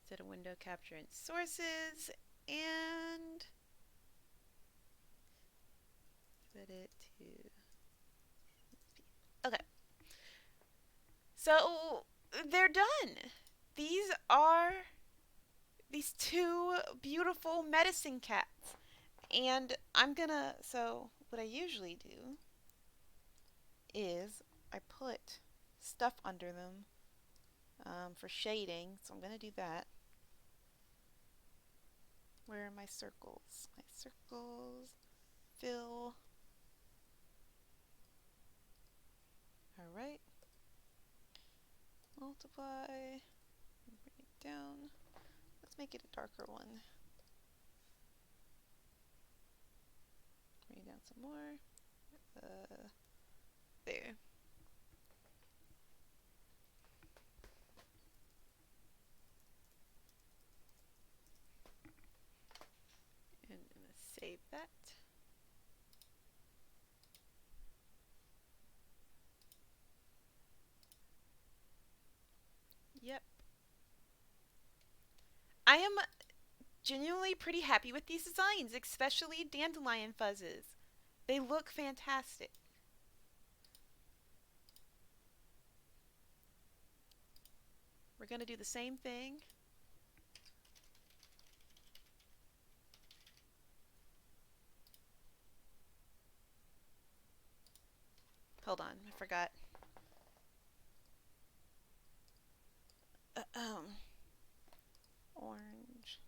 Set a window capture in sources and set it to. Okay. So they're done. These are these two beautiful medicine cats. And I'm gonna, so what I usually do is I put stuff under them for shading. So I'm gonna do that. Where are my circles? My circles. Fill. Alright. Multiply. Bring it down. Let's make it a darker one. Bring it down some more. There. And I'm gonna save that. Yep. I am genuinely pretty happy with these designs, especially dandelion fuzzes. They look fantastic. We're going to do the same thing. Hold on, I forgot. Uh, um, Orange.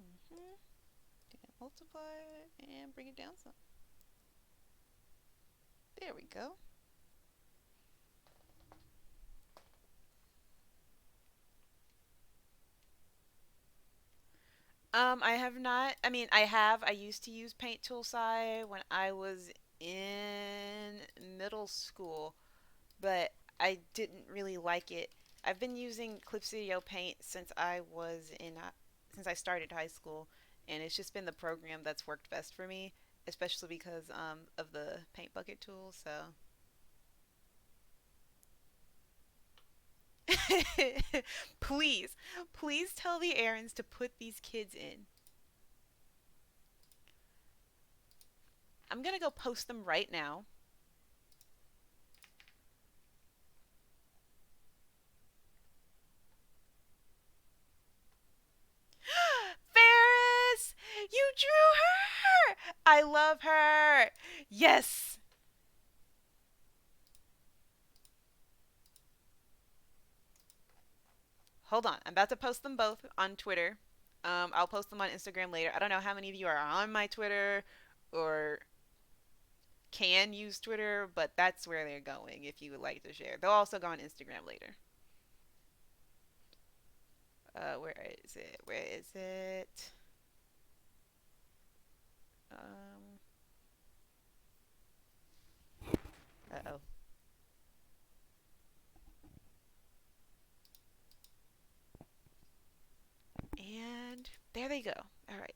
Mm-hmm. Multiply and bring it down some. There we go. I have not. I mean, I have. I used to use Paint Tool Sai when I was in middle school, but I didn't really like it. I've been using Clip Studio Paint since I started high school, and it's just been the program that's worked best for me, especially because of the paint bucket tool. So, please, please tell the errands to put these kids in. I'm gonna go post them right now. Ferris! You drew her! I love her! Yes! Hold on. I'm about to post them both on Twitter. I'll post them on Instagram later. I don't know how many of you are on my Twitter or can use Twitter, but that's where they're going if you would like to share. They'll also go on Instagram later. Where is it? Where is it? Um, uh-oh. And there they go. All right.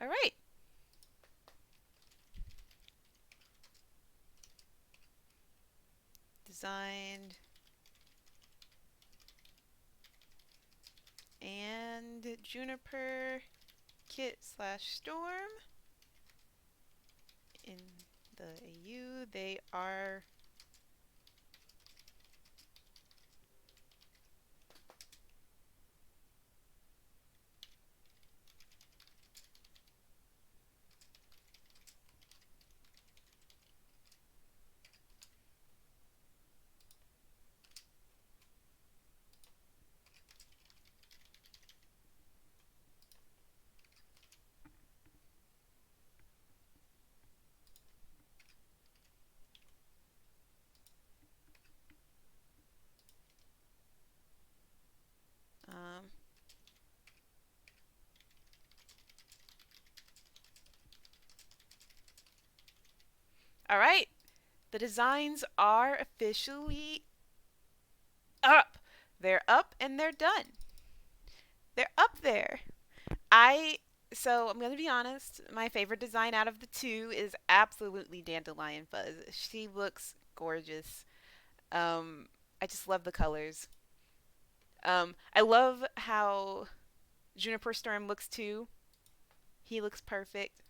All right. Designed and Juniper Kit slash Storm in the AU. They are um, all right. The designs are officially up. They're up and they're done. They're up there. I I'm gonna be honest. My favorite design out of the two is absolutely Dandelion Fuzz. She looks gorgeous. Um, I just love the colors. I love how Juniper Storm looks too. He looks perfect.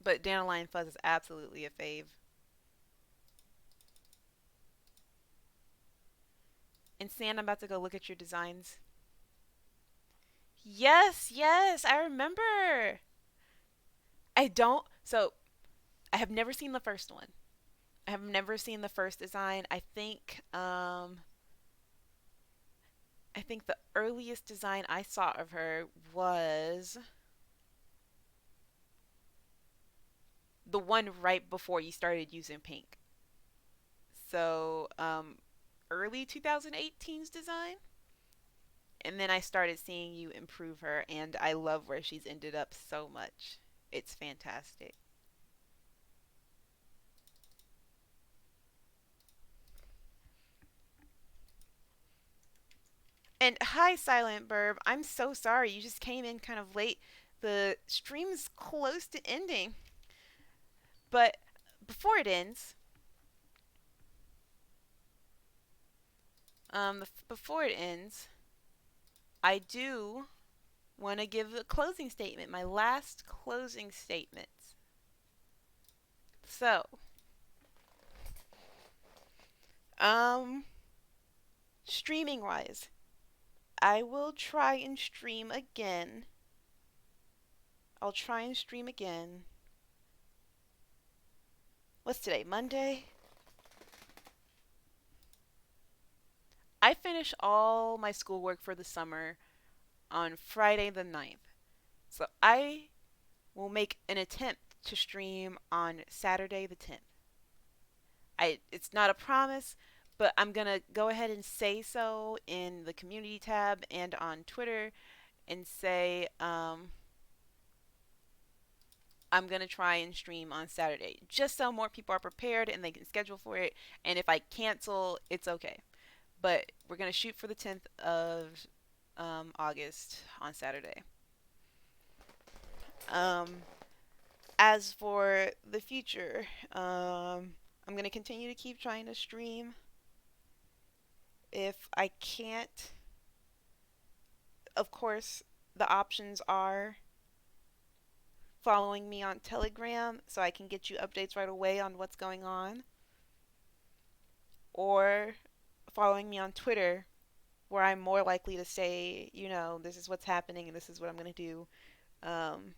But Dandelion Fuzz is absolutely a fave. And Sand, I'm about to go look at your designs. Yes, yes, I remember. I don't. So I have never seen the first one. I have never seen the first design. I think the earliest design I saw of her was the one right before you started using pink. So, early 2018's design. And then I started seeing you improve her, and I love where she's ended up so much. It's fantastic. And hi, Silent Burb. I'm so sorry. You just came in kind of late. The stream's close to ending, but before it ends, before it ends, I do want to give a closing statement, my last closing statement. So, um, streaming wise, I will try and stream again. I'll try and stream again. What's today? Monday? I finish all my schoolwork for the summer on Friday the 9th. So I will make an attempt to stream on Saturday the 10th. It's not a promise, but I'm going to go ahead and say so in the community tab and on Twitter and say I'm going to try and stream on Saturday just so more people are prepared and they can schedule for it. And if I cancel, it's okay. But we're going to shoot for the 10th of August on Saturday. Um, as for the future, I'm going to continue to keep trying to stream. If I can't, of course, the options are following me on Telegram so I can get you updates right away on what's going on, or following me on Twitter where I'm more likely to say, this is what's happening and this is what I'm going to do. Um,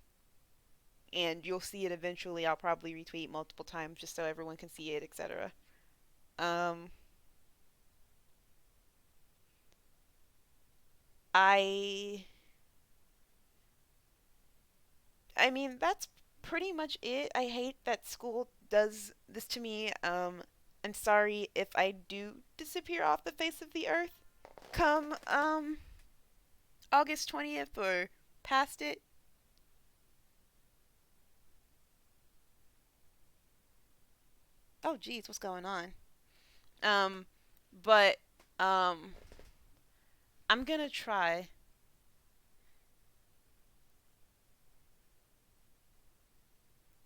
and you'll see it eventually. I'll probably retweet multiple times just so everyone can see it, etc. Um, I I mean that's pretty much it. I hate that school does this to me. I'm sorry if I do disappear off the face of the earth come August 20th or past it. Oh geez, what's going on? Um, but um, I'm gonna try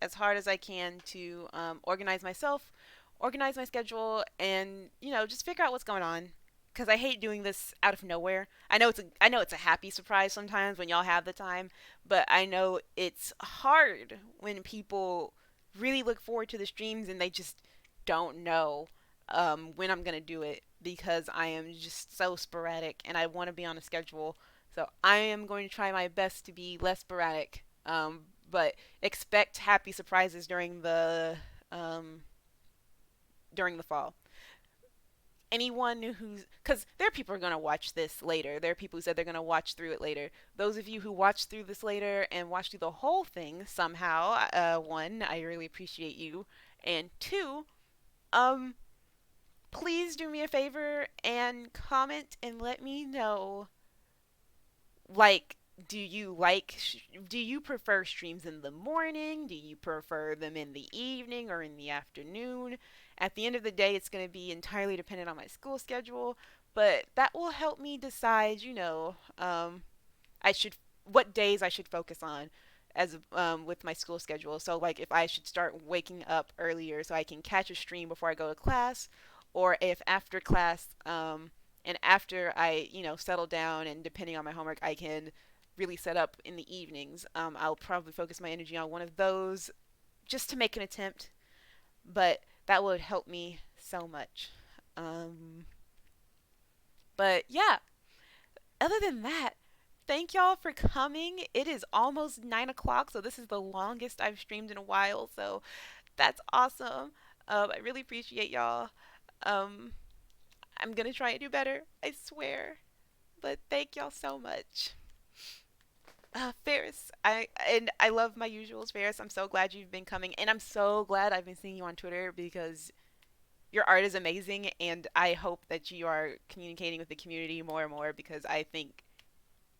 as hard as I can to organize myself, organize my schedule, and just figure out what's going on. Because I hate doing this out of nowhere. I know it's a happy surprise sometimes when y'all have the time, but I know it's hard when people really look forward to the streams and they just don't know when I'm gonna do it because I am just so sporadic and I want to be on a schedule. So I am going to try my best to be less sporadic. But expect happy surprises um, during the fall. Anyone who's, because there are people who are going to watch this later. There are people who said they're going to watch through it later. Those of you who watch through this later and watch through the whole thing somehow, one, I really appreciate you, and two, um, please do me a favor and comment and let me know, like, do you prefer streams in the morning? Do you prefer them in the evening or in the afternoon? At the end of the day, it's going to be entirely dependent on my school schedule, but that will help me decide, I should what days I should focus on as with my school schedule. So like if I should start waking up earlier so I can catch a stream before I go to class, or if after class and after I settle down and depending on my homework I can really set up in the evenings. I'll probably focus my energy on one of those just to make an attempt, but that would help me so much. Um, but yeah, other than that, thank y'all for coming. It is almost 9 o'clock, so this is the longest I've streamed in a while. So that's awesome. I really appreciate y'all. Um, I'm gonna try and do better. I swear. But thank y'all so much. Ferris, I love my usuals, Ferris. I'm so glad you've been coming, and I'm so glad I've been seeing you on Twitter because your art is amazing, and I hope that you are communicating with the community more and more because I think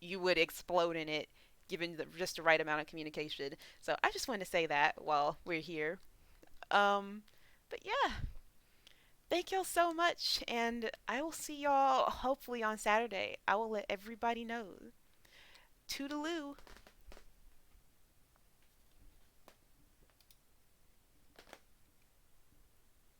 you would explode in it given just the right amount of communication. So I just wanted to say that while we're here. Um, but yeah, thank y'all so much, and I will see y'all hopefully on Saturday. I will let everybody know. Toodaloo.